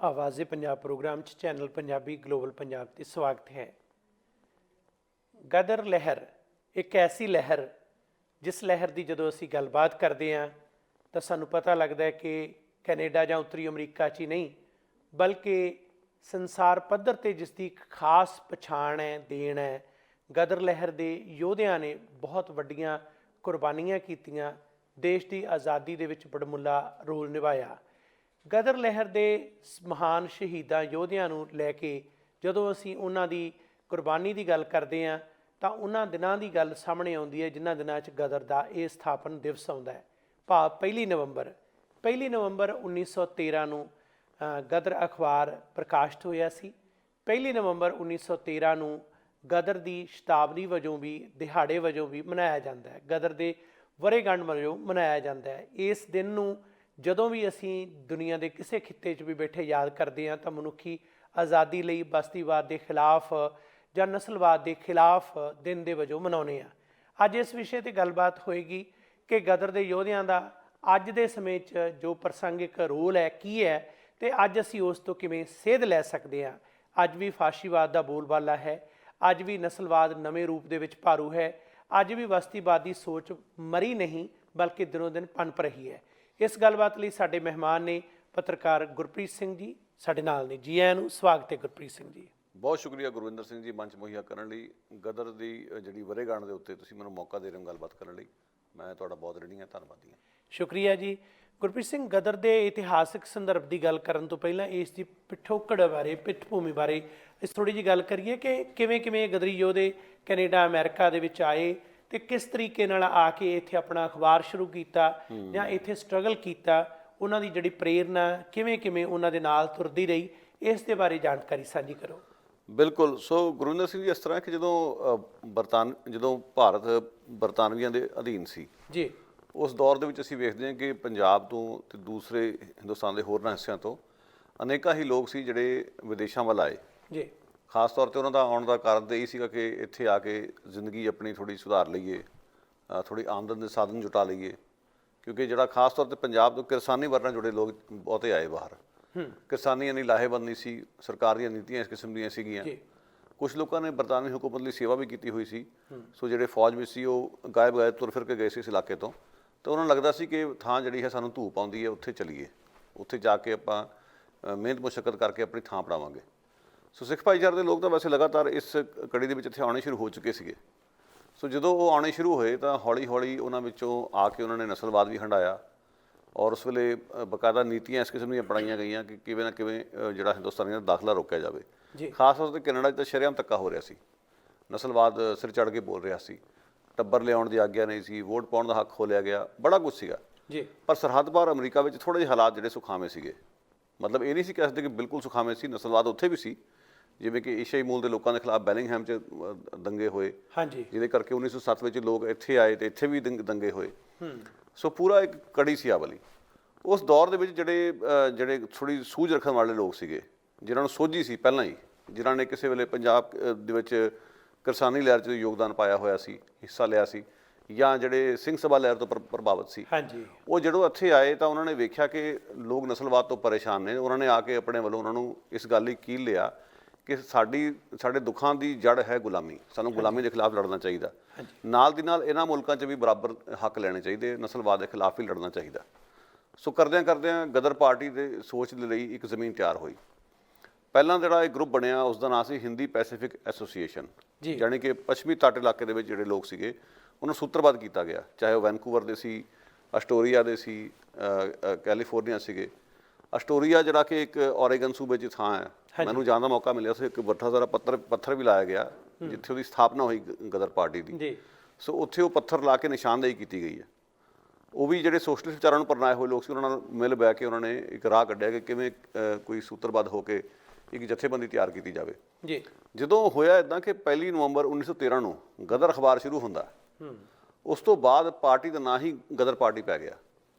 ਆਵਾਜ਼ੇ Punjab programme 'ਚ channel Punjabi global Punjab 'ਤੇ ਸਵਾਗਤ ਹੈ। ਗਦਰ ਲਹਿਰ ਇੱਕ ਐਸੀ ਲਹਿਰ ਜਿਸ ਲਹਿਰ ਦੀ ਜਦੋਂ ਅਸੀਂ ਗੱਲਬਾਤ ਕਰਦੇ ਹਾਂ ਤਾਂ ਸਾਨੂੰ ਪਤਾ ਲੱਗਦਾ ਹੈ ਕਿ ਕੈਨੇਡਾ ਜਾਂ ਉੱਤਰੀ ਅਮਰੀਕਾ 'ਚ ਹੀ ਨਹੀਂ ਬਲਕਿ ਸੰਸਾਰ ਪੱਧਰ 'ਤੇ ਜਿਸ ਦੀ ਇੱਕ ਖਾਸ ਪਛਾਣ ਹੈ, ਦੇਣ ਹੈ। ਗਦਰ ਲਹਿਰ ਦੇ ਯੋਧਿਆਂ ਨੇ ਬਹੁਤ ਵੱਡੀਆਂ ਕੁਰਬਾਨੀਆਂ ਕੀਤੀਆਂ, ਦੇਸ਼ ਦੀ ਆਜ਼ਾਦੀ ਦੇ ਵਿੱਚ ਬੜਮੁੱਲਾ ਰੋਲ ਨਿਭਾਇਆ। ਗਦਰ ਲਹਿਰ ਦੇ ਮਹਾਨ ਸ਼ਹੀਦਾਂ ਯੋਧਿਆਂ ਨੂੰ ਲੈ ਕੇ ਜਦੋਂ ਅਸੀਂ ਉਹਨਾਂ ਦੀ ਕੁਰਬਾਨੀ ਦੀ ਗੱਲ ਕਰਦੇ ਹਾਂ ਤਾਂ ਉਹਨਾਂ ਦਿਨਾਂ ਦੀ ਗੱਲ ਸਾਹਮਣੇ ਆਉਂਦੀ ਹੈ ਜਿਨ੍ਹਾਂ ਦਿਨਾਂ 'ਚ ਗਦਰ ਦਾ ਇਹ ਸਥਾਪਨ ਦਿਵਸ ਆਉਂਦਾ ਹੈ, ਭਾਵ 1 ਨਵੰਬਰ 1913 ਨੂੰ ਗਦਰ ਅਖਬਾਰ ਪ੍ਰਕਾਸ਼ਿਤ ਹੋਇਆ ਸੀ। 1 ਨਵੰਬਰ 1913 ਨੂੰ ਗਦਰ ਦੀ ਸ਼ਤਾਬਦੀ ਵਜੋਂ ਵੀ, ਦਿਹਾੜੇ ਵਜੋਂ ਵੀ ਮਨਾਇਆ ਜਾਂਦਾ ਹੈ, ਗਦਰ ਦੇ ਵਰ੍ਹੇਗੰਢ ਵਜੋਂ ਮਨਾਇਆ ਜਾਂਦਾ ਹੈ। ਇਸ ਦਿਨ ਨੂੰ ਜਦੋਂ ਵੀ ਅਸੀਂ ਦੁਨੀਆ ਦੇ ਕਿਸੇ ਖਿੱਤੇ 'ਚ ਵੀ ਬੈਠੇ ਯਾਦ ਕਰਦੇ ਹਾਂ ਤਾਂ ਮਨੁੱਖੀ ਆਜ਼ਾਦੀ ਲਈ ਬਸਤੀਵਾਦ ਦੇ ਖਿਲਾਫ ਜਾਂ ਨਸਲਵਾਦ ਦੇ ਖਿਲਾਫ ਦਿਨ ਦੇ ਵਜੋਂ ਮਨਾਉਂਦੇ ਹਾਂ। ਅੱਜ ਇਸ ਵਿਸ਼ੇ 'ਤੇ ਗੱਲਬਾਤ ਹੋਏਗੀ ਕਿ ਗਦਰ ਦੇ ਯੋਧਿਆਂ ਦਾ ਅੱਜ ਦੇ ਸਮੇਂ 'ਚ ਜੋ ਪ੍ਰਸੰਗਿਕ ਰੋਲ ਹੈ ਕੀ ਹੈ ਅਤੇ ਅੱਜ ਅਸੀਂ ਉਸ ਤੋਂ ਕਿਵੇਂ ਸੇਧ ਲੈ ਸਕਦੇ ਹਾਂ। ਅੱਜ ਵੀ ਫਾਸ਼ੀਵਾਦ ਦਾ ਬੋਲਬਾਲਾ ਹੈ, ਅੱਜ ਵੀ ਨਸਲਵਾਦ ਨਵੇਂ ਰੂਪ ਦੇ ਵਿੱਚ ਭਾਰੂ ਹੈ, ਅੱਜ ਵੀ ਬਸਤੀਵਾਦ ਦੀ ਸੋਚ ਮਰੀ ਨਹੀਂ ਬਲਕਿ ਦਿਨੋਂ ਦਿਨ ਪਨਪ ਰਹੀ ਹੈ। ਇਸ ਗੱਲਬਾਤ ਲਈ ਸਾਡੇ ਮਹਿਮਾਨ ਨੇ ਪੱਤਰਕਾਰ ਗੁਰਪ੍ਰੀਤ ਸਿੰਘ ਜੀ ਸਾਡੇ ਨਾਲ ਨੇ। ਜੀ ਆਇਆਂ ਨੂੰ, ਸਵਾਗਤ ਹੈ ਗੁਰਪ੍ਰੀਤ ਸਿੰਘ ਜੀ। ਬਹੁਤ ਸ਼ੁਕਰੀਆ ਗੁਰਵਿੰਦਰ ਸਿੰਘ ਜੀ, ਮੰਚ ਮੁਹੱਈਆ ਕਰਨ ਲਈ। ਗਦਰ ਦੀ ਜਿਹੜੀ ਵਰ੍ਹੇਗੰਢ ਦੇ ਉੱਤੇ ਤੁਸੀਂ ਮੈਨੂੰ ਮੌਕਾ ਦੇ ਰਹੇ ਹੋ ਗੱਲਬਾਤ ਕਰਨ ਲਈ, ਮੈਂ ਤੁਹਾਡਾ ਬਹੁਤ ਰਿਣੀ ਹਾਂ, ਧੰਨਵਾਦੀ ਹਾਂ। ਸ਼ੁਕਰੀਆ ਜੀ। ਗੁਰਪ੍ਰੀਤ ਸਿੰਘ, ਗਦਰ ਦੇ ਇਤਿਹਾਸਕ ਸੰਦਰਭ ਦੀ ਗੱਲ ਕਰਨ ਤੋਂ ਪਹਿਲਾਂ ਇਸ ਦੀ ਪਿਛੋਕੜ ਬਾਰੇ, ਪਿੱਠ ਭੂਮੀ ਬਾਰੇ ਇਸ ਥੋੜ੍ਹੀ ਜਿਹੀ ਗੱਲ ਕਰੀਏ ਕਿ ਕਿਵੇਂ ਗਦਰੀ ਯੋਧੇ ਕੈਨੇਡਾ ਅਮਰੀਕਾ ਦੇ ਵਿੱਚ ਆਏ ਅਤੇ ਕਿਸ ਤਰੀਕੇ ਨਾਲ ਆ ਕੇ ਇੱਥੇ ਆਪਣਾ ਅਖਬਾਰ ਸ਼ੁਰੂ ਕੀਤਾ ਜਾਂ ਇੱਥੇ ਸਟਰਗਲ ਕੀਤਾ, ਉਹਨਾਂ ਦੀ ਜਿਹੜੀ ਪ੍ਰੇਰਨਾ ਕਿਵੇਂ ਉਹਨਾਂ ਦੇ ਨਾਲ ਤੁਰਦੀ ਰਹੀ, ਇਸ ਦੇ ਬਾਰੇ ਜਾਣਕਾਰੀ ਸਾਂਝੀ ਕਰੋ। ਬਿਲਕੁਲ। ਸੋ ਗੁਰਵਿੰਦਰ ਸਿੰਘ ਜੀ, ਇਸ ਤਰ੍ਹਾਂ ਕਿ ਜਦੋਂ ਭਾਰਤ ਬਰਤਾਨਵੀਆਂ ਦੇ ਅਧੀਨ ਸੀ ਜੀ, ਉਸ ਦੌਰ ਦੇ ਵਿੱਚ ਅਸੀਂ ਵੇਖਦੇ ਹਾਂ ਕਿ ਪੰਜਾਬ ਤੋਂ ਅਤੇ ਦੂਸਰੇ ਹਿੰਦੁਸਤਾਨ ਦੇ ਹੋਰਨਾਂ ਹਿੱਸਿਆਂ ਤੋਂ ਅਨੇਕਾਂ ਹੀ ਲੋਕ ਸੀ ਜਿਹੜੇ ਵਿਦੇਸ਼ਾਂ ਵੱਲ ਆਏ। ਜੀ, ਖਾਸ ਤੌਰ 'ਤੇ ਉਹਨਾਂ ਦਾ ਆਉਣ ਦਾ ਕਾਰਨ ਤਾਂ ਇਹ ਸੀਗਾ ਕਿ ਇੱਥੇ ਆ ਕੇ ਜ਼ਿੰਦਗੀ ਆਪਣੀ ਥੋੜ੍ਹੀ ਸੁਧਾਰ ਲਈਏ, ਥੋੜ੍ਹੀ ਆਮਦਨ ਦੇ ਸਾਧਨ ਜੁਟਾ ਲਈਏ, ਕਿਉਂਕਿ ਜਿਹੜਾ ਖਾਸ ਤੌਰ 'ਤੇ ਪੰਜਾਬ ਤੋਂ ਕਿਰਸਾਨੀ ਵਰਨਾ ਜੁੜੇ ਲੋਕ ਬਹੁਤੇ ਆਏ ਬਾਹਰ। ਕਿਰਸਾਨੀ ਇੰਨੀ ਲਾਹੇਵੰਦ ਨਹੀਂ ਸੀ, ਸਰਕਾਰ ਦੀਆਂ ਨੀਤੀਆਂ ਇਸ ਕਿਸਮ ਦੀਆਂ ਸੀਗੀਆਂ। ਕੁਛ ਲੋਕਾਂ ਨੇ ਬਰਤਾਨਵੀ ਹੁਕੂਮਤ ਲਈ ਸੇਵਾ ਵੀ ਕੀਤੀ ਹੋਈ ਸੀ। ਸੋ ਜਿਹੜੇ ਫੌਜ ਵਿੱਚ ਸੀ ਉਹ ਗਾਇਬ ਤੁਰ ਫਿਰ ਕੇ ਗਏ ਸੀ ਇਸ ਇਲਾਕੇ ਤੋਂ, ਤਾਂ ਉਹਨਾਂ ਨੂੰ ਲੱਗਦਾ ਸੀ ਕਿ ਥਾਂ ਜਿਹੜੀ ਹੈ ਸਾਨੂੰ ਧੂਪ ਆਉਂਦੀ ਹੈ, ਉੱਥੇ ਚੱਲੀਏ, ਉੱਥੇ ਜਾ ਕੇ ਆਪਾਂ ਮਿਹਨਤ ਮੁਸ਼ੱਕਤ ਕਰਕੇ ਆਪਣੀ ਥਾਂ ਬਣਾਵਾਂਗੇ। ਸੋ ਸਿੱਖ ਭਾਈਚਾਰੇ ਦੇ ਲੋਕ ਤਾਂ ਵੈਸੇ ਲਗਾਤਾਰ ਇਸ ਕੜੀ ਦੇ ਵਿੱਚ ਇੱਥੇ ਆਉਣੇ ਸ਼ੁਰੂ ਹੋ ਚੁੱਕੇ ਸੀਗੇ। ਸੋ ਜਦੋਂ ਉਹ ਆਉਣੇ ਸ਼ੁਰੂ ਹੋਏ ਤਾਂ ਹੌਲੀ ਹੌਲੀ ਉਹਨਾਂ ਵਿੱਚੋਂ ਆ ਕੇ ਉਹਨਾਂ ਨੇ ਨਸਲਵਾਦ ਵੀ ਹੰਢਾਇਆ ਔਰ ਉਸ ਵੇਲੇ ਬਕਾਇਦਾ ਨੀਤੀਆਂ ਇਸ ਕਿਸਮ ਦੀਆਂ ਅਪਣਾਈਆਂ ਗਈਆਂ ਕਿ ਕਿਵੇਂ ਨਾ ਕਿਵੇਂ ਜਿਹੜਾ ਹਿੰਦੁਸਤਾਨੀਆਂ ਦਾ ਦਾਖਲਾ ਰੋਕਿਆ ਜਾਵੇ। ਖਾਸ ਤੌਰ 'ਤੇ ਕੈਨੇਡਾ 'ਚ ਤਾਂ ਸ਼ਰੇਆਮ ਧੱਕਾ ਹੋ ਰਿਹਾ ਸੀ, ਨਸਲਵਾਦ ਸਿਰ ਚੜ੍ਹ ਕੇ ਬੋਲ ਰਿਹਾ ਸੀ, ਟੱਬਰ ਲਿਆਉਣ ਦੀ ਆਗਿਆ ਨਹੀਂ ਸੀ, ਵੋਟ ਪਾਉਣ ਦਾ ਹੱਕ ਖੋਲ੍ਹਿਆ ਗਿਆ, ਬੜਾ ਕੁਛ ਸੀਗਾ। ਪਰ ਸਰਹੱਦ ਪਾਰ ਅਮਰੀਕਾ ਵਿੱਚ ਥੋੜ੍ਹੇ ਜਿਹੇ ਹਾਲਾਤ ਜਿਹੜੇ ਸੁਖਾਵੇਂ ਸੀਗੇ। ਮਤਲਬ ਇਹ ਨਹੀਂ ਸੀ ਕਹਿ ਸਕਦੇ ਕਿ ਬਿਲਕੁਲ ਸੁਖਾਵੇਂ ਸੀ, ਨਸਲਵਾਦ ਉੱਥੇ ਵੀ ਸੀ, ਜਿਵੇਂ ਕਿ ਏਸ਼ੀਆਈ ਮੂਲ ਦੇ ਲੋਕਾਂ ਦੇ ਖਿਲਾਫ ਬੈਲਿੰਗਹੈਮ 'ਚ ਦੰਗੇ ਹੋਏ, ਜਿਹਦੇ ਕਰਕੇ 1907 ਵਿੱਚ ਲੋਕ ਇੱਥੇ ਆਏ ਅਤੇ ਇੱਥੇ ਵੀ ਦੰਗੇ ਹੋਏ। ਸੋ ਪੂਰਾ ਇੱਕ ਕੜੀ ਸੀ ਆ ਵਾਲੀ। ਉਸ ਦੌਰ ਦੇ ਵਿੱਚ ਜਿਹੜੇ ਥੋੜ੍ਹੀ ਸੂਝ ਰੱਖਣ ਵਾਲੇ ਲੋਕ ਸੀਗੇ, ਜਿਨ੍ਹਾਂ ਨੂੰ ਸੋਝੀ ਸੀ ਪਹਿਲਾਂ ਹੀ, ਜਿਨ੍ਹਾਂ ਨੇ ਕਿਸੇ ਵੇਲੇ ਪੰਜਾਬ ਦੇ ਵਿੱਚ ਕਿਰਸਾਨੀ ਲਹਿਰ 'ਚ ਯੋਗਦਾਨ ਪਾਇਆ ਹੋਇਆ ਸੀ, ਹਿੱਸਾ ਲਿਆ ਸੀ, ਜਾਂ ਜਿਹੜੇ ਸਿੰਘ ਸਭਾ ਲਹਿਰ ਤੋਂ ਪ੍ਰਭਾਵਿਤ ਸੀ, ਉਹ ਜਦੋਂ ਇੱਥੇ ਆਏ ਤਾਂ ਉਹਨਾਂ ਨੇ ਵੇਖਿਆ ਕਿ ਲੋਕ ਨਸਲਵਾਦ ਤੋਂ ਪਰੇਸ਼ਾਨ ਨੇ। ਉਹਨਾਂ ਨੇ ਆ ਕੇ ਆਪਣੇ ਵੱਲੋਂ ਉਹਨਾਂ ਨੂੰ ਇਸ ਗੱਲ ਲਈ ਕੀਲ ਲਿਆ ਕਿ ਸਾਡੇ ਦੁੱਖਾਂ ਦੀ ਜੜ੍ਹ ਹੈ ਗੁਲਾਮੀ, ਸਾਨੂੰ ਗੁਲਾਮੀ ਦੇ ਖਿਲਾਫ ਲੜਨਾ ਚਾਹੀਦਾ, ਨਾਲ ਦੀ ਨਾਲ ਇਹਨਾਂ ਮੁਲਕਾਂ 'ਚ ਵੀ ਬਰਾਬਰ ਹੱਕ ਲੈਣੇ ਚਾਹੀਦੇ, ਨਸਲਵਾਦ ਦੇ ਖਿਲਾਫ ਵੀ ਲੜਨਾ ਚਾਹੀਦਾ। ਸੋ ਕਰਦਿਆਂ ਗਦਰ ਪਾਰਟੀ ਦੇ ਸੋਚ ਦੇ ਲਈ ਇੱਕ ਜ਼ਮੀਨ ਤਿਆਰ ਹੋਈ। ਪਹਿਲਾਂ ਜਿਹੜਾ ਇਹ ਗਰੁੱਪ ਬਣਿਆ ਉਸ ਦਾ ਨਾਂ ਸੀ ਹਿੰਦੀ ਪੈਸੀਫਿਕ ਐਸੋਸੀਏਸ਼ਨ, ਯਾਨੀ ਕਿ ਪੱਛਮੀ ਤੱਟ ਇਲਾਕੇ ਦੇ ਵਿੱਚ ਜਿਹੜੇ ਲੋਕ ਸੀਗੇ ਉਹਨੂੰ ਸੂਤਰਬੱਧ ਕੀਤਾ ਗਿਆ, ਚਾਹੇ ਉਹ ਵੈਨਕੂਵਰ ਦੇ ਸੀ, ਅਸਟੋਰੀਆ ਦੇ ਸੀ, ਕੈਲੀਫੋਰਨੀਆ ਸੀਗੇ। ਅਸਟੋਰੀਆ ਜਿਹੜਾ ਕਿ ਇੱਕ ਓਰੇਗਨ ਸੂਬੇ 'ਚ ਥਾਂ ਹੈ, ਮੈਨੂੰ ਜਾਣ ਦਾ ਮੌਕਾ ਮਿਲਿਆ, ਉੱਥੇ ਇੱਕ ਵੱਡਾ ਸਾਰਾ ਪੱਥਰ ਵੀ ਲਾਇਆ ਗਿਆ ਜਿੱਥੇ ਉਹਦੀ ਸਥਾਪਨਾ ਹੋਈ ਗਦਰ ਪਾਰਟੀ ਦੀ। ਸੋ ਉੱਥੇ ਉਹ ਪੱਥਰ ਲਾ ਕੇ ਨਿਸ਼ਾਨਦੇਹੀ ਕੀਤੀ ਗਈ ਹੈ। ਉਹ ਵੀ ਜਿਹੜੇ ਸੋਸ਼ਲਿਸਟ ਵਿਚਾਰਾਂ ਨੂੰ ਪਰਨਾਏ ਹੋਏ ਲੋਕ ਸੀ, ਉਹਨਾਂ ਨਾਲ ਮਿਲ ਬਹਿ ਕੇ ਉਹਨਾਂ ਨੇ ਇੱਕ ਰਾਹ ਕੱਢਿਆ ਕਿ ਕਿਵੇਂ ਕੋਈ ਸੂਤਰਬੱਧ ਹੋ ਕੇ ਇੱਕ ਜਥੇਬੰਦੀ ਤਿਆਰ ਕੀਤੀ ਜਾਵੇ। ਜਦੋਂ ਹੋਇਆ ਇੱਦਾਂ ਕਿ 1 ਨਵੰਬਰ 1913 ਨੂੰ ਗਦਰ ਅਖਬਾਰ ਸ਼ੁਰੂ ਹੁੰਦਾ, ਉਸ ਤੋਂ ਬਾਅਦ ਪਾਰਟੀ ਦਾ ਨਾਂ ਹੀ ਗਦਰ ਪਾਰਟੀ ਪੈ ਗਿਆ।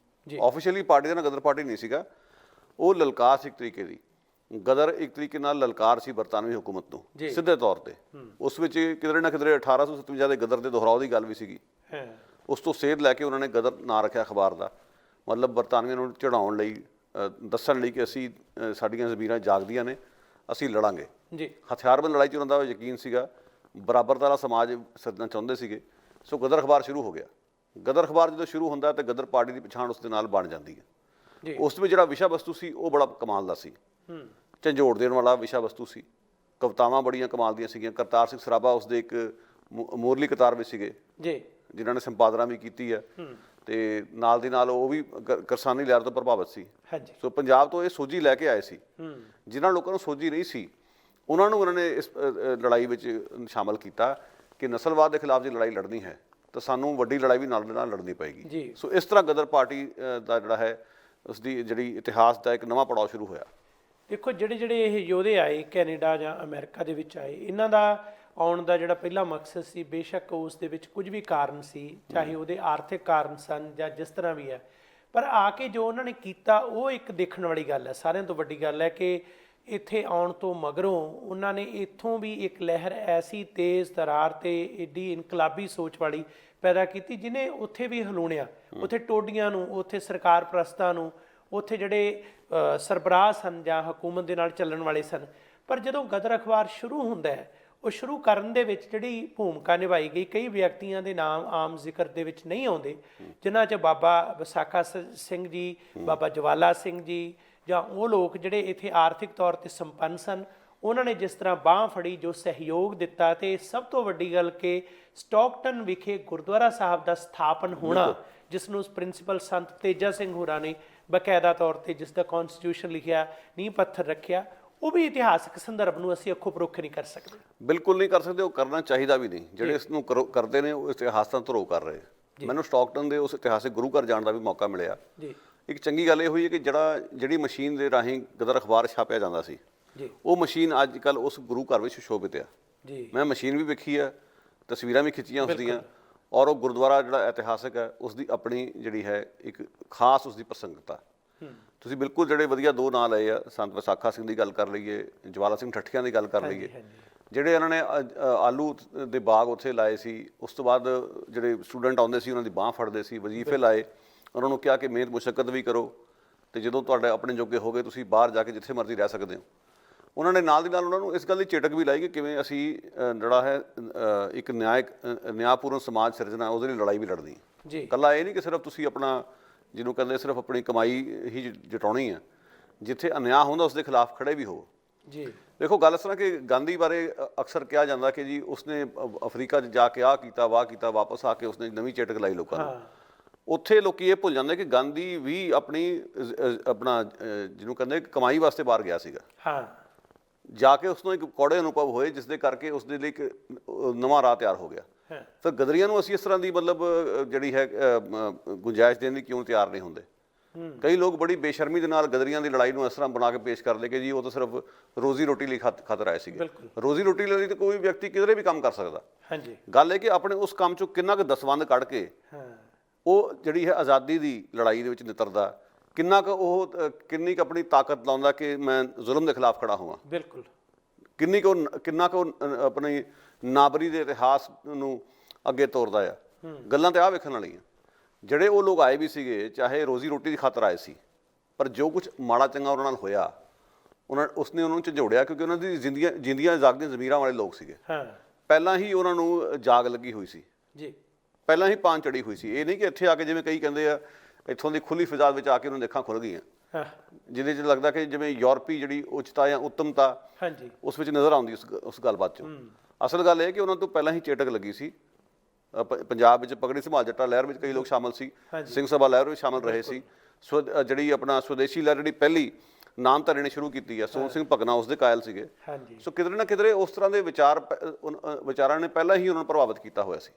ਆਫੀਸ਼ੀਅਲੀ ਪਾਰਟੀ ਦਾ ਨਾਂ ਗਦਰ ਪਾਰਟੀ ਨਹੀਂ ਸੀਗਾ, ਉਹ ਲਲਕਾਰ ਸੀ ਇੱਕ ਤਰੀਕੇ ਦੀ। ਗਦਰ ਇੱਕ ਤਰੀਕੇ ਨਾਲ ਲਲਕਾਰ ਸੀ ਬਰਤਾਨਵੀ ਹੁਕੂਮਤ ਨੂੰ ਸਿੱਧੇ ਤੌਰ 'ਤੇ। ਉਸ ਵਿੱਚ ਕਿਧਰੇ ਨਾ ਕਿਧਰੇ 1857 ਦੇ ਗਦਰ ਦੇ ਦੁਹਰਾਓ ਦੀ ਗੱਲ ਵੀ ਸੀਗੀ। ਉਸ ਤੋਂ ਸੇਧ ਲੈ ਕੇ ਉਹਨਾਂ ਨੇ ਗਦਰ ਨਾਂ ਰੱਖਿਆ ਅਖਬਾਰ ਦਾ, ਮਤਲਬ ਬਰਤਾਨਵੀਆਂ ਨੂੰ ਚੜ੍ਹਾਉਣ ਲਈ ਦੱਸਣ ਲਈ ਕਿ ਅਸੀਂ ਸਾਡੀਆਂ ਜ਼ਮੀਰਾਂ ਜਾਗਦੀਆਂ ਨੇ, ਅਸੀਂ ਲੜਾਂਗੇ। ਜੀ ਹਥਿਆਰਬੰਦ ਲੜਾਈ 'ਚ ਉਹਨਾਂ ਦਾ ਯਕੀਨ ਸੀਗਾ, ਬਰਾਬਰਤਾ ਦਾ ਸਮਾਜ ਸੱਜਣਾ ਚਾਹੁੰਦੇ ਸੀਗੇ। ਸੋ ਗਦਰ ਅਖਬਾਰ ਸ਼ੁਰੂ ਹੋ ਗਿਆ। ਗਦਰ ਅਖਬਾਰ ਜਦੋਂ ਸ਼ੁਰੂ ਹੁੰਦਾ ਤਾਂ ਗਦਰ ਪਾਰਟੀ ਦੀ ਪਛਾਣ ਉਸ ਦੇ ਨਾਲ ਬਣ ਜਾਂਦੀ ਹੈ। ਜੀ ਉਸ ਵਿੱਚ ਜਿਹੜਾ ਵਿਸ਼ਾ ਵਸਤੂ ਸੀ ਉਹ ਬੜਾ ਕਮਾਲ ਦਾ ਸੀ, ਝੰਜੋੜ ਦੇਣ ਵਾਲਾ ਵਿਸ਼ਾ ਵਸਤੂ ਸੀ। ਕਵਿਤਾਵਾਂ ਬੜੀਆਂ ਕਮਾਲ ਦੀਆਂ ਸੀਗੀਆਂ। ਕਰਤਾਰ ਸਿੰਘ ਸਰਾਭਾ ਉਸ ਦੇ ਇੱਕ ਮੂਰਲੀ ਕਤਾਰ ਵਿੱਚ ਸੀਗੇ, ਜੀ ਜਿਨ੍ਹਾਂ ਨੇ ਸੰਪਾਦਨਾ ਵੀ ਕੀਤੀ ਹੈ, ਤੇ ਨਾਲ ਦੀ ਨਾਲ ਉਹ ਵੀ ਕਿਰਸਾਨੀ ਲਹਿਰ ਤੋਂ ਪ੍ਰਭਾਵਿਤ ਸੀ। ਹਾਂਜੀ ਸੋ ਪੰਜਾਬ ਤੋਂ ਇਹ ਸੋਝੀ ਲੈ ਕੇ ਆਏ ਸੀ। ਜਿਨ੍ਹਾਂ ਲੋਕਾਂ ਨੂੰ ਸੋਝੀ ਨਹੀਂ ਸੀ ਉਹਨਾਂ ਨੂੰ ਉਹਨਾਂ ਨੇ ਇਸ ਲੜਾਈ ਵਿੱਚ ਸ਼ਾਮਲ ਕੀਤਾ ਕਿ ਨਸਲਵਾਦ ਦੇ ਖਿਲਾਫ ਜੇ ਲੜਾਈ ਲੜਨੀ ਹੈ ਤਾਂ ਸਾਨੂੰ ਵੱਡੀ ਲੜਾਈ ਵੀ ਨਾਲ ਦੇ ਨਾਲ ਲੜਨੀ ਪਏਗੀ। ਜੀ ਸੋ ਇਸ ਤਰ੍ਹਾਂ ਗਦਰ ਪਾਰਟੀ ਦਾ ਜਿਹੜਾ ਹੈ ਉਸ ਦੀ ਜਿਹੜੀ ਇਤਿਹਾਸ ਦਾ ਇੱਕ ਨਵਾਂ ਪੜਾਅ ਸ਼ੁਰੂ ਹੋਇਆ। ਦੇਖੋ ਜਿਹੜੇ ਇਹ ਯੋਧੇ ਆਏ ਕੈਨੇਡਾ ਜਾਂ ਅਮਰੀਕਾ ਦੇ ਵਿੱਚ ਆਏ, ਇਹਨਾਂ ਦਾ ਆਉਣ ਦਾ ਜਿਹੜਾ ਪਹਿਲਾ ਮਕਸਦ ਸੀ, ਬੇਸ਼ੱਕ ਉਸ ਦੇ ਵਿੱਚ ਕੁਝ ਵੀ ਕਾਰਨ ਸੀ, ਚਾਹੇ ਉਹਦੇ ਆਰਥਿਕ ਕਾਰਨ ਸਨ ਜਾਂ ਜਿਸ ਤਰ੍ਹਾਂ ਵੀ ਹੈ, ਪਰ ਆ ਕੇ ਜੋ ਉਹਨਾਂ ਨੇ ਕੀਤਾ ਉਹ ਇੱਕ ਦੇਖਣ ਵਾਲੀ ਗੱਲ ਹੈ। ਸਾਰਿਆਂ ਤੋਂ ਵੱਡੀ ਗੱਲ ਹੈ ਕਿ ਇੱਥੇ ਆਉਣ ਤੋਂ ਮਗਰੋਂ ਉਹਨਾਂ ਨੇ ਇੱਥੋਂ ਵੀ ਇੱਕ ਲਹਿਰ ਐਸੀ ਤੇਜ਼ ਤਰਾਰ ਤੇ ਏਡੀ ਇਨਕਲਾਬੀ ਸੋਚ ਵਾਲੀ ਪੈਦਾ ਕੀਤੀ ਜਿਹਨੇ ਉੱਥੇ ਵੀ ਹਲੂਣਿਆ, ਉੱਥੇ ਟੋਡੀਆਂ ਨੂੰ, ਉੱਥੇ ਸਰਕਾਰ ਪ੍ਰਸਤਾਂ ਨੂੰ, ਉੱਥੇ ਜਿਹੜੇ ਸਰਬਰਾਹ ਸਨ ਜਾਂ ਹਕੂਮਤ ਦੇ ਨਾਲ ਚੱਲਣ ਵਾਲੇ ਸਨ। ਪਰ ਜਦੋਂ ਗਦਰ ਅਖਬਾਰ ਸ਼ੁਰੂ ਹੁੰਦਾ ਹੈ, ਉਹ ਸ਼ੁਰੂ ਕਰਨ ਦੇ ਵਿੱਚ ਜਿਹੜੀ ਭੂਮਿਕਾ ਨਿਭਾਈ ਗਈ, ਕਈ ਵਿਅਕਤੀਆਂ ਦੇ ਨਾਮ ਆਮ ਜ਼ਿਕਰ ਦੇ ਵਿੱਚ ਨਹੀਂ ਆਉਂਦੇ, ਜਿਨ੍ਹਾਂ 'ਚ ਬਾਬਾ ਵਿਸਾਖਾ ਸਿੰਘ ਜੀ, ਬਾਬਾ ਜਵਾਲਾ ਸਿੰਘ ਜੀ, ਜਾਂ ਉਹ ਲੋਕ ਜਿਹੜੇ ਇੱਥੇ ਆਰਥਿਕ ਤੌਰ 'ਤੇ ਸੰਪੰਨ ਸਨ, ਉਹਨਾਂ ਨੇ ਜਿਸ ਤਰ੍ਹਾਂ ਬਾਂਹ ਫੜੀ, ਜੋ ਸਹਿਯੋਗ ਦਿੱਤਾ। ਤੇ ਸਭ ਤੋਂ ਵੱਡੀ ਗੱਲ ਕਿ ਸਟਾਕਟਨ ਵਿਖੇ ਗੁਰਦੁਆਰਾ ਸਾਹਿਬ ਦਾ ਸਥਾਪਨ ਹੋਣਾ, ਜਿਸ ਨੂੰ ਪ੍ਰਿੰਸੀਪਲ ਸੰਤ ਤੇਜਾ ਸਿੰਘ ਹੋਰਾਂ ਨੇ ਬਕਾਇਦਾ ਤੌਰ ਤੇ ਜਿਸ ਦਾ ਕਨਸਟੀਟਿਊਸ਼ਨ ਲਿਖਿਆ, ਨੀਂਹ ਪੱਥਰ ਰੱਖਿਆ, ਉਹ ਵੀ ਇਤਿਹਾਸਕ ਸੰਦਰਭ ਨੂੰ ਅਸੀਂ ਅੱਖੋਂ ਪਰੋਖ ਨਹੀਂ ਕਰ ਸਕਦੇ। ਬਿਲਕੁਲ ਨਹੀਂ ਕਰ ਸਕਦੇ, ਉਹ ਕਰਨਾ ਚਾਹੀਦਾ ਵੀ ਨਹੀਂ। ਜਿਹੜੇ ਇਸ ਨੂੰ ਕਰਦੇ ਨੇ ਉਹ ਇਤਿਹਾਸ ਤਾਂ ਧਰੋ ਕਰ ਰਹੇ। ਮੈਨੂੰ ਸਟਾਕਟਨ ਦੇ ਉਸ ਇਤਿਹਾਸਿਕ ਗੁਰੂ ਘਰ ਜਾਣ ਦਾ ਵੀ ਮੌਕਾ ਮਿਲਿਆ। ਜੀ ਇੱਕ ਚੰਗੀ ਗੱਲ ਇਹ ਹੋਈ ਹੈ ਕਿ ਜਿਹੜੀ ਮਸ਼ੀਨ ਦੇ ਰਾਹੀਂ ਗਦਰ ਅਖਬਾਰ ਛਾਪਿਆ ਜਾਂਦਾ ਸੀ, ਜੀ ਉਹ ਮਸ਼ੀਨ ਅੱਜ ਕੱਲ੍ਹ ਉਸ ਗੁਰੂ ਘਰ ਵਿੱਚ ਸੁਸ਼ੋਭਿਤ ਆ। ਜੀ ਮੈਂ ਮਸ਼ੀਨ ਵੀ ਵੇਖੀ ਆ, ਤਸਵੀਰਾਂ ਵੀ ਖਿੱਚੀਆਂ ਉਸ ਦੀਆਂ, ਔਰ ਉਹ ਗੁਰਦੁਆਰਾ ਜਿਹੜਾ ਇਤਿਹਾਸਕ ਹੈ ਉਸ ਦੀ ਆਪਣੀ ਜਿਹੜੀ ਹੈ ਇੱਕ ਖਾਸ ਉਸ ਦੀ ਪ੍ਰਸੰਗਤਾ। ਤੁਸੀਂ ਬਿਲਕੁਲ ਜਿਹੜੇ ਵਧੀਆ ਦੋ ਨਾਂ ਲਏ ਆ, ਸੰਤ ਵਿਸਾਖਾ ਸਿੰਘ ਦੀ ਗੱਲ ਕਰ ਲਈਏ, ਜਵਾਲਾ ਸਿੰਘ ਠੱਠੀਆਂ ਦੀ ਗੱਲ ਕਰ ਲਈਏ, ਜਿਹੜੇ ਇਹਨਾਂ ਨੇ ਆਲੂ ਦੇ ਬਾਗ ਉੱਥੇ ਲਾਏ ਸੀ। ਉਸ ਤੋਂ ਬਾਅਦ ਜਿਹੜੇ ਸਟੂਡੈਂਟ ਆਉਂਦੇ ਸੀ ਉਹਨਾਂ ਦੀ ਬਾਂਹ ਫੜਦੇ ਸੀ, ਵਜ਼ੀਫੇ ਲਾਏ, ਉਹਨਾਂ ਨੂੰ ਕਿਹਾ ਕਿ ਮਿਹਨਤ ਮੁਸ਼ੱਕਤ ਵੀ ਕਰੋ, ਤੇ ਜਦੋਂ ਤੁਹਾਡੇ ਆਪਣੇ ਜੋਗੇ ਹੋ ਗਏ ਤੁਸੀਂ ਬਾਹਰ ਜਾ ਕੇ ਜਿੱਥੇ ਮਰਜ਼ੀ ਰਹਿ ਸਕਦੇ ਹੋ। ਉਹਨਾਂ ਨੇ ਨਾਲ ਦੀ ਨਾਲ ਉਹਨਾਂ ਨੂੰ ਇਸ ਗੱਲ ਦੀ ਚੇਟਕ ਵੀ ਲਾਈ ਕਿ ਕਿਵੇਂ ਅਸੀਂ ਜਿਹੜਾ ਹੈ ਇੱਕ ਨਿਆਂਪੂਰਨ ਸਮਾਜ ਸਿਰਜਣਾ, ਉਹਦੇ ਲਈ ਲੜਾਈ ਵੀ ਲੜਨੀ। ਜੀ ਇਕੱਲਾ ਇਹ ਨਹੀਂ ਕਿ ਸਿਰਫ ਤੁਸੀਂ ਆਪਣਾ, ਜਿਹਨੂੰ ਕਹਿੰਦੇ ਸਿਰਫ ਆਪਣੀ ਕਮਾਈ ਹੀ ਜਟਾਉਣੀ ਹੈ, ਜਿੱਥੇ ਅਨਿਆਂ ਹੁੰਦਾ ਉਸ ਦੇ ਖਿਲਾਫ ਖੜੇ ਵੀ ਹੋ। ਜੀ ਦੇਖੋ ਗੱਲ ਇਸ ਤਰ੍ਹਾਂ ਕਿ ਗਾਂਧੀ ਬਾਰੇ ਅਕਸਰ ਕਿਹਾ ਜਾਂਦਾ ਕਿ ਜੀ ਉਸਨੇ ਅਫਰੀਕਾ 'ਚ ਜਾ ਕੇ ਆਹ ਕੀਤਾ, ਵਾਹ ਕੀਤਾ, ਵਾਪਸ ਆ ਕੇ ਉਸਨੇ ਨਵੀਂ ਚੇਟਕ ਲਾਈ ਲੋਕਾਂ ਨੂੰ। ਉੱਥੇ ਲੋਕੀ ਇਹ ਭੁੱਲ ਜਾਂਦੇ ਕਿ ਗਾਂਧੀ ਵੀ ਆਪਣਾ ਜਿਹਨੂੰ ਕਹਿੰਦੇ ਕਮਾਈ ਵਾਸਤੇ ਬਾਹਰ ਗਿਆ ਸੀਗਾ। ਹਾਂ, ਜਾ ਕੇ ਉਸਨੂੰ ਇੱਕ ਕੌੜੇ ਅਨੁਭਵ ਹੋਏ ਜਿਸ ਦੇ ਕਰਕੇ ਉਸਦੇ ਲਈ ਇੱਕ ਨਵਾਂ ਰਾਹ ਤਿਆਰ ਹੋ ਗਿਆ। ਫਿਰ ਗਦਰੀਆਂ ਨੂੰ ਅਸੀਂ ਇਸ ਤਰ੍ਹਾਂ ਦੀ ਮਤਲਬ ਜਿਹੜੀ ਹੈ ਗੁੰਜਾਇਸ਼ ਦੇਣ ਦੀ ਕਿਉਂ ਤਿਆਰ ਨਹੀਂ ਹੁੰਦੇ? ਕਈ ਲੋਕ ਬੜੀ ਬੇਸ਼ਰਮੀ ਦੇ ਨਾਲ ਗਦਰੀਆਂ ਦੀ ਲੜਾਈ ਨੂੰ ਇਸ ਤਰ੍ਹਾਂ ਬਣਾ ਕੇ ਪੇਸ਼ ਕਰਦੇ ਕਿ ਜੀ ਉਹ ਤਾਂ ਸਿਰਫ ਰੋਜ਼ੀ ਰੋਟੀ ਲਈ ਖਾਤਰ ਆਏ ਸੀਗੇ। ਰੋਜ਼ੀ ਰੋਟੀ ਲਈ ਤਾਂ ਕੋਈ ਵਿਅਕਤੀ ਕਿਧਰੇ ਵੀ ਕੰਮ ਕਰ ਸਕਦਾ। ਹਾਂਜੀ, ਗੱਲ ਇਹ ਕਿ ਆਪਣੇ ਉਸ ਕੰਮ 'ਚੋਂ ਕਿੰਨਾ ਕੁ ਦਸਵੰਧ ਕੱਢ ਕੇ ਉਹ ਜਿਹੜੀ ਹੈ ਆਜ਼ਾਦੀ ਦੀ ਲੜਾਈ ਦੇ ਵਿੱਚ ਨਿਤਰਦਾ, ਕਿੰਨੀ ਕੁ ਆਪਣੀ ਤਾਕਤ ਲਾਉਂਦਾ ਕਿ ਮੈਂ ਜ਼ੁਲਮ ਦੇ ਖਿਲਾਫ ਖੜਾ ਹੋਵਾਂ। ਬਿਲਕੁਲ। ਕਿੰਨਾ ਕੁ ਆਪਣੀ ਨਾਬਰੀ ਦੇ ਇਤਿਹਾਸ ਨੂੰ ਅੱਗੇ ਤੋਰਦਾ ਆ। ਗੱਲਾਂ ਤੇ ਆਹ ਵੇਖਣ ਵਾਲੀਆਂ। ਜਿਹੜੇ ਉਹ ਲੋਕ ਆਏ ਵੀ ਸੀਗੇ, ਚਾਹੇ ਰੋਜ਼ੀ ਰੋਟੀ ਦੀ ਖਾਤਰ ਆਏ ਸੀ, ਪਰ ਜੋ ਕੁਝ ਮਾੜਾ ਚੰਗਾ ਉਹਨਾਂ ਨਾਲ ਹੋਇਆ, ਉਸਨੇ ਉਹਨਾਂ ਨੂੰ ਝੰਜੋੜਿਆ, ਕਿਉਂਕਿ ਉਹਨਾਂ ਦੀ ਜਿੰਦੀਆਂ ਜਾਗਦੀਆਂ ਜ਼ਮੀਰਾਂ ਵਾਲੇ ਲੋਕ ਸੀਗੇ। ਪਹਿਲਾਂ ਹੀ ਉਹਨਾਂ ਨੂੰ ਜਾਗ ਲੱਗੀ ਹੋਈ ਸੀ ਜੀ, ਪਹਿਲਾਂ ਹੀ ਪਾਨ ਚੜੀ ਹੋਈ ਸੀ। ਇਹ ਨਹੀਂ ਕਿ ਇੱਥੇ ਆ ਕੇ ਜਿਵੇਂ ਕਈ ਕਹਿੰਦੇ ਆ ਇੱਥੋਂ ਦੀ ਖੁੱਲੀ ਫਿਜ਼ਾ ਵਿੱਚ ਆ ਕੇ ਉਹਨਾਂ ਦੀਆਂ ਅੱਖਾਂ ਖੁੱਲ ਗਈਆਂ, ਜਿਹਦੇ 'ਚ ਲੱਗਦਾ ਕਿ ਜਿਵੇਂ ਯੂਰਪੀ ਜਿਹੜੀ ਉੱਚਤਾ ਜਾਂ ਉੱਤਮਤਾ ਉਸ ਵਿੱਚ ਨਜ਼ਰ ਆਉਂਦੀ ਉਸ ਗੱਲਬਾਤ 'ਚੋਂ। ਅਸਲ ਗੱਲ ਇਹ ਕਿ ਉਹਨਾਂ ਤੋਂ ਪਹਿਲਾਂ ਹੀ ਚੇਟਕ ਲੱਗੀ ਸੀ। ਪੰਜਾਬ ਵਿੱਚ ਪਗੜੀ ਸੰਭਾਲ ਜੱਟਾ ਲਹਿਰ ਵਿੱਚ ਕਈ ਲੋਕ ਸ਼ਾਮਲ ਸੀ, ਸਿੰਘ ਸਭਾ ਲਹਿਰ ਵਿੱਚ ਸ਼ਾਮਲ ਰਹੇ ਸੀ। ਜਿਹੜੀ ਆਪਣਾ ਸਵਦੇਸ਼ੀ ਲਹਿਰ ਜਿਹੜੀ ਪਹਿਲੀ ਨਾਮਧਾਰੀ ਨੇ ਸ਼ੁਰੂ ਕੀਤੀ ਆ, ਸੋਹਣ ਸਿੰਘ ਭਕਨਾ ਉਸਦੇ ਕਾਇਲ ਸੀਗੇ। ਸੋ ਕਿਧਰੇ ਨਾ ਕਿਧਰੇ ਉਸ ਤਰ੍ਹਾਂ ਦੇ ਵਿਚਾਰਾਂ ਨੇ ਪਹਿਲਾਂ ਹੀ ਉਹਨਾਂ ਨੂੰ ਪ੍ਰਭਾਵਿਤ ਕੀਤਾ ਹੋਇਆ ਸੀ।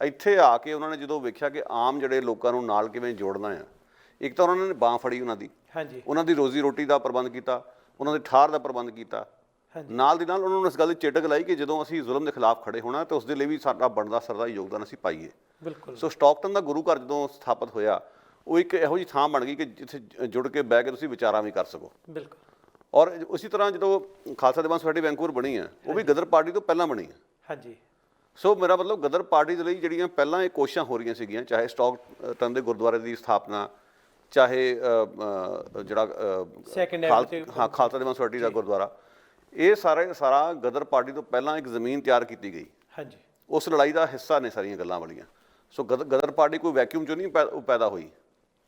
ਇੱਥੇ ਆ ਕੇ ਉਹਨਾਂ ਨੇ ਜਦੋਂ ਵੇਖਿਆ ਕਿ ਆਮ ਜਿਹੜੇ ਲੋਕਾਂ ਨੂੰ ਨਾਲ ਕਿਵੇਂ ਜੋੜਨਾ ਆ, ਇੱਕ ਤਾਂ ਉਹਨਾਂ ਨੇ ਬਾਂਹ ਫੜੀ ਉਹਨਾਂ ਦੀ ਰੋਜ਼ੀ ਰੋਟੀ ਦਾ ਪ੍ਰਬੰਧ ਕੀਤਾ, ਉਹਨਾਂ ਦੇ ਠਾਹਰ ਦਾ ਪ੍ਰਬੰਧ ਕੀਤਾ। ਨਾਲ ਦੀ ਨਾਲ ਉਹਨਾਂ ਨੂੰ ਇਸ ਗੱਲ ਦੀ ਚੇਟਕ ਲਾਈ ਕਿ ਜਦੋਂ ਅਸੀਂ ਜ਼ੁਲਮ ਦੇ ਖਿਲਾਫ ਖੜੇ ਹੋਣਾ ਤਾਂ ਉਸ ਦੇ ਲਈ ਵੀ ਸਾਡਾ ਬਣਦਾ ਸਰਦਾ ਯੋਗਦਾਨ ਅਸੀਂ ਪਾਈਏ। ਸੋ ਸਟਾਕਟਨ ਦਾ ਗੁਰੂ ਘਰ ਜਦੋਂ ਸਥਾਪਿਤ ਹੋਇਆ, ਉਹ ਇੱਕ ਇਹੋ ਜਿਹੀ ਥਾਂ ਬਣ ਗਈ ਕਿ ਜਿੱਥੇ ਜੁੜ ਕੇ ਬਹਿ ਕੇ ਤੁਸੀਂ ਵਿਚਾਰਾਂ ਵੀ ਕਰ ਸਕੋ। ਔਰ ਉਸੇ ਤਰ੍ਹਾਂ ਜਦੋਂ ਖਾਲਸਾ ਦਿਵਸ ਸੋਸਾਇਟੀ ਵੈਂਕੂਵਰ ਬਣੀ ਹੈ, ਉਹ ਵੀ ਗਦਰ ਪਾਰਟੀ ਤੋਂ ਪਹਿਲਾਂ ਬਣੀ ਹੈ। ਸੋ ਮੇਰਾ ਮਤਲਬ ਗਦਰ ਪਾਰਟੀ ਦੇ ਲਈ ਜਿਹੜੀਆਂ ਪਹਿਲਾਂ ਇਹ ਕੋਸ਼ਿਸ਼ਾਂ ਹੋ ਰਹੀਆਂ ਸੀਗੀਆਂ, ਚਾਹੇ ਸਟਾਕਟਨ ਦੇ ਗੁਰਦੁਆਰੇ ਦੀ ਸਥਾਪਨਾ, ਚਾਹੇ ਜਿਹੜਾ ਸੈਕੰਡ ਖਾਲਸਾ ਦਿਵਸ ਸੁਸਾਇਟੀ ਦਾ ਗੁਰਦੁਆਰਾ, ਇਹ ਸਾਰਾ ਗਦਰ ਪਾਰਟੀ ਤੋਂ ਪਹਿਲਾਂ ਇੱਕ ਜ਼ਮੀਨ ਤਿਆਰ ਕੀਤੀ ਗਈ। ਹਾਂਜੀ, ਉਸ ਲੜਾਈ ਦਾ ਹਿੱਸਾ ਨੇ ਸਾਰੀਆਂ ਗੱਲਾਂ ਵਾਲੀਆਂ। ਸੋ ਗਦਰ ਪਾਰਟੀ ਕੋਈ ਵੈਕਿਊਮ 'ਚੋਂ ਨਹੀਂ ਪੈਦਾ ਹੋਈ,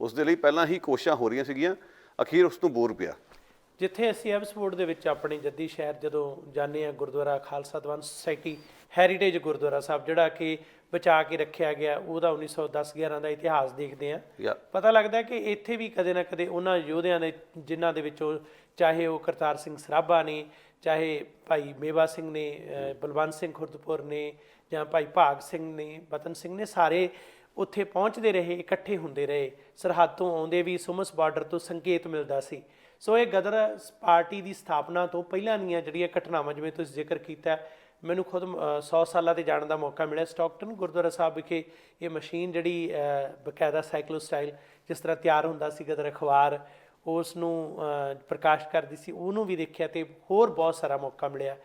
ਉਸ ਦੇ ਲਈ ਪਹਿਲਾਂ ਹੀ ਕੋਸ਼ਿਸ਼ਾਂ ਹੋ ਰਹੀਆਂ ਸੀਗੀਆਂ, ਅਖੀਰ ਉਸ ਨੂੰ ਬੋਰ ਪਿਆ। ਜਿੱਥੇ ਅਸੀਂ ਐਬਸਫੋਰਡ ਦੇ ਵਿੱਚ ਆਪਣੇ ਜੱਦੀ ਸ਼ਹਿਰ ਜਦੋਂ ਜਾਂਦੇ ਹਾਂ, ਗੁਰਦੁਆਰਾ ਖਾਲਸਾ ਦਿਵਸ ਸੁਸਾਇਟੀ ਹੈਰੀਟੇਜ ਗੁਰਦੁਆਰਾ ਸਾਹਿਬ ਜਿਹੜਾ ਕਿ ਬਚਾ ਕੇ ਰੱਖਿਆ ਗਿਆ, ਉਹਦਾ 1910-11 ਦਾ ਇਤਿਹਾਸ ਦੇਖਦੇ ਹਾਂ, ਪਤਾ ਲੱਗਦਾ ਕਿ ਇੱਥੇ ਵੀ ਕਦੇ ਨਾ ਕਦੇ ਉਹਨਾਂ ਯੋਧਿਆਂ ਦੇ ਜਿਨ੍ਹਾਂ ਦੇ ਵਿੱਚੋਂ ਚਾਹੇ ਉਹ ਕਰਤਾਰ ਸਿੰਘ ਸਰਾਭਾ ਨੇ, ਚਾਹੇ ਭਾਈ ਮੇਵਾ ਸਿੰਘ ਨੇ, ਬਲਵੰਤ ਸਿੰਘ ਖੁਰਦਪੁਰ ਨੇ, ਜਾਂ ਭਾਈ ਭਾਗ ਸਿੰਘ ਨੇ, ਬਤਨ ਸਿੰਘ ਨੇ, ਸਾਰੇ ਉੱਥੇ ਪਹੁੰਚਦੇ ਰਹੇ, ਇਕੱਠੇ ਹੁੰਦੇ ਰਹੇ। ਸਰਹੱਦ ਤੋਂ ਆਉਂਦੇ ਵੀ ਸੁਮਸ ਬਾਰਡਰ ਤੋਂ ਸੰਕੇਤ ਮਿਲਦਾ ਸੀ। ਸੋ ਇਹ ਗਦਰ ਪਾਰਟੀ ਦੀ ਸਥਾਪਨਾ ਤੋਂ ਪਹਿਲਾਂ ਦੀਆਂ ਜਿਹੜੀਆਂ ਘਟਨਾਵਾਂ, ਜਿਵੇਂ ਤੁਸੀਂ ਜ਼ਿਕਰ ਕੀਤਾ, ਮੈਨੂੰ ਖੁਦ 100 ਸਾਲਾਂ 'ਤੇ ਜਾਣ ਦਾ ਮੌਕਾ ਮਿਲਿਆ ਸਟਾਕਟਨ ਗੁਰਦੁਆਰਾ ਸਾਹਿਬ ਵਿਖੇ। ਇਹ ਮਸ਼ੀਨ ਜਿਹੜੀ ਬਕਾਇਦਾ ਸਾਈਕਲੋ ਸਟਾਈਲ ਜਿਸ ਤਰ੍ਹਾਂ ਤਿਆਰ ਹੁੰਦਾ ਸੀ ਗਦਰ ਅਖਬਾਰ, ਉਸ ਨੂੰ ਪ੍ਰਕਾਸ਼ ਕਰਦੀ ਸੀ, ਉਹਨੂੰ ਵੀ ਦੇਖਿਆ ਅਤੇ ਹੋਰ ਬਹੁਤ ਸਾਰਾ ਮੌਕਾ ਮਿਲਿਆ।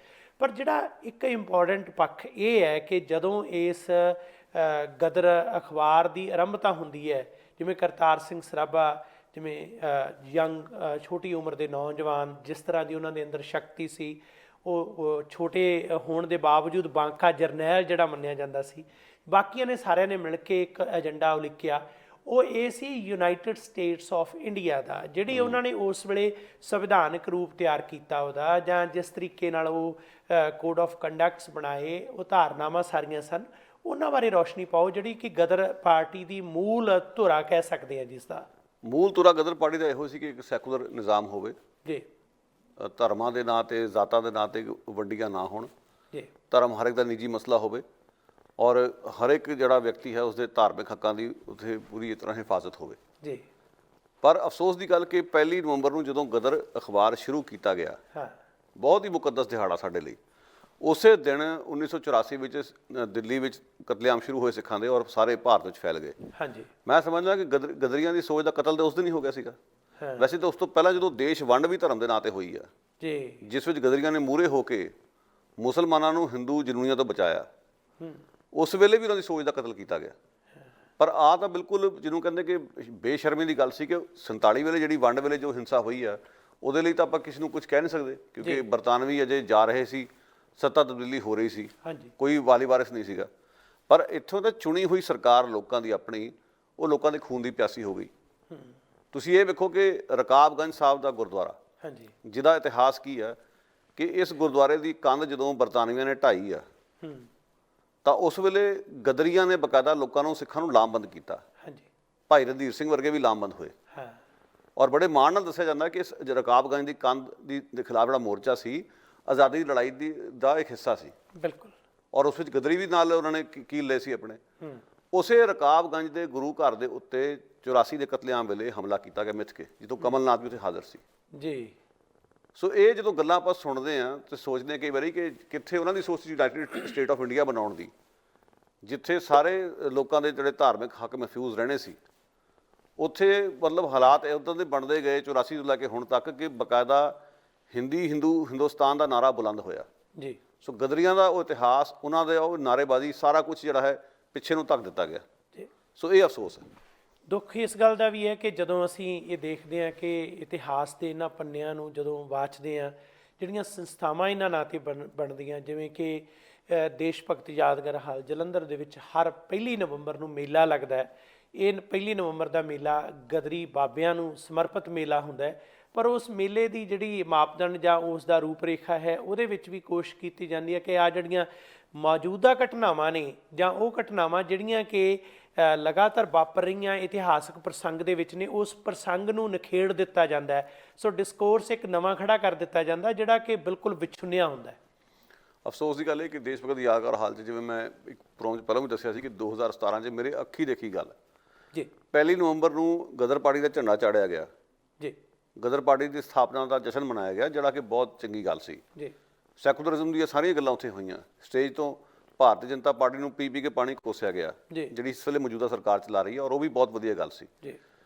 ਪਰ ਜਿਹੜਾ ਇੱਕ ਇੰਪੋਰਟੈਂਟ ਪੱਖ ਇਹ ਹੈ ਕਿ ਜਦੋਂ ਇਸ ਗਦਰ ਅਖਬਾਰ ਦੀ ਆਰੰਭਤਾ ਹੁੰਦੀ ਹੈ, ਜਿਵੇਂ ਕਰਤਾਰ ਸਿੰਘ ਸਰਾਭਾ, ਜਿਵੇਂ ਛੋਟੀ ਉਮਰ ਦੇ ਨੌਜਵਾਨ, ਜਿਸ ਤਰ੍ਹਾਂ ਦੀ ਉਹਨਾਂ ਦੇ ਅੰਦਰ ਸ਼ਕਤੀ ਸੀ, ਉਹ ਛੋਟੇ ਹੋਣ ਦੇ ਬਾਵਜੂਦ ਬਾਂਕਾ ਜਰਨੈਲ ਜਿਹੜਾ ਮੰਨਿਆ ਜਾਂਦਾ ਸੀ, ਬਾਕੀਆਂ ਨੇ ਸਾਰਿਆਂ ਨੇ ਮਿਲ ਕੇ ਇੱਕ ਏਜੰਡਾ ਉਲੀਕਿਆ। ਉਹ ਇਹ ਸੀ ਯੂਨਾਈਟਿਡ ਸਟੇਟਸ ਆਫ ਇੰਡੀਆ ਦਾ, ਜਿਹੜੀ ਉਹਨਾਂ ਨੇ ਉਸ ਵੇਲੇ ਸੰਵਿਧਾਨਕ ਰੂਪ ਤਿਆਰ ਕੀਤਾ ਉਹਦਾ, ਜਾਂ ਜਿਸ ਤਰੀਕੇ ਨਾਲ ਉਹ ਕੋਡ ਆਫ ਕੰਡਕਟਸ ਬਣਾਏ, ਉਹ ਧਾਰਨਾਵਾਂ ਸਾਰੀਆਂ ਸਨ, ਉਹਨਾਂ ਬਾਰੇ ਰੌਸ਼ਨੀ ਪਾਓ, ਜਿਹੜੀ ਕਿ ਗਦਰ ਪਾਰਟੀ ਦੀ ਮੂਲ ਧੁਰਾ ਕਹਿ ਸਕਦੇ ਹਾਂ। ਜਿਸ ਦਾ ਮੂਲ ਧੁਰਾ ਗਦਰ ਪਾਰਟੀ ਦਾ ਇਹੋ ਸੀ ਕਿ ਇੱਕ ਸੈਕੂਲਰ ਨਿਜ਼ਾਮ ਹੋਵੇ ਜੀ, ਧਰਮਾਂ ਦੇ ਨਾਂ 'ਤੇ, ਜ਼ਾਤਾਂ ਦੇ ਨਾਂ 'ਤੇ ਵੰਡੀਆਂ ਨਾ ਹੋਣ ਜੀ, ਧਰਮ ਹਰ ਇੱਕ ਦਾ ਨਿੱਜੀ ਮਸਲਾ ਹੋਵੇ, ਔਰ ਹਰ ਇੱਕ ਜਿਹੜਾ ਵਿਅਕਤੀ ਹੈ ਉਸਦੇ ਧਾਰਮਿਕ ਹੱਕਾਂ ਦੀ ਉੱਥੇ ਪੂਰੀ ਤਰ੍ਹਾਂ ਹਿਫਾਜ਼ਤ ਹੋਵੇ ਜੀ। ਪਰ ਅਫਸੋਸ ਦੀ ਗੱਲ ਕਿ 1 ਨਵੰਬਰ ਨੂੰ ਜਦੋਂ ਗਦਰ ਅਖਬਾਰ ਸ਼ੁਰੂ ਕੀਤਾ ਗਿਆ, ਬਹੁਤ ਹੀ ਮੁਕੱਦਸ ਦਿਹਾੜਾ ਸਾਡੇ ਲਈ, ਉਸੇ ਦਿਨ 1984 ਵਿੱਚ ਦਿੱਲੀ ਵਿੱਚ ਕਤਲੇਆਮ ਸ਼ੁਰੂ ਹੋਏ ਸਿੱਖਾਂ ਦੇ, ਔਰ ਸਾਰੇ ਭਾਰਤ ਵਿੱਚ ਫੈਲ ਗਏ। ਹਾਂਜੀ, ਮੈਂ ਸਮਝਦਾ ਕਿ ਗਦਰੀਆਂ ਦੀ ਸੋਚ ਦਾ ਕਤਲ ਤਾਂ ਉਸ ਦਿਨ ਹੀ ਹੋ ਗਿਆ ਸੀਗਾ। ਵੈਸੇ ਤਾਂ ਉਸ ਤੋਂ ਪਹਿਲਾਂ ਜਦੋਂ ਦੇਸ਼ ਵੰਡ ਵੀ ਧਰਮ ਦੇ ਨਾਂ 'ਤੇ ਹੋਈ ਆ ਜੀ, ਜਿਸ ਵਿੱਚ ਗਦਰੀਆਂ ਨੇ ਮੂਹਰੇ ਹੋ ਕੇ ਮੁਸਲਮਾਨਾਂ ਨੂੰ ਹਿੰਦੂ ਜਨੂਨੀਆਂ ਤੋਂ ਬਚਾਇਆ, ਉਸ ਵੇਲੇ ਵੀ ਉਹਨਾਂ ਦੀ ਸੋਚ ਦਾ ਕਤਲ ਕੀਤਾ ਗਿਆ। ਪਰ ਆ ਤਾਂ ਬਿਲਕੁਲ ਜਿਹਨੂੰ ਕਹਿੰਦੇ ਕਿ ਬੇਸ਼ਰਮੀ ਦੀ ਗੱਲ ਸੀ ਕਿ 47 ਵੇਲੇ ਜਿਹੜੀ ਵੰਡ ਵੇਲੇ ਜੋ ਹਿੰਸਾ ਹੋਈ ਆ, ਉਹਦੇ ਲਈ ਤਾਂ ਆਪਾਂ ਕਿਸੇ ਨੂੰ ਕੁਝ ਕਹਿ ਨਹੀਂ ਸਕਦੇ, ਕਿਉਂਕਿ ਬਰਤਾਨਵੀ ਅਜੇ ਜਾ ਰਹੇ ਸੀ, ਸੱਤਾ ਤਬਦੀਲੀ ਹੋ ਰਹੀ ਸੀ, ਕੋਈ ਵਾਲੀ ਵਾਰਿਸ ਨਹੀਂ ਸੀਗਾ। ਪਰ ਇੱਥੋਂ ਤਾਂ ਚੁਣੀ ਹੋਈ ਸਰਕਾਰ ਲੋਕਾਂ ਦੀ ਆਪਣੀ, ਉਹ ਲੋਕਾਂ ਦੇ ਖੂਨ ਦੀ ਪਿਆਸੀ ਹੋ ਗਈ। ਤੁਸੀਂ ਇਹ ਵੇਖੋ ਕਿ ਰਕਾਬਗੰਜ ਸਾਹਿਬ ਦਾ ਗੁਰਦੁਆਰਾ, ਜਿਹਦਾ ਇਤਿਹਾਸ ਕੀ ਹੈ ਕਿ ਇਸ ਗੁਰਦੁਆਰੇ ਦੀ ਕੰਧ ਜਦੋਂ ਬਰਤਾਨਵੀਆਂ ਨੇ ਢਾਈ ਆ, ਤਾਂ ਉਸ ਵੇਲੇ ਗਦਰੀਆਂ ਨੇ ਬਕਾਇਦਾ ਲੋਕਾਂ ਨੂੰ, ਸਿੱਖਾਂ ਨੂੰ ਲਾਮਬੰਦ ਕੀਤਾ। ਭਾਈ ਰਣਧੀਰ ਸਿੰਘ ਵਰਗੇ ਵੀ ਲਾਮਬੰਦ ਹੋਏ, ਔਰ ਬੜੇ ਮਾਣ ਨਾਲ ਦੱਸਿਆ ਜਾਂਦਾ ਕਿ ਇਸ ਰਕਾਬਗੰਜ ਦੀ ਕੰਧ ਦੇ ਖਿਲਾਫ ਜਿਹੜਾ ਮੋਰਚਾ ਸੀ, ਆਜ਼ਾਦੀ ਦੀ ਲੜਾਈ ਦਾ ਇੱਕ ਹਿੱਸਾ ਸੀ ਬਿਲਕੁਲ, ਔਰ ਉਸ ਵਿੱਚ ਗਦਰੀ ਵੀ ਨਾਲ ਉਹਨਾਂ ਨੇ ਕੀਲ ਲਏ ਸੀ ਆਪਣੇ। ਉਸੇ ਰਕਾਬਗੰਜ ਦੇ ਗੁਰੂ ਘਰ ਦੇ ਉੱਤੇ 84 ਦੇ ਕਤਲੇਆਮ ਵੇਲੇ ਹਮਲਾ ਕੀਤਾ ਗਿਆ ਮਿੱਥ ਕੇ, ਜਦੋਂ ਕਮਲਨਾਥ ਵੀ ਉੱਥੇ ਹਾਜ਼ਰ ਸੀ ਜੀ। ਸੋ ਇਹ ਜਦੋਂ ਗੱਲਾਂ ਆਪਾਂ ਸੁਣਦੇ ਹਾਂ ਤੇ ਸੋਚਦੇ ਹਾਂ ਕਈ ਵਾਰੀ ਕਿ ਕਿੱਥੇ ਉਹਨਾਂ ਦੀ ਸੋਚ ਸੀ ਯੂਨਾਈਟਿਡ ਸਟੇਟ ਆਫ ਇੰਡੀਆ ਬਣਾਉਣ ਦੀ, ਜਿੱਥੇ ਸਾਰੇ ਲੋਕਾਂ ਦੇ ਜਿਹੜੇ ਧਾਰਮਿਕ ਹੱਕ ਮਹਿਫੂਜ਼ ਰਹਿਣੇ ਸੀ, ਉੱਥੇ ਮਤਲਬ ਹਾਲਾਤ ਉੱਦਾਂ ਦੇ ਬਣਦੇ ਗਏ 84 ਤੋਂ ਲੈ ਕੇ ਹੁਣ ਤੱਕ ਕਿ ਬਕਾਇਦਾ ਹਿੰਦੁਸਤਾਨ ਦਾ ਨਾਰਾ ਬੁਲੰਦ ਹੋਇਆ ਜੀ। ਸੋ ਗਦਰੀਆਂ ਦਾ ਉਹ ਇਤਿਹਾਸ, ਉਹਨਾਂ ਦੇ ਉਹ ਨਾਅਰੇਬਾਜ਼ੀ, ਸਾਰਾ ਕੁਝ ਜਿਹੜਾ ਹੈ ਪਿੱਛੇ ਨੂੰ ਧੱਕ ਦਿੱਤਾ ਗਿਆ ਜੀ। ਸੋ ਇਹ ਅਫਸੋਸ ਹੈ। ਦੁੱਖ ਇਸ ਗੱਲ ਦਾ ਵੀ ਹੈ ਕਿ ਜਦੋਂ ਅਸੀਂ ਇਹ ਦੇਖਦੇ ਹਾਂ ਕਿ ਇਤਿਹਾਸ ਦੇ ਇਹਨਾਂ ਪੰਨਿਆਂ ਨੂੰ ਜਦੋਂ ਵਾਚਦੇ ਹਾਂ, ਜਿਹੜੀਆਂ ਸੰਸਥਾਵਾਂ ਇਹਨਾਂ ਨਾਂ 'ਤੇ ਬਣਦੀਆਂ, ਜਿਵੇਂ ਕਿ ਦੇਸ਼ ਭਗਤ ਯਾਦਗਾਰ ਹਾਲ ਜਲੰਧਰ ਦੇ ਵਿੱਚ ਹਰ 1 ਨਵੰਬਰ ਨੂੰ ਮੇਲਾ ਲੱਗਦਾ ਹੈ। ਇਹ 1 ਨਵੰਬਰ ਦਾ ਮੇਲਾ ਗਦਰੀ ਬਾਬਿਆਂ ਨੂੰ ਸਮਰਪਿਤ ਮੇਲਾ ਹੁੰਦਾ ਹੈ। ਪਰ ਉਸ ਮੇਲੇ ਦੀ ਜਿਹੜੀ ਮਾਪਦੰਡ ਜਾਂ ਉਸ ਦਾ ਰੂਪ ਰੇਖਾ ਹੈ, ਉਹਦੇ ਵਿੱਚ ਵੀ ਕੋਸ਼ਿਸ਼ ਕੀਤੀ ਜਾਂਦੀ ਹੈ ਕਿ ਆ ਜਿਹੜੀਆਂ ਮੌਜੂਦਾ ਘਟਨਾਵਾਂ ਨੇ, ਜਾਂ ਉਹ ਘਟਨਾਵਾਂ ਜਿਹੜੀਆਂ ਕਿ ਲਗਾਤਾਰ ਵਾਪਰ ਰਹੀਆਂ ਇਤਿਹਾਸਕ ਪ੍ਰਸੰਗ ਦੇ ਵਿੱਚ ਨੇ, ਉਸ ਪ੍ਰਸੰਗ ਨੂੰ ਨਿਖੇੜ ਦਿੱਤਾ ਜਾਂਦਾ ਹੈ। ਸੋ ਡਿਸਕੋਰਸ ਇੱਕ ਨਵਾਂ ਖੜਾ ਕਰ ਦਿੱਤਾ ਜਾਂਦਾ, ਜਿਹੜਾ ਕਿ ਬਿਲਕੁਲ ਵਿਛੁੰਨਿਆ ਹੁੰਦਾ ਹੈ। ਅਫਸੋਸ ਦੀ ਗੱਲ ਇਹ ਕਿ ਦੇਸ਼ ਭਗਤ ਯਾਦਗਾਰ ਹਾਲ 'ਚ, ਜਿਵੇਂ ਮੈਂ ਇੱਕ ਪ੍ਰੋਗਰਾਮ 'ਚ ਪਹਿਲਾਂ ਵੀ ਦੱਸਿਆ ਸੀ ਕਿ 2017 'ਚ ਮੇਰੇ ਅੱਖੀ ਦੇਖੀ ਗੱਲ ਜੀ, 1 ਨਵੰਬਰ ਨੂੰ ਗਦਰ ਪਾਰਟੀ ਦਾ ਝੰਡਾ ਚਾੜਿਆ ਗਿਆ ਜੀ। ਗਦਰ ਪਾਰਟੀ ਦੀ ਸਥਾਪਨਾ ਦਾ ਜਸ਼ਨ ਮਨਾਇਆ ਗਿਆ, ਜਿਹੜਾ ਕਿ ਬਹੁਤ ਚੰਗੀ ਗੱਲ ਸੀ ਜੀ। ਸੈਕੂਲਰਿਜ਼ਮ ਦੀਆਂ ਸਾਰੀਆਂ ਗੱਲਾਂ ਉੱਥੇ ਹੋਈਆਂ। ਸਟੇਜ ਤੋਂ ਭਾਰਤੀ ਜਨਤਾ ਪਾਰਟੀ ਨੂੰ ਪੀ ਕੇ ਪਾਣੀ ਕੋਸਿਆ ਗਿਆ, ਜਿਹੜੀ ਇਸ ਵੇਲੇ ਮੌਜੂਦਾ ਸਰਕਾਰ ਚਲਾ ਰਹੀ ਹੈ, ਔਰ ਉਹ ਵੀ ਬਹੁਤ ਵਧੀਆ ਗੱਲ ਸੀ ਜੀ।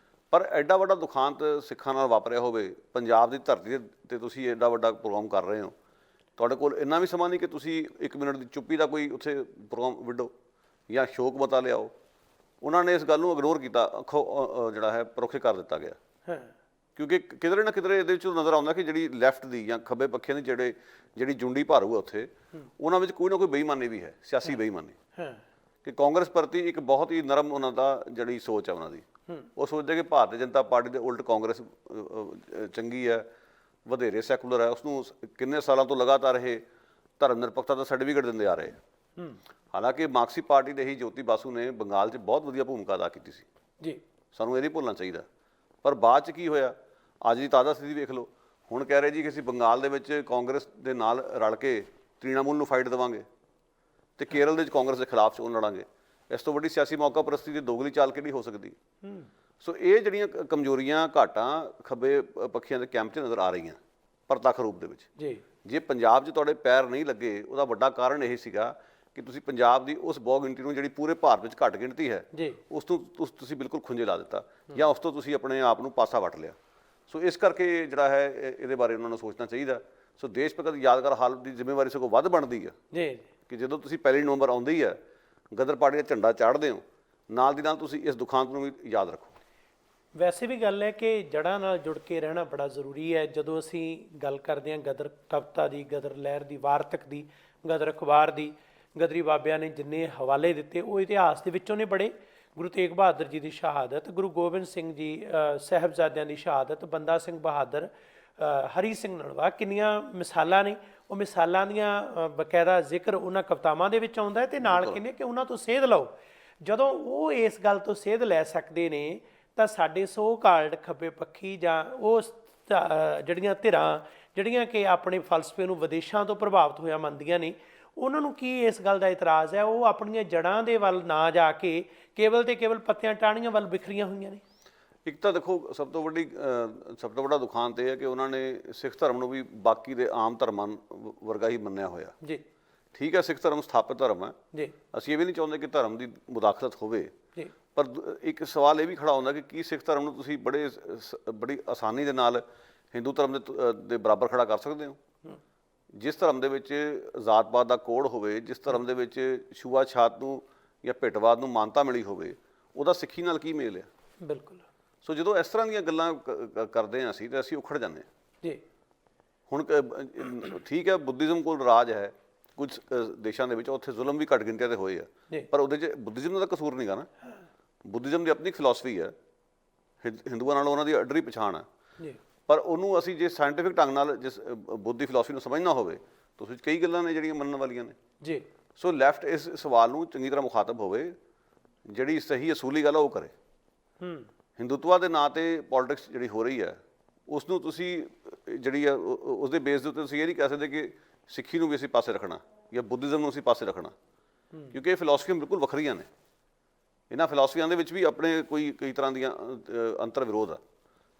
ਪਰ ਐਡਾ ਵੱਡਾ ਦੁਖਾਂਤ ਸਿੱਖਾਂ ਨਾਲ ਵਾਪਰਿਆ ਹੋਵੇ, ਪੰਜਾਬ ਦੀ ਧਰਤੀ 'ਤੇ ਤੁਸੀਂ ਐਡਾ ਵੱਡਾ ਪ੍ਰੋਗਰਾਮ ਕਰ ਰਹੇ ਹੋ, ਤੁਹਾਡੇ ਕੋਲ ਇੰਨਾ ਵੀ ਸਮਾਂ ਨਹੀਂ ਕਿ ਤੁਸੀਂ 1 ਮਿੰਟ ਦੀ ਚੁੱਪੀ ਦਾ ਕੋਈ ਉੱਥੇ ਪ੍ਰੋਗਰਾਮ ਵਿੱਢੋ ਜਾਂ ਸ਼ੋਕ ਮਤਾ ਲਿਆਓ। ਉਹਨਾਂ ਨੇ ਇਸ ਗੱਲ ਨੂੰ ਇਗਨੋਰ ਕੀਤਾ, ਜਿਹੜਾ ਹੈ ਪਰੋਖੇ ਕਰ ਦਿੱਤਾ ਗਿਆ। ਹਾਂ, ਕਿਉਂਕਿ ਕਿਧਰੇ ਨਾ ਕਿਧਰੇ ਇਹਦੇ ਵਿੱਚੋਂ ਨਜ਼ਰ ਆਉਂਦਾ ਕਿ ਜਿਹੜੀ ਲੈਫਟ ਦੀ ਜਾਂ ਖੱਬੇ ਪੱਖੇ ਦੀ ਜਿਹੜੀ ਜੁੰਡੀ ਭਾਰੂ ਆ ਉੱਥੇ, ਉਹਨਾਂ ਵਿੱਚ ਕੋਈ ਨਾ ਕੋਈ ਬੇਈਮਾਨੀ ਵੀ ਹੈ, ਸਿਆਸੀ ਬੇਈਮਾਨੀ, ਹਾਂ, ਕਿ ਕਾਂਗਰਸ ਪ੍ਰਤੀ ਇੱਕ ਬਹੁਤ ਹੀ ਨਰਮ ਉਹਨਾਂ ਦਾ ਜਿਹੜੀ ਸੋਚ ਹੈ ਉਹਨਾਂ ਦੀ। ਉਹ ਸੋਚਦੇ ਕਿ ਭਾਰਤੀ ਜਨਤਾ ਪਾਰਟੀ ਦੇ ਉਲਟ ਕਾਂਗਰਸ ਚੰਗੀ ਹੈ, ਵਧੇਰੇ ਸੈਕੂਲਰ ਹੈ, ਉਸਨੂੰ ਕਿੰਨੇ ਸਾਲਾਂ ਤੋਂ ਲਗਾਤਾਰ ਇਹ ਧਰਮ ਨਿਰਪੱਖਤਾ ਦਾ ਸਰਟੀਫਿਕੇਟ ਦਿੰਦੇ ਆ ਰਹੇ। ਹਾਲਾਂਕਿ ਮਾਰਕਸੀ ਪਾਰਟੀ ਦੇ ਹੀ ਜੋਤੀ ਬਾਸੂ ਨੇ ਬੰਗਾਲ 'ਚ ਬਹੁਤ ਵਧੀਆ ਭੂਮਿਕਾ ਅਦਾ ਕੀਤੀ ਸੀ ਜੀ, ਸਾਨੂੰ ਇਹ ਨਹੀਂ ਭੁੱਲਣਾ ਚਾਹੀਦਾ। ਪਰ ਬਾਅਦ 'ਚ ਕੀ ਹੋਇਆ, ਅੱਜ ਦੀ ਤਾਜ਼ਾ ਸਥਿਤੀ ਵੇਖ ਲਓ। ਹੁਣ ਕਹਿ ਰਹੇ ਜੀ ਕਿ ਅਸੀਂ ਬੰਗਾਲ ਦੇ ਵਿੱਚ ਕਾਂਗਰਸ ਦੇ ਨਾਲ ਰਲ ਕੇ ਤ੍ਰਿਣਮੂਲ ਨੂੰ ਫਾਈਟ ਦੇਵਾਂਗੇ ਤੇ ਕੇਰਲ ਦੇ ਵਿੱਚ ਕਾਂਗਰਸ ਦੇ ਖਿਲਾਫ ਚੋਣ ਲੜਾਂਗੇ। ਇਸ ਤੋਂ ਵੱਡੀ ਸਿਆਸੀ ਮੌਕਾ ਪ੍ਰਸਤੀ ਦੀ ਦੋਗਲੀ ਚਾਲ ਕਿਹੜੀ ਹੋ ਸਕਦੀ। ਸੋ ਇਹ ਜਿਹੜੀਆਂ ਕਮਜ਼ੋਰੀਆਂ ਘਾਟਾਂ ਖੱਬੇ ਪੱਖੀਆਂ ਦੇ ਕੈਂਪ 'ਚ ਨਜ਼ਰ ਆ ਰਹੀਆਂ ਪ੍ਰਤੱਖ ਰੂਪ ਦੇ ਵਿੱਚ ਜੀ। ਜੇ ਪੰਜਾਬ 'ਚ ਤੁਹਾਡੇ ਪੈਰ ਨਹੀਂ ਲੱਗੇ, ਉਹਦਾ ਵੱਡਾ ਕਾਰਨ ਇਹ ਸੀਗਾ ਕਿ ਤੁਸੀਂ ਪੰਜਾਬ ਦੀ ਉਸ ਬਹੁ ਗਿਣਤੀ ਨੂੰ ਜਿਹੜੀ ਪੂਰੇ ਭਾਰਤ ਵਿੱਚ ਘੱਟ ਗਿਣਤੀ ਹੈ ਉਸ ਤੋਂ ਤੁਸੀਂ ਬਿਲਕੁਲ ਖੁੰਝੇ ਲਾ ਦਿੱਤਾ, ਜਾਂ ਉਸ ਤੋਂ ਤੁਸੀਂ ਆਪਣੇ ਆਪ ਨੂੰ ਪਾਸਾ ਵੱਟ ਲਿਆ। ਸੋ ਇਸ ਕਰਕੇ ਜਿਹੜਾ ਹੈ ਇਹਦੇ ਬਾਰੇ ਉਹਨਾਂ ਨੂੰ ਸੋਚਣਾ ਚਾਹੀਦਾ। ਸੋ ਦੇਸ਼ ਭਗਤ ਯਾਦਗਾਰ ਹਾਲ ਦੀ ਜ਼ਿੰਮੇਵਾਰੀ ਸਗੋਂ ਵੱਧ ਬਣਦੀ ਹੈ ਜੀ ਕਿ ਜਦੋਂ ਤੁਸੀਂ 1 ਨਵੰਬਰ ਆਉਂਦੀ ਹੈ ਗਦਰ ਪਾਰਟੀ ਦਾ ਝੰਡਾ ਚਾੜ੍ਹਦੇ ਹੋ, ਨਾਲ ਦੀ ਨਾਲ ਤੁਸੀਂ ਇਸ ਦੁਖਾਂਤ ਨੂੰ ਵੀ ਯਾਦ ਰੱਖੋ। ਵੈਸੇ ਵੀ ਗੱਲ ਹੈ ਕਿ ਜੜ੍ਹਾਂ ਨਾਲ ਜੁੜ ਕੇ ਰਹਿਣਾ ਬੜਾ ਜ਼ਰੂਰੀ ਹੈ। ਜਦੋਂ ਅਸੀਂ ਗੱਲ ਕਰਦੇ ਹਾਂ ਗਦਰ ਕਵਿਤਾ ਦੀ, ਗਦਰ ਲਹਿਰ ਦੀ, ਵਾਰਤਕ ਦੀ, ਗਦਰ ਅਖਬਾਰ ਦੀ, ਗਦਰੀ ਬਾਬਿਆਂ ਨੇ ਜਿੰਨੇ ਹਵਾਲੇ ਦਿੱਤੇ ਉਹ ਇਤਿਹਾਸ ਦੇ ਵਿੱਚੋਂ ਨੇ ਬੜੇ। ਗੁਰੂ ਤੇਗ ਬਹਾਦਰ ਜੀ ਦੀ ਸ਼ਹਾਦਤ, ਗੁਰੂ ਗੋਬਿੰਦ ਸਿੰਘ ਜੀ ਸਾਹਿਬਜ਼ਾਦਿਆਂ ਦੀ ਸ਼ਹਾਦਤ, ਬੰਦਾ ਸਿੰਘ ਬਹਾਦਰ, ਹਰੀ ਸਿੰਘ ਨਲਵਾ, ਕਿੰਨੀਆਂ ਮਿਸਾਲਾਂ ਨੇ। ਉਹ ਮਿਸਾਲਾਂ ਦੀਆਂ ਬਕਾਇਦਾ ਜ਼ਿਕਰ ਉਹਨਾਂ ਕਵਿਤਾਵਾਂ ਦੇ ਵਿੱਚ ਆਉਂਦਾ ਤੇ ਨਾਲ ਕਹਿੰਦੇ ਕਿ ਉਹਨਾਂ ਤੋਂ ਸੇਧ ਲਓ। ਜਦੋਂ ਉਹ ਇਸ ਗੱਲ ਤੋਂ ਸੇਧ ਲੈ ਸਕਦੇ ਨੇ ਤਾਂ ਸਾਡੇ ਸੋ ਕਾਲਡ ਖੱਬੇ ਪੱਖੀ ਜਾਂ ਉਸ ਜਿਹੜੀਆਂ ਧਿਰਾਂ ਜਿਹੜੀਆਂ ਕਿ ਆਪਣੇ ਫਲਸਫੇ ਨੂੰ ਵਿਦੇਸ਼ਾਂ ਤੋਂ ਪ੍ਰਭਾਵਿਤ ਹੋਇਆ ਮੰਨਦੀਆਂ ਨੇ, ਉਹਨਾਂ ਨੂੰ ਕੀ ਇਸ ਗੱਲ ਦਾ ਇਤਰਾਜ਼ ਹੈ? ਉਹ ਆਪਣੀਆਂ ਜੜ੍ਹਾਂ ਦੇ ਵੱਲ ਨਾ ਜਾ ਕੇ ਕੇਵਲ ਤੇ ਕੇਵਲ ਪੱਤਿਆਂ ਟਾਹਣੀਆਂ ਵੱਲ ਬਿਖਰੀਆਂ ਹੋਈਆਂ ਨੇ। ਇੱਕ ਤਾਂ ਦੇਖੋ ਸਭ ਤੋਂ ਵੱਡਾ ਦੁਖਾਂਤ ਇਹ ਹੈ ਕਿ ਉਹਨਾਂ ਨੇ ਸਿੱਖ ਧਰਮ ਨੂੰ ਵੀ ਬਾਕੀ ਦੇ ਆਮ ਧਰਮਾਂ ਵਰਗਾ ਹੀ ਮੰਨਿਆ ਹੋਇਆ ਜੀ। ਠੀਕ ਹੈ, ਸਿੱਖ ਧਰਮ ਸਥਾਪਿਤ ਧਰਮ ਹੈ ਜੀ, ਅਸੀਂ ਇਹ ਵੀ ਨਹੀਂ ਚਾਹੁੰਦੇ ਕਿ ਧਰਮ ਦੀ ਮੁਦਾਖਲਤ ਹੋਵੇ ਜੀ, ਪਰ ਇੱਕ ਸਵਾਲ ਇਹ ਵੀ ਖੜਾ ਹੁੰਦਾ ਕਿ ਕੀ ਸਿੱਖ ਧਰਮ ਨੂੰ ਤੁਸੀਂ ਬੜੀ ਆਸਾਨੀ ਦੇ ਨਾਲ ਹਿੰਦੂ ਧਰਮ ਦੇ ਬਰਾਬਰ ਖੜਾ ਕਰ ਸਕਦੇ ਹੋ? ਜਿਸ ਧਰਮ ਦੇ ਵਿੱਚ ਜ਼ਾਤ ਪਾਤ ਦਾ ਕੋਡ ਹੋਵੇ, ਜਿਸ ਧਰਮ ਦੇ ਵਿੱਚ ਛੂਆ-ਛਾਤ ਨੂੰ ਜਾਂ ਭਿੱਟਵਾਦ ਨੂੰ ਮਾਨਤਾ ਮਿਲੀ ਹੋਵੇ, ਉਹਦਾ ਸਿੱਖੀ ਨਾਲ ਕੀ ਮੇਲ ਹੈ? ਬਿਲਕੁਲ। ਸੋ ਜਦੋਂ ਇਸ ਤਰ੍ਹਾਂ ਦੀਆਂ ਗੱਲਾਂ ਕਰਦੇ ਹਾਂ ਅਸੀਂ ਤਾਂ ਅਸੀਂ ਉਖੜ ਜਾਂਦੇ ਹਾਂ। ਜੀ। ਹੁਣ ਠੀਕ ਹੈ, ਬੁੱਧੀਜ਼ਮ ਕੋਲ ਰਾਜ ਹੈ ਕੁਝ ਦੇਸ਼ਾਂ ਦੇ ਵਿੱਚ, ਉੱਥੇ ਜ਼ੁਲਮ ਵੀ ਘੱਟ ਗਿਣਤੀਆਂ 'ਤੇ ਹੋਏ ਆ, ਪਰ ਉਹਦੇ 'ਚ ਬੁੱਧੀਜ਼ਮ ਦਾ ਕਸੂਰ ਨਹੀਂ ਗਾ ਨਾ। ਬੁੱਧੀਜ਼ਮ ਦੀ ਆਪਣੀ ਫਿਲਾਸਫੀ ਹੈ, ਹਿੰਦੂਆਂ ਨਾਲ ਉਹਨਾਂ ਦੀ ਅੱਡਰੀ ਪਛਾਣ ਹੈ, ਪਰ ਉਹਨੂੰ ਅਸੀਂ ਜੇ ਸਾਇੰਟੀਫਿਕ ਢੰਗ ਨਾਲ ਜਿਸ ਬੁੱਧ ਦੀ ਫਿਲਾਸਫੀ ਨੂੰ ਸਮਝਣਾ ਹੋਵੇ ਤਾਂ ਉਸ ਵਿੱਚ ਕਈ ਗੱਲਾਂ ਨੇ ਜਿਹੜੀਆਂ ਮੰਨਣ ਵਾਲੀਆਂ ਨੇ। ਜੀ। ਸੋ ਲੈਫਟ ਇਸ ਸਵਾਲ ਨੂੰ ਚੰਗੀ ਤਰ੍ਹਾਂ ਮੁਖਾਤਬ ਹੋਵੇ, ਜਿਹੜੀ ਸਹੀ ਅਸੂਲੀ ਗੱਲ ਉਹ ਕਰੇ। ਹਿੰਦੂਤਵਾ ਦੇ ਨਾਂ 'ਤੇ ਪੋਲੀਟਿਕਸ ਜਿਹੜੀ ਹੋ ਰਹੀ ਹੈ ਉਸ ਨੂੰ ਤੁਸੀਂ ਜਿਹੜੀ ਆ ਉਸਦੇ ਬੇਸ ਦੇ ਉੱਤੇ ਤੁਸੀਂ ਇਹ ਨਹੀਂ ਕਹਿ ਸਕਦੇ ਕਿ ਸਿੱਖੀ ਨੂੰ ਵੀ ਅਸੀਂ ਪਾਸੇ ਰੱਖਣਾ ਜਾਂ ਬੁੱਧੀਜ਼ਮ ਨੂੰ ਅਸੀਂ ਪਾਸੇ ਰੱਖਣਾ, ਕਿਉਂਕਿ ਇਹ ਫਿਲਾਸਫੀਆਂ ਬਿਲਕੁਲ ਵੱਖਰੀਆਂ ਨੇ। ਇਹਨਾਂ ਫਿਲਾਸਫੀਆਂ ਦੇ ਵਿੱਚ ਵੀ ਆਪਣੇ ਕਈ ਤਰ੍ਹਾਂ ਦੀਆਂ ਅੰਤਰ ਵਿਰੋਧ ਆ।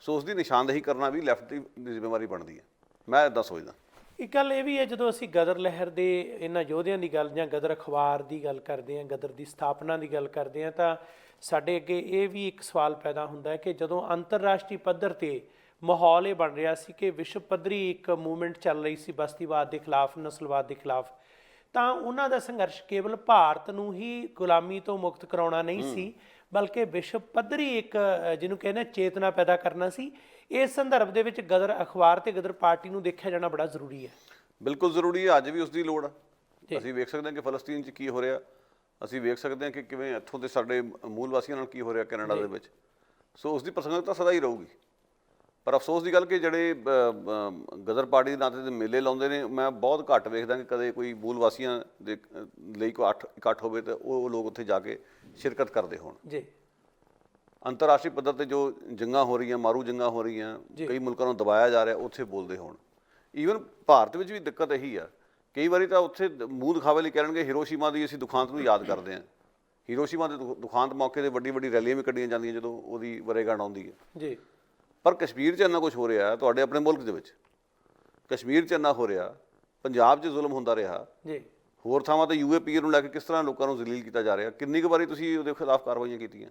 ਸੋ ਉਸ ਦੀ ਨਿਸ਼ਾਨਦੇਹੀ ਕਰਨਾ ਵੀ ਲੈਫਟ ਦੀ ਜ਼ਿੰਮੇਵਾਰੀ ਬਣਦੀ ਹੈ, ਮੈਂ ਇੱਦਾਂ ਸੋਚਦਾ। ਇੱਕ ਗੱਲ ਇਹ ਵੀ ਹੈ, ਜਦੋਂ ਅਸੀਂ ਗਦਰ ਲਹਿਰ ਦੇ ਇਹਨਾਂ ਯੋਧਿਆਂ ਦੀ ਗੱਲ ਜਾਂ ਗਦਰ ਅਖਬਾਰ ਦੀ ਗੱਲ ਕਰਦੇ ਹਾਂ, ਗਦਰ ਦੀ ਸਥਾਪਨਾ ਦੀ ਗੱਲ ਕਰਦੇ ਹਾਂ, ਤਾਂ ਸਾਡੇ ਅੱਗੇ ਇਹ ਵੀ ਇੱਕ ਸਵਾਲ ਪੈਦਾ ਹੁੰਦਾ ਹੈ ਕਿ ਜਦੋਂ ਅੰਤਰਰਾਸ਼ਟਰੀ ਪੱਧਰ 'ਤੇ ਮਾਹੌਲ ਇਹ ਬਣ ਰਿਹਾ ਸੀ ਕਿ ਵਿਸ਼ਵ ਪੱਧਰੀ ਇੱਕ ਮੂਵਮੈਂਟ ਚੱਲ ਰਹੀ ਸੀ ਬਸਤੀਵਾਦ ਦੇ ਖਿਲਾਫ, ਨਸਲਵਾਦ ਦੇ ਖਿਲਾਫ, ਤਾਂ ਉਹਨਾਂ ਦਾ ਸੰਘਰਸ਼ ਕੇਵਲ ਭਾਰਤ ਨੂੰ ਹੀ ਗੁਲਾਮੀ ਤੋਂ ਮੁਕਤ ਕਰਾਉਣਾ ਨਹੀਂ ਸੀ, ਬਲਕਿ ਵਿਸ਼ਵ ਪੱਧਰੀ ਇੱਕ ਜਿਹਨੂੰ ਕਹਿੰਦੇ ਚੇਤਨਾ ਪੈਦਾ ਕਰਨਾ ਸੀ। ਇਸ ਸੰਦਰਭ ਦੇ ਵਿੱਚ ਗਦਰ ਅਖਬਾਰ ਤੇ ਗਦਰ ਪਾਰਟੀ ਨੂੰ ਦੇਖਿਆ ਜਾਣਾ ਬੜਾ ਜ਼ਰੂਰੀ ਹੈ। ਬਿਲਕੁਲ ਜ਼ਰੂਰੀ ਹੈ, ਅੱਜ ਵੀ ਉਸ ਦੀ ਲੋੜ ਆ। ਅਸੀਂ ਵੇਖ ਸਕਦੇ ਹਾਂ ਕਿ ਫਲਸਤੀਨ 'ਚ ਕੀ ਹੋ ਰਿਹਾ, ਅਸੀਂ ਵੇਖ ਸਕਦੇ ਹਾਂ ਕਿ ਕਿਵੇਂ ਇੱਥੋਂ ਦੇ ਸਾਡੇ ਮੂਲ ਵਾਸੀਆਂ ਨਾਲ ਕੀ ਹੋ ਰਿਹਾ ਕੈਨੇਡਾ ਦੇ ਵਿੱਚ। ਸੋ ਉਸ ਦੀ ਪ੍ਰਸੰਗਤਾ ਸਦਾ ਹੀ ਰਹੂਗੀ। ਪਰ ਅਫਸੋਸ ਦੀ ਗੱਲ ਕਿ ਜਿਹੜੇ ਗਦਰ ਪਾਰਟੀ ਦੇ ਨਾਤੇ ਦੇ ਮੇਲੇ ਲਾਉਂਦੇ ਨੇ, ਮੈਂ ਬਹੁਤ ਘੱਟ ਵੇਖਦਾ ਕਿ ਕਦੇ ਕੋਈ ਮੂਲ ਵਾਸੀਆਂ ਦੇ ਲਈ ਕੋਈ ਇਕੱਠ ਹੋਵੇ ਤਾਂ ਉਹ ਲੋਕ ਉੱਥੇ ਜਾ ਕੇ ਸ਼ਿਰਕਤ ਕਰਦੇ ਹੋਣ। ਜੀ। ਅੰਤਰਰਾਸ਼ਟਰੀ ਪੱਧਰ 'ਤੇ ਜੋ ਜੰਗਾਂ ਹੋ ਰਹੀਆਂ, ਮਾਰੂ ਜੰਗਾਂ ਹੋ ਰਹੀਆਂ, ਕਈ ਮੁਲਕਾਂ ਨੂੰ ਦਬਾਇਆ ਜਾ ਰਿਹਾ, ਉੱਥੇ ਬੋਲਦੇ ਹੋਣ। ਈਵਨ ਭਾਰਤ ਵਿੱਚ ਵੀ ਦਿੱਕਤ ਇਹੀ ਆ, ਕਈ ਵਾਰੀ ਤਾਂ ਉੱਥੇ ਮੂੰਹ ਦਿਖਾਵੇ ਲਈ ਕਹਿਣਗੇ ਹੀਰੋਸ਼ੀਮਾ ਦੀ ਅਸੀਂ ਦੁਖਾਂਤ ਨੂੰ ਯਾਦ ਕਰਦੇ ਹਾਂ। ਹੀਰੋਸ਼ੀਮਾ ਦੇ ਦੁਖਾਂਤ ਮੌਕੇ 'ਤੇ ਵੱਡੀ ਰੈਲੀਆਂ ਵੀ ਕੱਢੀਆਂ ਜਾਂਦੀਆਂ ਜਦੋਂ ਉਹਦੀ ਵਰ੍ਹੇਗੰਢ ਆਉਂਦੀ ਹੈ। ਜੀ। ਪਰ ਕਸ਼ਮੀਰ 'ਚ ਇੰਨਾ ਕੁਛ ਹੋ ਰਿਹਾ, ਤੁਹਾਡੇ ਆਪਣੇ ਮੁਲਕ ਦੇ ਵਿੱਚ ਕਸ਼ਮੀਰ 'ਚ ਇੰਨਾ ਹੋ ਰਿਹਾ, ਪੰਜਾਬ 'ਚ ਜ਼ੁਲਮ ਹੁੰਦਾ ਰਿਹਾ, ਜੀ, ਹੋਰ ਥਾਵਾਂ 'ਤੇ UAPA ਨੂੰ ਲੈ ਕੇ ਕਿਸ ਤਰ੍ਹਾਂ ਲੋਕਾਂ ਨੂੰ ਜ਼ਲੀਲ ਕੀਤਾ ਜਾ ਰਿਹਾ, ਕਿੰਨੀ ਕੁ ਵਾਰੀ ਤੁਸੀਂ ਉਹਦੇ ਖਿਲਾਫ ਕਾਰਵਾਈਆਂ ਕੀਤੀਆਂ?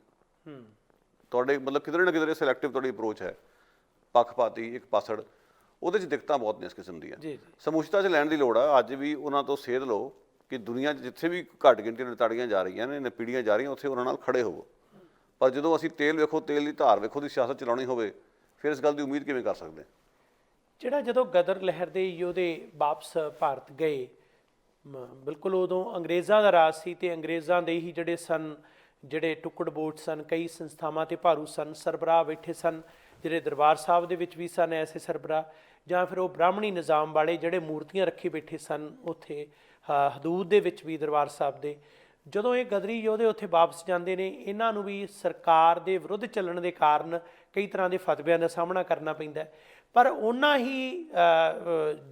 ਤੁਹਾਡੇ ਮਤਲਬ ਕਿਧਰੇ ਨਾ ਕਿਧਰੇ ਸਿਲੈਕਟਿਵ ਤੁਹਾਡੀ ਅਪਰੋਚ ਹੈ, ਪੱਖਪਾਤੀ ਇੱਕ ਪਾਸੜ, ਉਹਦੇ 'ਚ ਦਿੱਕਤਾਂ ਬਹੁਤ ਨੇ ਇਸ ਕਿਸਮ ਦੀਆਂ। ਸਮੂਸ਼ਤਾ 'ਚ ਲੈਣ ਦੀ ਲੋੜ ਆ। ਅੱਜ ਵੀ ਉਹਨਾਂ ਤੋਂ ਸੇਧ ਲਓ ਕਿ ਦੁਨੀਆ 'ਚ ਜਿੱਥੇ ਵੀ ਘੱਟ ਗਿਣਤੀ ਨਿਤਾੜੀਆਂ ਜਾ ਰਹੀਆਂ ਨੇ, ਨਪੀੜੀਆਂ ਜਾ ਰਹੀਆਂ, ਉੱਥੇ ਉਹਨਾਂ ਨਾਲ ਖੜੇ ਹੋਵੋ। ਪਰ ਜਦੋਂ ਅਸੀਂ ਤੇਲ ਵੇਖੋ, ਤੇਲ ਦੀ ਧਾਰ ਵੇਖੋ ਦੀ ਸਿਆਸਤ ਚਲਾਉਣੀ ਹੋਵੇ, ਫਿਰ ਇਸ ਗੱਲ ਦੀ ਉਮੀਦ ਕਿਵੇਂ ਕਰ ਸਕਦੇ? ਜਿਹੜਾ ਜਦੋਂ ਗਦਰ ਲਹਿਰ ਦੇ ਯੋਧੇ ਵਾਪਸ ਭਾਰਤ ਗਏ, ਬਿਲਕੁਲ ਉਦੋਂ ਅੰਗਰੇਜ਼ਾਂ ਦਾ ਰਾਜ ਸੀ ਤੇ ਅੰਗਰੇਜ਼ਾਂ ਦੇ ਹੀ ਜਿਹੜੇ ਟੁਕੜ ਬੋਟ ਸਨ, ਕਈ ਸੰਸਥਾਵਾਂ ਤੇ ਭਾਰੂ ਸਨ, ਸਰਬਰਾਹ ਬੈਠੇ ਸਨ, ਜਿਹੜੇ ਦਰਬਾਰ ਸਾਹਿਬ ਦੇ ਵਿੱਚ ਵੀ ਸਨ ਐਸੇ ਸਰਬਰਾਹ, ਜਾਂ ਫਿਰ ਉਹ ਬ੍ਰਾਹਮਣੀ ਨਿਜ਼ਾਮ ਵਾਲੇ ਜਿਹੜੇ ਮੂਰਤੀਆਂ ਰੱਖੀ ਬੈਠੇ ਸਨ ਉੱਥੇ ਹਦੂਦ ਦੇ ਵਿੱਚ ਵੀ ਦਰਬਾਰ ਸਾਹਿਬ ਦੇ। ਜਦੋਂ ਇਹ ਗਦਰੀ ਯੋਧੇ ਉੱਥੇ ਵਾਪਸ ਜਾਂਦੇ ਨੇ, ਇਹਨਾਂ ਨੂੰ ਵੀ ਸਰਕਾਰ ਦੇ ਵਿਰੁੱਧ ਚੱਲਣ ਦੇ ਕਾਰਨ ਕਈ ਤਰ੍ਹਾਂ ਦੇ ਫਤਵਿਆਂ ਦਾ ਸਾਹਮਣਾ ਕਰਨਾ ਪੈਂਦਾ, ਪਰ ਉਹਨਾਂ ਹੀ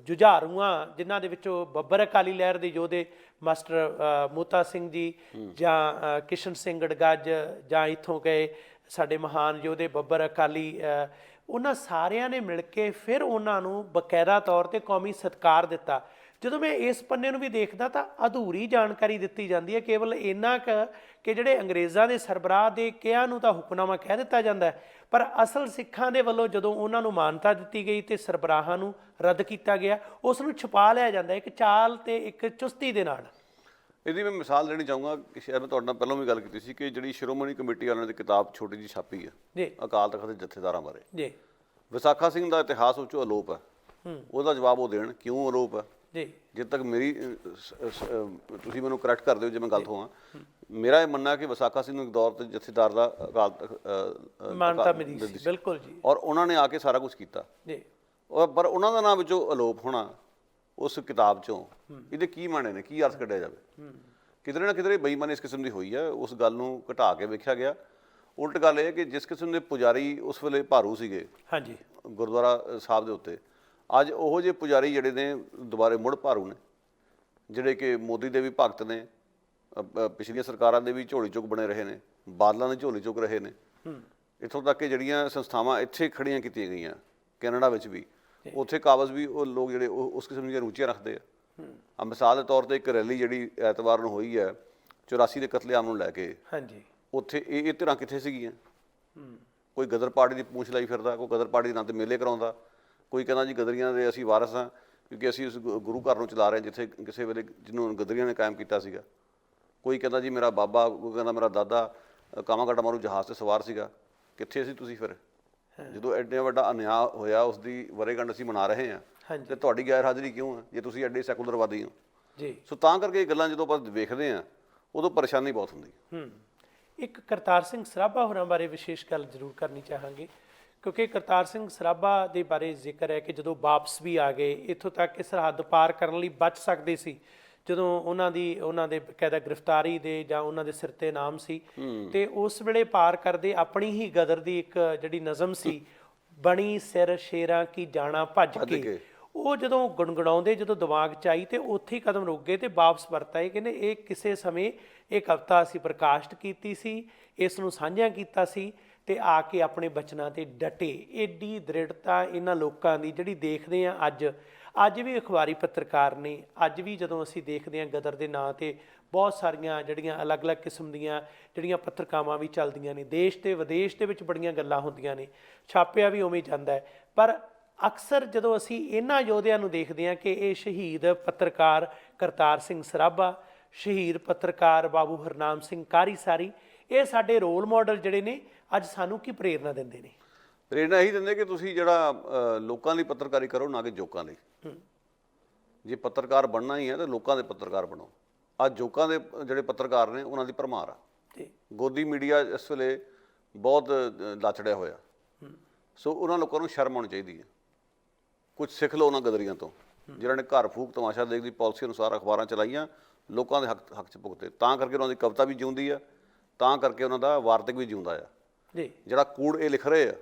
ਜੁਝਾਰੂਆਂ ਜਿਨ੍ਹਾਂ ਦੇ ਵਿੱਚੋਂ ਬੱਬਰ ਅਕਾਲੀ ਲਹਿਰ ਦੇ ਯੋਧੇ ਮਾਸਟਰ ਮੋਤਾ ਸਿੰਘ ਜੀ ਜਾਂ ਕਿਸ਼ਨ ਸਿੰਘ ਗੜਗੱਜ ਜਾਂ ਇੱਥੋਂ ਗਏ ਸਾਡੇ ਮਹਾਨ ਯੋਧੇ ਬੱਬਰ ਅਕਾਲੀ, ਉਹਨਾਂ ਸਾਰਿਆਂ ਨੇ ਮਿਲ ਕੇ ਫਿਰ ਉਹਨਾਂ ਨੂੰ ਬਕਾਇਦਾ ਤੌਰ 'ਤੇ ਕੌਮੀ ਸਤਿਕਾਰ ਦਿੱਤਾ। ਜਦੋਂ ਮੈਂ ਇਸ ਪੰਨੇ ਨੂੰ ਵੀ ਦੇਖਦਾ ਤਾਂ ਅਧੂਰੀ ਜਾਣਕਾਰੀ ਦਿੱਤੀ ਜਾਂਦੀ ਹੈ, ਕੇਵਲ ਇੰਨਾ ਕੁ ਕਿ ਜਿਹੜੇ ਅੰਗਰੇਜ਼ਾਂ ਦੇ ਸਰਬਰਾਹ ਦੇ ਕਿਹਾ ਨੂੰ ਤਾਂ ਹੁਕਮਨਾਮਾ ਕਹਿ ਦਿੱਤਾ ਜਾਂਦਾ, ਪਰ ਅਸਲ ਸਿੱਖਾਂ ਦੇ ਵੱਲੋਂ ਜਦੋਂ ਉਹਨਾਂ ਨੂੰ ਮਾਨਤਾ ਦਿੱਤੀ ਗਈ ਤੇ ਸਰਬਰਾਹਾਂ ਨੂੰ ਰੱਦ ਕੀਤਾ ਗਿਆ, ਉਸ ਨੂੰ ਛੁਪਾ ਲਿਆ ਜਾਂਦਾ ਇੱਕ ਚਾਲ ਤੇ ਇੱਕ ਚੁਸਤੀ ਦੇ ਨਾਲ। ਇਹਦੀ ਮੈਂ ਮਿਸਾਲ ਦੇਣੀ ਚਾਹੂੰਗਾ ਕਿ ਸ਼ਾਇਦ ਮੈਂ ਤੁਹਾਡੇ ਨਾਲ ਪਹਿਲਾਂ ਵੀ ਗੱਲ ਕੀਤੀ ਸੀ ਕਿ ਜਿਹੜੀ ਸ਼੍ਰੋਮਣੀ ਕਮੇਟੀ ਵਾਲਿਆਂ ਦੀ ਕਿਤਾਬ ਛੋਟੀ ਜਿਹੀ ਛਾਪੀ ਹੈ ਜੀ ਅਕਾਲ ਤਖਤ ਦੇ ਜਥੇਦਾਰਾਂ ਬਾਰੇ, ਜੀ ਵਿਸਾਖਾ ਸਿੰਘ ਦਾ ਇਤਿਹਾਸ ਉਹ 'ਚੋਂ ਅਲੋਪ ਹੈ, ਉਹਦਾ ਜਵਾਬ ਉਹ ਦੇਣ ਕਿਉਂ ਅਲੋਪ ਹੈ। ਜੀ ਜਿੱਦ ਤੱਕ ਮੇਰੀ ਤੁਸੀਂ ਮੈਨੂੰ ਕਰੈਕਟ ਕਰ ਦਿਓ ਜੇ ਮੈਂ ਗਲਤ ਹੋਵਾਂ, ਮੇਰਾ ਇਹ ਮੰਨਣਾ ਕਿ ਵਿਸਾਖਾ ਸਿੰਘ ਨੂੰ ਇੱਕ ਦੌਰ ਤੇ ਜਥੇਦਾਰ ਦਾ ਅਕਾਲ ਮਾਨਤਾ ਮਿਲੀ ਸੀ, ਬਿਲਕੁਲ ਜੀ, ਔਰ ਉਹਨਾਂ ਨੇ ਆ ਕੇ ਸਾਰਾ ਕੁਝ ਕੀਤਾ ਜੀ। ਪਰ ਉਹਨਾਂ ਦਾ ਨਾਮ ਵਿੱਚੋਂ ਅਲੋਪ ਹੋਣਾ ਉਸ ਕਿਤਾਬ 'ਚੋਂ, ਇਹਦੇ ਕੀ ਮਾਣੇ ਨੇ, ਕੀ ਅਰਥ ਕੱਢਿਆ ਜਾਵੇ? ਕਿਧਰੇ ਨਾ ਕਿਧਰੇ ਬੇਈਮਾਨੀ ਇਸ ਕਿਸਮ ਦੀ ਹੋਈ ਹੈ, ਉਸ ਗੱਲ ਨੂੰ ਘਟਾ ਕੇ ਵੇਖਿਆ ਗਿਆ। ਉਲਟ ਗੱਲ ਇਹ ਹੈ ਕਿ ਜਿਸ ਕਿਸਮ ਦੇ ਪੁਜਾਰੀ ਉਸ ਵੇਲੇ ਭਾਰੂ ਸੀਗੇ ਹਾਂਜੀ ਗੁਰਦੁਆਰਾ ਸਾਹਿਬ ਦੇ ਉੱਤੇ, ਅੱਜ ਉਹੋ ਜਿਹੇ ਪੁਜਾਰੀ ਜਿਹੜੇ ਨੇ ਦੁਬਾਰੇ ਮੁੜ ਭਾਰੂ ਨੇ, ਜਿਹੜੇ ਕਿ ਮੋਦੀ ਦੇ ਵੀ ਭਗਤ ਨੇ, ਪਿਛਲੀਆਂ ਸਰਕਾਰਾਂ ਦੇ ਵੀ ਝੋਲੀ ਚੁੱਕ ਬਣੇ ਰਹੇ ਨੇ, ਬਾਦਲਾਂ ਦੇ ਝੋਲੀ ਚੁੱਕ ਰਹੇ ਨੇ, ਇੱਥੋਂ ਤੱਕ ਕਿ ਜਿਹੜੀਆਂ ਸੰਸਥਾਵਾਂ ਇੱਥੇ ਖੜੀਆਂ ਕੀਤੀਆਂ ਗਈਆਂ ਕੈਨੇਡਾ ਵਿੱਚ ਵੀ, ਉੱਥੇ ਕਾਬਜ਼ ਵੀ ਉਹ ਲੋਕ ਜਿਹੜੇ ਉਸ ਕਿਸਮ ਦੀਆਂ ਰੁਚੀਆਂ ਰੱਖਦੇ ਆ। ਮਿਸਾਲ ਦੇ ਤੌਰ ਤੇ ਇੱਕ ਰੈਲੀ ਜਿਹੜੀ ਐਤਵਾਰ ਨੂੰ ਹੋਈ ਹੈ 84 ਦੇ ਕਤਲੇਆਮ ਨੂੰ ਲੈ ਕੇ, ਹਾਂਜੀ, ਉੱਥੇ ਇਹ ਧਿਰਾਂ ਕਿੱਥੇ ਸੀਗੀਆਂ? ਕੋਈ ਗਦਰ ਪਾਰਟੀ ਦੀ ਪੂੰਛ ਲਾਈ ਫਿਰਦਾ, ਕੋਈ ਗਦਰ ਪਾਰਟੀ ਦੇ ਨਾਂ 'ਤੇ ਮੇਲੇ ਕਰਾਉਂਦਾ, ਕੋਈ ਕਹਿੰਦਾ ਜੀ ਗਦਰੀਆਂ ਦੇ ਅਸੀਂ ਵਾਰਸ ਹਾਂ ਕਿਉਂਕਿ ਅਸੀਂ ਉਸ ਗੁਰੂ ਘਰ ਨੂੰ ਚਲਾ ਰਹੇ ਜਿੱਥੇ ਕਿਸੇ ਵੇਲੇ ਜਿਹਨੂੰ ਗਦਰੀਆਂ ਨੇ ਕਾਇਮ ਕੀਤਾ ਸੀਗਾ, ਕੋਈ ਕਹਿੰਦਾ ਜੀ ਮੇਰਾ ਬਾਬਾ, ਕੋਈ ਕਹਿੰਦਾ ਮੇਰਾ ਦਾਦਾ ਕਾਮਾਗਾਟਾ ਮਾਰੂ ਜਹਾਜ਼ 'ਤੇ ਸਵਾਰ ਸੀਗਾ। ਕਿੱਥੇ ਸੀ ਤੁਸੀਂ ਫਿਰ ਜਦੋਂ ਐਡਾ ਵੱਡਾ ਅਨਿਆਂ ਹੋਇਆ, ਉਸ ਦੀ ਵਰ੍ਹੇਗੰਢ ਅਸੀਂ ਮਨਾ ਰਹੇ ਹਾਂ, ਤੇ ਤੁਹਾਡੀ ਗੈਰ ਹਾਜ਼ਰੀ ਕਿਉਂ ਹੈ ਜੇ ਤੁਸੀਂ ਐਡੇ ਸੈਕੂਲਰਵਾਦੀ ਹੋ? ਜੀ, ਸੋ ਤਾਂ ਕਰਕੇ ਇਹ ਗੱਲਾਂ ਜਦੋਂ ਆਪਾਂ ਵੇਖਦੇ ਹਾਂ ਉਦੋਂ ਪਰੇਸ਼ਾਨੀ ਬਹੁਤ ਹੁੰਦੀ ਹੈ। ਇੱਕ ਕਰਤਾਰ ਸਿੰਘ ਸਰਾਭਾ ਹੋਰਾਂ ਬਾਰੇ ਵਿਸ਼ੇਸ਼ ਗੱਲ ਜ਼ਰੂਰ ਕਰਨੀ ਚਾਹਾਂਗੇ, ਕਿਉਂਕਿ ਕਰਤਾਰ ਸਿੰਘ ਸਰਾਭਾ ਦੇ ਬਾਰੇ ਜ਼ਿਕਰ ਹੈ ਕਿ ਜਦੋਂ ਵਾਪਸ ਵੀ ਆ ਗਏ, ਇੱਥੋਂ ਤੱਕ ਕਿ ਸਰਹੱਦ ਪਾਰ ਕਰਨ ਲਈ ਬਚ ਸਕਦੇ ਸੀ ਜਦੋਂ ਉਹਨਾਂ ਦੇ ਬਕਾਇਦਾ ਗ੍ਰਿਫਤਾਰੀ ਦੇ ਜਾਂ ਉਹਨਾਂ ਦੇ ਸਿਰ ਤੇ ਨਾਮ ਸੀ, ਤੇ ਉਸ ਵੇਲੇ ਪਾਰ ਕਰਦੇ ਆਪਣੀ ਹੀ ਗਦਰ ਦੀ ਇੱਕ ਜਿਹੜੀ ਨਜ਼ਮ ਸੀ, ਬਣੀ ਸਿਰ ਸ਼ੇਰਾਂ ਕੀ ਜਾਣਾ ਭੱਜ ਕੇ, ਉਹ ਜਦੋਂ ਗੁਣਗੁਣਾਉਂਦੇ ਜਦੋਂ ਦਿਮਾਗ 'ਚ ਆਈ ਤੇ ਉੱਥੇ ਹੀ ਕਦਮ ਰੁਕ ਗਏ ਤੇ ਵਾਪਸ ਪਰਤ ਆਏ। ਕਹਿੰਦੇ ਇਹ ਕਿਸੇ ਸਮੇਂ ਇਹ ਕਵਿਤਾ ਅਸੀਂ ਪ੍ਰਕਾਸ਼ਿਤ ਕੀਤੀ ਸੀ, ਇਸ ਨੂੰ ਸਾਂਝਾ ਕੀਤਾ ਸੀ ਤੇ ਆ ਕੇ ਆਪਣੇ ਬਚਨਾਂ ਤੇ ਡਟੇ। ਏਡੀ ਦ੍ਰਿੜਤਾ ਇਹਨਾਂ ਲੋਕਾਂ ਦੀ ਜਿਹੜੀ ਦੇਖਦੇ ਹਾਂ ਅੱਜ ਵੀ ਅਖਬਾਰੀ ਪੱਤਰਕਾਰ ਨੇ, ਅੱਜ ਵੀ ਜਦੋਂ ਅਸੀਂ ਦੇਖਦੇ ਹਾਂ ਗਦਰ ਦੇ ਨਾਂ ਤੇ ਬਹੁਤ ਸਾਰੀਆਂ ਜਿਹੜੀਆਂ ਅਲੱਗ-ਅਲੱਗ ਕਿਸਮ ਦੀਆਂ ਜਿਹੜੀਆਂ ਪੱਤਰਕਾਵਾਂ ਵੀ ਚੱਲਦੀਆਂ ਨੇ, ਦੇਸ਼ ਤੇ ਵਿਦੇਸ਼ ਦੇ ਵਿੱਚ ਬੜੀਆਂ ਗੱਲਾਂ ਹੁੰਦੀਆਂ ਨੇ, ਛਾਪਿਆ ਵੀ ਉਵੇਂ ਜਾਂਦਾ ਹੈ। ਪਰ ਅਕਸਰ ਜਦੋਂ ਅਸੀਂ ਇਹਨਾਂ ਯੋਧਿਆਂ ਨੂੰ ਦੇਖਦੇ ਹਾਂ ਕਿ ਇਹ ਸ਼ਹੀਦ ਪੱਤਰਕਾਰ ਕਰਤਾਰ ਸਿੰਘ ਸਰਾਭਾ, ਸ਼ਹੀਦ ਪੱਤਰਕਾਰ ਬਾਬੂ ਹਰਨਾਮ ਸਿੰਘ ਕਾਰੀਸਾਰੀ, ਇਹ ਸਾਡੇ ਰੋਲ ਮਾਡਲ ਜਿਹੜੇ ਨੇ ਅੱਜ ਸਾਨੂੰ ਕੀ ਪ੍ਰੇਰਨਾ ਦਿੰਦੇ ਨੇ? ਪ੍ਰੇਰਨਾ ਇਹੀ ਦਿੰਦੇ ਕਿ ਤੁਸੀਂ ਜਿਹੜਾ ਲੋਕਾਂ ਲਈ ਪੱਤਰਕਾਰੀ ਕਰੋ, ਨਾ ਕਿ ਜੋਕਾਂ ਲਈ। ਜੇ ਪੱਤਰਕਾਰ ਬਣਨਾ ਹੀ ਹੈ ਤਾਂ ਲੋਕਾਂ ਦੇ ਪੱਤਰਕਾਰ ਬਣੋ। ਅੱਜ ਜੋਕਾਂ ਦੇ ਜਿਹੜੇ ਪੱਤਰਕਾਰ ਨੇ ਉਹਨਾਂ ਦੀ ਭਰਮਾਰ ਆ। ਗੋਦੀ ਮੀਡੀਆ ਇਸ ਵੇਲੇ ਬਹੁਤ ਲਾਚੜਿਆ ਹੋਇਆ, ਸੋ ਉਹਨਾਂ ਲੋਕਾਂ ਨੂੰ ਸ਼ਰਮ ਆਉਣੀ ਚਾਹੀਦੀ ਹੈ। ਕੁਝ ਸਿੱਖ ਲਓ ਉਹਨਾਂ ਗਦਰੀਆਂ ਤੋਂ ਜਿਨ੍ਹਾਂ ਨੇ ਘਰ ਫੂਕ ਤਮਾਸ਼ਾ ਦੇਖ ਦੀ ਪਾਲਿਸੀ ਅਨੁਸਾਰ ਅਖਬਾਰਾਂ ਚਲਾਈਆਂ, ਲੋਕਾਂ ਦੇ ਹੱਕ 'ਚ ਭੁਗਤੇ, ਤਾਂ ਕਰਕੇ ਉਹਨਾਂ ਦੀ ਕਵਿਤਾ ਵੀ ਜਿਉਂਦੀ ਆ, ਤਾਂ ਕਰਕੇ ਉਹਨਾਂ ਦਾ ਵਾਰਤਕ ਵੀ ਜਿਉਂਦਾ ਆ। ਜਿਹੜਾ ਕੂੜ ਇਹ ਲਿਖ ਰਹੇ ਆ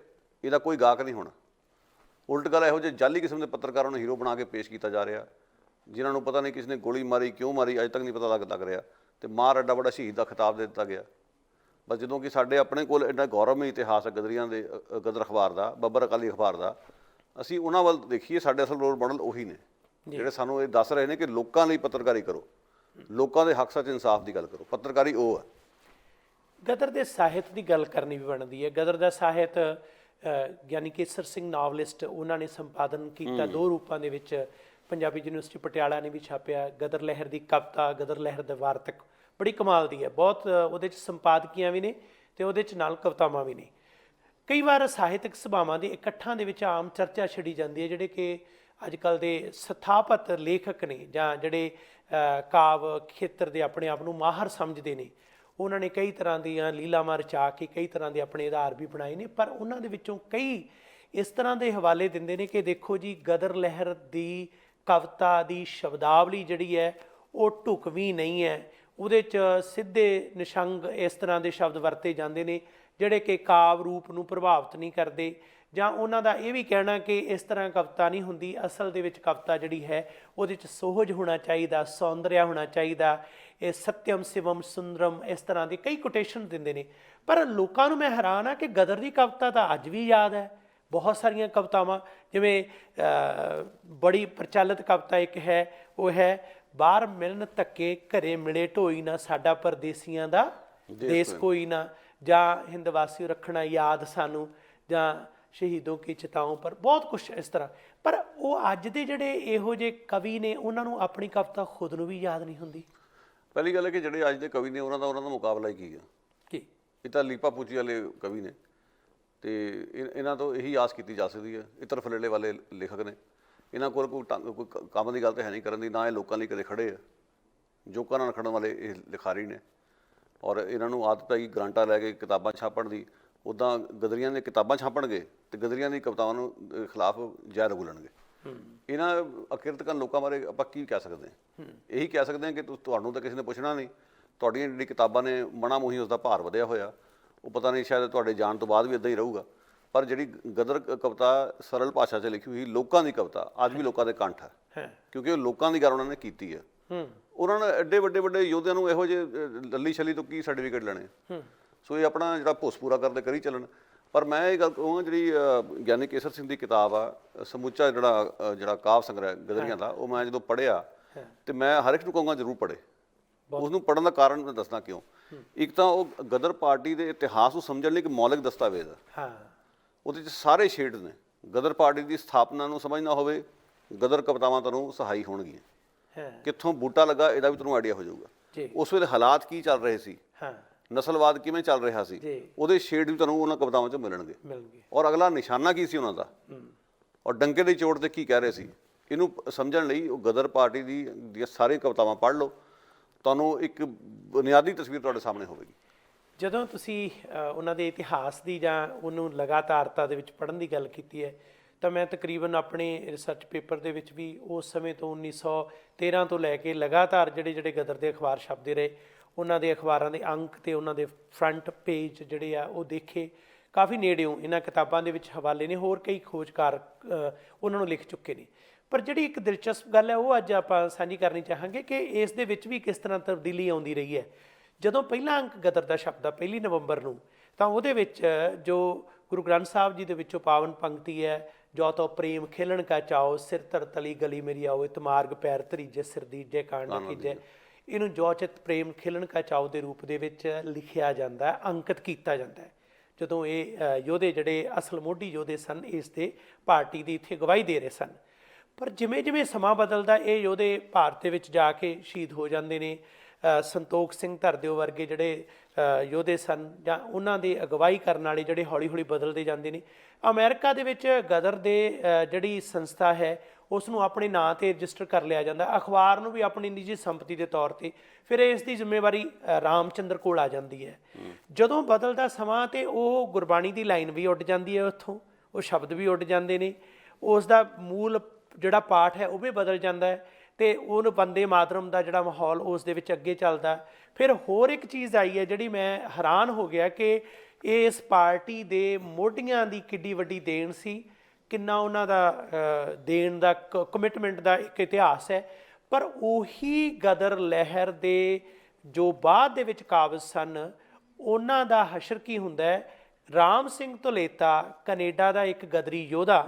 ਇਹਦਾ ਕੋਈ ਗਾਹਕ ਨਹੀਂ ਹੋਣਾ। ਉਲਟ ਗੱਲ ਇਹੋ ਜਿਹੇ ਜਾਲੀ ਕਿਸਮ ਦੇ ਪੱਤਰਕਾਰਾਂ ਨੂੰ ਹੀਰੋ ਬਣਾ ਕੇ ਪੇਸ਼ ਕੀਤਾ ਜਾ ਰਿਹਾ, ਜਿਨ੍ਹਾਂ ਨੂੰ ਪਤਾ ਨਹੀਂ ਕਿਸ ਨੇ ਗੋਲੀ ਮਾਰੀ, ਕਿਉਂ ਮਾਰੀ, ਅਜੇ ਤੱਕ ਨਹੀਂ ਪਤਾ ਲੱਗ ਰਿਹਾ, ਤੇ ਮਾਰ ਐਡਾ ਵੱਡਾ ਸ਼ਹੀਦ ਦਾ ਖਿਤਾਬ ਦੇ ਦਿੱਤਾ ਗਿਆ। ਬਸ ਜਦੋਂ ਕਿ ਸਾਡੇ ਆਪਣੇ ਕੋਲ ਐਡਾ ਗੌਰਵਮਈ ਇਤਿਹਾਸ ਹੈ ਗਦਰੀਆਂ ਦੇ, ਗਦਰ ਅਖਬਾਰ ਦਾ, ਬੱਬਰ ਅਕਾਲੀ ਅਖਬਾਰ ਦਾ, ਅਸੀਂ ਉਹਨਾਂ ਵੱਲ ਦੇਖੀਏ, ਸਾਡੇ ਅਸਲ ਰੋਲ ਮਾਡਲ ਉਹੀ ਨੇ ਜਿਹੜੇ ਸਾਨੂੰ ਇਹ ਦੱਸ ਰਹੇ ਨੇ ਕਿ ਲੋਕਾਂ ਲਈ ਪੱਤਰਕਾਰੀ ਕਰੋ, ਲੋਕਾਂ ਦੇ ਹੱਕ ਸੱਚ ਇਨਸਾਫ ਦੀ ਗੱਲ ਕਰੋ। ਪੱਤਰਕਾਰੀ ਉਹ ਹੈ। ਗਦਰ ਦੇ ਸਾਹਿਤ ਦੀ ਗੱਲ ਕਰਨੀ ਵੀ ਬਣਦੀ ਹੈ। ਗਦਰ ਦਾ ਸਾਹਿਤ ਗਿਆਨੀ ਕੇਸਰ ਸਿੰਘ ਨਾਵਲਿਸਟ, ਉਹਨਾਂ ਨੇ ਸੰਪਾਦਨ ਕੀਤਾ 2 ਰੂਪਾਂ ਦੇ ਵਿੱਚ। ਪੰਜਾਬੀ ਯੂਨੀਵਰਸਿਟੀ ਪਟਿਆਲਾ ਨੇ ਵੀ ਛਾਪਿਆ। ਗਦਰ ਲਹਿਰ ਦੀ ਕਵਿਤਾ, ਗਦਰ ਲਹਿਰ ਦਾ ਵਾਰਤਕ ਬੜੀ ਕਮਾਲ ਦੀ ਹੈ, ਬਹੁਤ ਉਹਦੇ 'ਚ ਸੰਪਾਦਕੀਆਂ ਵੀ ਨੇ ਤੇ ਉਹਦੇ 'ਚ ਨਾਲ ਕਵਿਤਾਵਾਂ ਵੀ ਨੇ। ਕਈ ਵਾਰ ਸਾਹਿਤਕ ਸਭਾਵਾਂ ਦੇ ਇਕੱਠਾਂ ਦੇ ਵਿੱਚ ਆਮ ਚਰਚਾ ਛਿੜੀ ਜਾਂਦੀ ਹੈ, ਜਿਹੜੇ ਕਿ ਅੱਜ ਕੱਲ੍ਹ ਦੇ ਸਥਾਪਤ ਲੇਖਕ ਨੇ ਜਾਂ ਜਿਹੜੇ ਕਾਵ ਖੇਤਰ ਦੇ ਆਪਣੇ ਆਪ ਨੂੰ ਮਾਹਰ ਸਮਝਦੇ ਨੇ, ਉਹਨਾਂ ਨੇ ਕਈ ਤਰ੍ਹਾਂ ਦੀਆਂ ਲੀਲਾਵਾਂ ਰਚਾ ਕੇ ਕਈ ਤਰ੍ਹਾਂ ਦੇ ਆਪਣੇ ਆਧਾਰ ਵੀ ਬਣਾਏ ਨੇ। ਪਰ ਉਹਨਾਂ ਦੇ ਵਿੱਚੋਂ ਕਈ ਇਸ ਤਰ੍ਹਾਂ ਦੇ ਹਵਾਲੇ ਦਿੰਦੇ ਨੇ ਕਿ ਦੇਖੋ ਜੀ, ਗਦਰ ਲਹਿਰ ਦੀ ਕਵਿਤਾ ਦੀ ਸ਼ਬਦਾਵਲੀ ਜਿਹੜੀ ਹੈ ਉਹ ਢੁਕਵੀਂ ਨਹੀਂ ਹੈ, ਉਹਦੇ 'ਚ ਸਿੱਧੇ ਨਿਸ਼ੰਗ ਇਸ ਤਰ੍ਹਾਂ ਦੇ ਸ਼ਬਦ ਵਰਤੇ ਜਾਂਦੇ ਨੇ ਜਿਹੜੇ ਕਿ ਕਾਵ ਰੂਪ ਨੂੰ ਪ੍ਰਭਾਵਿਤ ਨਹੀਂ ਕਰਦੇ। ਜਾਂ ਉਹਨਾਂ ਦਾ ਇਹ ਵੀ ਕਹਿਣਾ ਕਿ ਇਸ ਤਰ੍ਹਾਂ ਕਵਿਤਾ ਨਹੀਂ ਹੁੰਦੀ, ਅਸਲ ਦੇ ਵਿੱਚ ਕਵਿਤਾ ਜਿਹੜੀ ਹੈ ਉਹਦੇ 'ਚ ਸੋਹਜ ਹੋਣਾ ਚਾਹੀਦਾ, ਸੌਂਦਰਿਆ ਹੋਣਾ ਚਾਹੀਦਾ, ਇਹ ਸਤਿਅਮ ਸਿਵਮ ਸੁੰਦਰਮ, ਇਸ ਤਰ੍ਹਾਂ ਦੇ ਕਈ ਕੋਟੇਸ਼ਨ ਦਿੰਦੇ ਨੇ। ਪਰ ਲੋਕਾਂ ਨੂੰ ਮੈਂ ਹੈਰਾਨ ਆ ਕਿ ਗਦਰ ਦੀ ਕਵਿਤਾ ਤਾਂ ਅੱਜ ਵੀ ਯਾਦ ਹੈ। ਬਹੁਤ ਸਾਰੀਆਂ ਕਵਿਤਾਵਾਂ, ਜਿਵੇਂ ਬੜੀ ਪ੍ਰਚਲਿਤ ਕਵਿਤਾ ਇੱਕ ਹੈ, ਉਹ ਹੈ ਬਾਹਰ ਮਿਲਣ ਧੱਕੇ ਘਰੇ ਮਿਲੇ ਢੋਈ ਨਾ, ਸਾਡਾ ਪਰਦੇਸੀਆਂ ਦਾ ਦੇਸ ਕੋਈ ਨਾ, ਜਾਂ ਹਿੰਦਵਾਸੀਓ ਰੱਖਣਾ ਯਾਦ ਸਾਨੂੰ, ਜਾਂ ਸ਼ਹੀਦੋਂ ਕੀ ਚਿਤਾਓਂ ਪਰ, ਬਹੁਤ ਕੁਛ ਇਸ ਤਰ੍ਹਾਂ। ਪਰ ਉਹ ਅੱਜ ਦੇ ਜਿਹੜੇ ਇਹੋ ਜਿਹੇ ਕਵੀ ਨੇ ਉਹਨਾਂ ਨੂੰ ਆਪਣੀ ਕਵਿਤਾ ਖੁਦ ਨੂੰ ਵੀ ਯਾਦ ਨਹੀਂ ਹੁੰਦੀ। ਪਹਿਲੀ ਗੱਲ ਹੈ ਕਿ ਜਿਹੜੇ ਅੱਜ ਦੇ ਕਵੀ ਨੇ ਉਹਨਾਂ ਦਾ ਮੁਕਾਬਲਾ ਹੀ ਕੀ ਆ? ਕੀ ਇਹ ਤਾਂ ਲੀਪਾ ਪੂਚੀ ਵਾਲੇ ਕਵੀ ਨੇ, ਤੇ ਇਹਨਾਂ ਤੋਂ ਇਹੀ ਆਸ ਕੀਤੀ ਜਾ ਸਕਦੀ ਹੈ। ਇੱਤਰ ਫਲੇਲੇ ਵਾਲੇ ਲੇਖਕ ਨੇ, ਇਹਨਾਂ ਕੋਲ ਕੋਈ ਕੰਮ ਦੀ ਗੱਲ ਤਾਂ ਹੈ ਨਹੀਂ ਕਰਨ ਦੀ, ਨਾ ਇਹ ਲੋਕਾਂ ਲਈ ਕਦੇ ਖੜੇ ਆ। ਜੋਕਾਂ ਨਾਲ ਖੜਨ ਵਾਲੇ ਇਹ ਲਿਖਾਰੀ ਨੇ, ਔਰ ਇਹਨਾਂ ਨੂੰ ਆਦਤ ਪੈ ਗਈ ਗਰਾਂਟਾਂ ਲੈ ਕੇ ਕਿਤਾਬਾਂ ਛਾਪਣ ਦੀ। ਉੱਦਾਂ ਗਦਰੀਆਂ ਦੀਆਂ ਕਿਤਾਬਾਂ ਛਾਪਣਗੇ ਤੇ ਗਦਰੀਆਂ ਦੀ ਕਵਿਤਾਵਾਂ ਨੂੰ ਖਿਲਾਫ ਜ਼ਹਿਰ ਉਗਲਣਗੇ। ਇਹਨਾਂ ਅਕਿਰਤਕਨ ਲੋਕਾਂ ਬਾਰੇ ਆਪਾਂ ਕੀ ਕਹਿ ਸਕਦੇ ਹਾਂ? ਇਹੀ ਕਹਿ ਸਕਦੇ ਹਾਂ ਕਿ ਤੁਹਾਨੂੰ ਤਾਂ ਕਿਸੇ ਨੇ ਪੁੱਛਣਾ ਨਹੀਂ, ਤੁਹਾਡੀਆਂ ਜਿਹੜੀ ਕਿਤਾਬਾਂ ਨੇ ਮਣਾ ਮੂੰਹੀ ਉਸ ਦਾ ਭਾਰ ਵਧਿਆ ਹੋਇਆ, ਉਹ ਪਤਾ ਨਹੀਂ ਸ਼ਾਇਦ ਤੁਹਾਡੇ ਜਾਣ ਤੋਂ ਬਾਅਦ ਵੀ ਇੱਦਾਂ ਹੀ ਰਹੂਗਾ। ਪਰ ਜਿਹੜੀ ਗਦਰ ਕਵਿਤਾ ਸਰਲ ਭਾਸ਼ਾ 'ਚ ਲਿਖੀ ਹੋਈ ਲੋਕਾਂ ਦੀ ਕਵਿਤਾ ਅੱਜ ਵੀ ਲੋਕਾਂ ਦੇ ਕੰਠ ਹੈ, ਕਿਉਂਕਿ ਉਹ ਲੋਕਾਂ ਦੀ ਗੱਲ ਉਹਨਾਂ ਨੇ ਕੀਤੀ ਹੈ। ਉਹਨਾਂ ਨੇ ਐਡੇ ਵੱਡੇ ਯੋਧਿਆਂ ਨੂੰ ਇਹੋ ਜਿਹੇ ਲੱਲੀ ਛਲੀ ਤੋਂ ਕੀ ਸਰਟੀਫਿਕੇਟ ਲੈਣੇ? ਸੋ ਇਹ ਆਪਣਾ ਜਿਹੜਾ ਭੁੱਸ ਪੂਰਾ ਕਰਦੇ ਕਰੀ ਚੱਲਣ। ਪਰ ਮੈਂ ਇਹ ਗੱਲ ਕਹੂੰਗਾ, ਜਿਹੜੀ ਗਿਆਨੀ ਕੇਸਰ ਸਿੰਘ ਦੀ ਕਿਤਾਬ ਆ, ਸਮੁੱਚਾ ਜਿਹੜਾ ਕਾਵ ਸੰਗ੍ਰਹਿ ਗਦਰੀਆਂ ਦਾ, ਉਹ ਮੈਂ ਜਦੋਂ ਪੜ੍ਹਿਆ ਤੇ ਮੈਂ ਹਰ ਇੱਕ ਨੂੰ ਕਹੂੰਗਾ ਜ਼ਰੂਰ ਪੜ੍ਹੇ। ਉਸਨੂੰ ਪੜ੍ਹਨ ਦਾ ਕਾਰਨ ਮੈਂ ਦੱਸਣਾ ਕਿਉਂ। ਇੱਕ ਤਾਂ ਉਹ ਗਦਰ ਪਾਰਟੀ ਦੇ ਇਤਿਹਾਸ ਨੂੰ ਸਮਝਣ ਲਈ ਇੱਕ ਮੌਲਿਕ ਦਸਤਾਵੇਜ਼ ਆ, ਉਹਦੇ 'ਚ ਸਾਰੇ ਸ਼ੇਡ ਨੇ। ਗਦਰ ਪਾਰਟੀ ਦੀ ਸਥਾਪਨਾ ਨੂੰ ਸਮਝਣਾ ਹੋਵੇ, ਗਦਰ ਕਵਿਤਾਵਾਂ ਤੁਹਾਨੂੰ ਸਹਾਈ ਹੋਣਗੀਆਂ। ਕਿੱਥੋਂ ਬੂਟਾ ਲੱਗਾ ਇਹਦਾ ਵੀ ਤੁਹਾਨੂੰ ਆਈਡੀਆ ਹੋ ਜਾਊਗਾ। ਉਸ ਵੇਲੇ ਹਾਲਾਤ ਕੀ ਚੱਲ ਰਹੇ ਸੀ, ਨਸਲਵਾਦ ਕਿਵੇਂ ਚੱਲ ਰਿਹਾ ਸੀ, ਉਹਦੇ ਸ਼ੇਡ ਵੀ ਤੁਹਾਨੂੰ ਉਹਨਾਂ ਕਵਿਤਾਵਾਂ 'ਚ ਮਿਲਣਗੇ। ਔਰ ਅਗਲਾ ਨਿਸ਼ਾਨਾ ਕੀ ਸੀ ਉਹਨਾਂ ਦਾ, ਔਰ ਡੰਕੇ ਦੀ ਚੋਟ ਤੇ ਕੀ ਕਹਿ ਰਹੇ ਸੀ, ਇਹਨੂੰ ਸਮਝਣ ਲਈ ਉਹ ਗਦਰ ਪਾਰਟੀ ਦੀਆਂ ਸਾਰੀਆਂ ਕਵਿਤਾਵਾਂ ਪੜ੍ਹ ਲਓ, ਤੁਹਾਨੂੰ ਇੱਕ ਬੁਨਿਆਦੀ ਤਸਵੀਰ ਤੁਹਾਡੇ ਸਾਹਮਣੇ ਹੋਵੇਗੀ। ਜਦੋਂ ਤੁਸੀਂ ਉਹਨਾਂ ਦੇ ਇਤਿਹਾਸ ਦੀ ਜਾਂ ਉਹਨੂੰ ਲਗਾਤਾਰਤਾ ਦੇ ਵਿੱਚ ਪੜ੍ਹਨ ਦੀ ਗੱਲ ਕੀਤੀ ਹੈ, ਤਾਂ ਮੈਂ ਤਕਰੀਬਨ ਆਪਣੇ ਰਿਸਰਚ ਪੇਪਰ ਦੇ ਵਿੱਚ ਵੀ ਉਸ ਸਮੇਂ ਤੋਂ 1913 ਤੋਂ ਲੈ ਕੇ ਲਗਾਤਾਰ ਜਿਹੜੇ ਗਦਰ ਦੇ ਅਖਬਾਰ ਛਪਦੇ ਰਹੇ, ਉਹਨਾਂ ਦੇ ਅਖਬਾਰਾਂ ਦੇ ਅੰਕ ਤੇ ਉਹਨਾਂ ਦੇ ਫਰੰਟ ਪੇਜ ਜਿਹੜੇ ਆ ਉਹ ਦੇਖੇ। ਕਾਫੀ ਨੇੜਿਓਂ ਇਹਨਾਂ ਕਿਤਾਬਾਂ ਦੇ ਵਿੱਚ ਹਵਾਲੇ ਨੇ, ਹੋਰ ਕਈ ਖੋਜਕਾਰ ਉਹਨਾਂ ਨੂੰ ਲਿਖ ਚੁੱਕੇ ਨੇ। ਪਰ ਜਿਹੜੀ ਇੱਕ ਦਿਲਚਸਪ ਗੱਲ ਹੈ ਉਹ ਅੱਜ ਆਪਾਂ ਸਾਂਝੀ ਕਰਨੀ ਚਾਹਾਂਗੇ ਕਿ ਇਸ ਦੇ ਵਿੱਚ ਵੀ ਕਿਸ ਤਰ੍ਹਾਂ ਤਬਦੀਲੀ ਆਉਂਦੀ ਰਹੀ ਹੈ। ਜਦੋਂ ਪਹਿਲਾ ਅੰਕ ਗਦਰ ਦਾ ਛਪਦਾ 1 ਨਵੰਬਰ ਨੂੰ, ਤਾਂ ਉਹਦੇ ਵਿੱਚ ਜੋ ਗੁਰੂ ਗ੍ਰੰਥ ਸਾਹਿਬ ਜੀ ਦੇ ਵਿੱਚੋਂ ਪਾਵਨ ਪੰਕਤੀ ਹੈ, ਜੋ ਤੋ ਪ੍ਰੇਮ ਖੇਲਣ ਕਾ ਚਾਓ, ਸਿਰ ਧਰ ਤਲੀ ਗਲੀ ਮੇਰੀ ਆਓ, ਇਤਮਾਰਗ ਪੈਰ ਧਰੀਜੇ ਸਿਰ ਦੀਜੇ ਕਾਂਡ ਨਾ ਕੀਜੇ, ਇਹਨੂੰ ਜੋ ਚਿਤ ਪ੍ਰੇਮ ਖੇਲਣ ਕਾ ਚਾਓ ਦੇ ਰੂਪ ਦੇ ਵਿੱਚ ਲਿਖਿਆ ਜਾਂਦਾ, ਅੰਕਿਤ ਕੀਤਾ ਜਾਂਦਾ ਹੈ। ਜਦੋਂ ਇਹ ਯੋਧੇ ਜਿਹੜੇ ਅਸਲ ਮੋਢੀ ਯੋਧੇ ਸਨ, ਇਸ ਦੇ ਪਾਰਟੀ ਦੀ ਇੱਥੇ ਗਵਾਹੀ ਦੇ ਰਹੇ ਸਨ। ਪਰ ਜਿਵੇਂ ਜਿਵੇਂ ਸਮਾਂ ਬਦਲਦਾ, ਇਹ ਯੋਧੇ ਭਾਰਤ ਦੇ ਵਿੱਚ ਜਾ ਕੇ ਸ਼ਹੀਦ ਹੋ ਜਾਂਦੇ ਨੇ। ਸੰਤੋਖ ਸਿੰਘ ਧਰਦਿਓ ਵਰਗੇ ਜਿਹੜੇ ਯੋਧੇ ਸਨ, ਜਾਂ ਉਹਨਾਂ ਦੇ ਅਗਵਾਈ ਕਰਨ ਵਾਲੇ ਜਿਹੜੇ ਹੌਲੀ ਹੌਲੀ ਬਦਲਦੇ ਜਾਂਦੇ ਨੇ। ਅਮਰੀਕਾ ਦੇ ਵਿੱਚ ਗਦਰ ਦੇ ਜਿਹੜੀ ਸੰਸਥਾ ਹੈ ਉਸ ਨੂੰ ਆਪਣੇ ਨਾਂ 'ਤੇ ਰਜਿਸਟਰ ਕਰ ਲਿਆ ਜਾਂਦਾ, ਅਖਬਾਰ ਨੂੰ ਵੀ ਆਪਣੀ ਨਿੱਜੀ ਸੰਪਤੀ ਦੇ ਤੌਰ 'ਤੇ। ਫਿਰ ਇਸ ਦੀ ਜ਼ਿੰਮੇਵਾਰੀ ਰਾਮਚੰਦਰ ਕੋਲ ਆ ਜਾਂਦੀ ਹੈ। ਜਦੋਂ ਬਦਲਦਾ ਸਮਾਂ ਤੇ ਉਹ ਗੁਰਬਾਣੀ ਦੀ ਲਾਈਨ ਵੀ ਉੱਡ ਜਾਂਦੀ ਹੈ, ਉੱਥੋਂ ਉਹ ਸ਼ਬਦ ਵੀ ਉੱਡ ਜਾਂਦੇ ਨੇ, ਉਸ ਦਾ ਮੂਲ ਜਿਹੜਾ ਪਾਠ ਹੈ ਉਹ ਵੀ ਬਦਲ ਜਾਂਦਾ ਹੈ, ਤੇ ਉਹਨੂੰ ਬੰਦੇ ਮਾਤਰਮ ਦਾ ਜਿਹੜਾ ਮਾਹੌਲ ਉਸ ਦੇ ਵਿੱਚ ਅੱਗੇ ਚੱਲਦਾ। ਫਿਰ ਹੋਰ ਇੱਕ ਚੀਜ਼ ਆਈ ਹੈ ਜਿਹੜੀ ਮੈਂ ਹੈਰਾਨ ਹੋ ਗਿਆ ਕਿ ਇਸ ਪਾਰਟੀ ਦੇ ਮੋਢੀਆਂ ਦੀ ਕਿੱਡੀ ਵੱਡੀ ਦੇਣ ਸੀ, ਕਿੰਨਾ ਉਹਨਾਂ ਦਾ ਦੇਣ ਦਾ ਕਮਿਟਮੈਂਟ ਦਾ ਇੱਕ ਇਤਿਹਾਸ ਹੈ। ਪਰ ਉਹੀ ਗਦਰ ਲਹਿਰ ਦੇ ਜੋ ਬਾਅਦ ਦੇ ਵਿੱਚ ਕਾਬਜ਼ ਸਨ, ਉਹਨਾਂ ਦਾ ਹਸ਼ਰ ਕੀ ਹੁੰਦਾ ਹੈ। ਰਾਮ ਸਿੰਘ ਧੁਲੇਤਾ ਕੈਨੇਡਾ ਦਾ ਇੱਕ ਗਦਰੀ ਯੋਧਾ,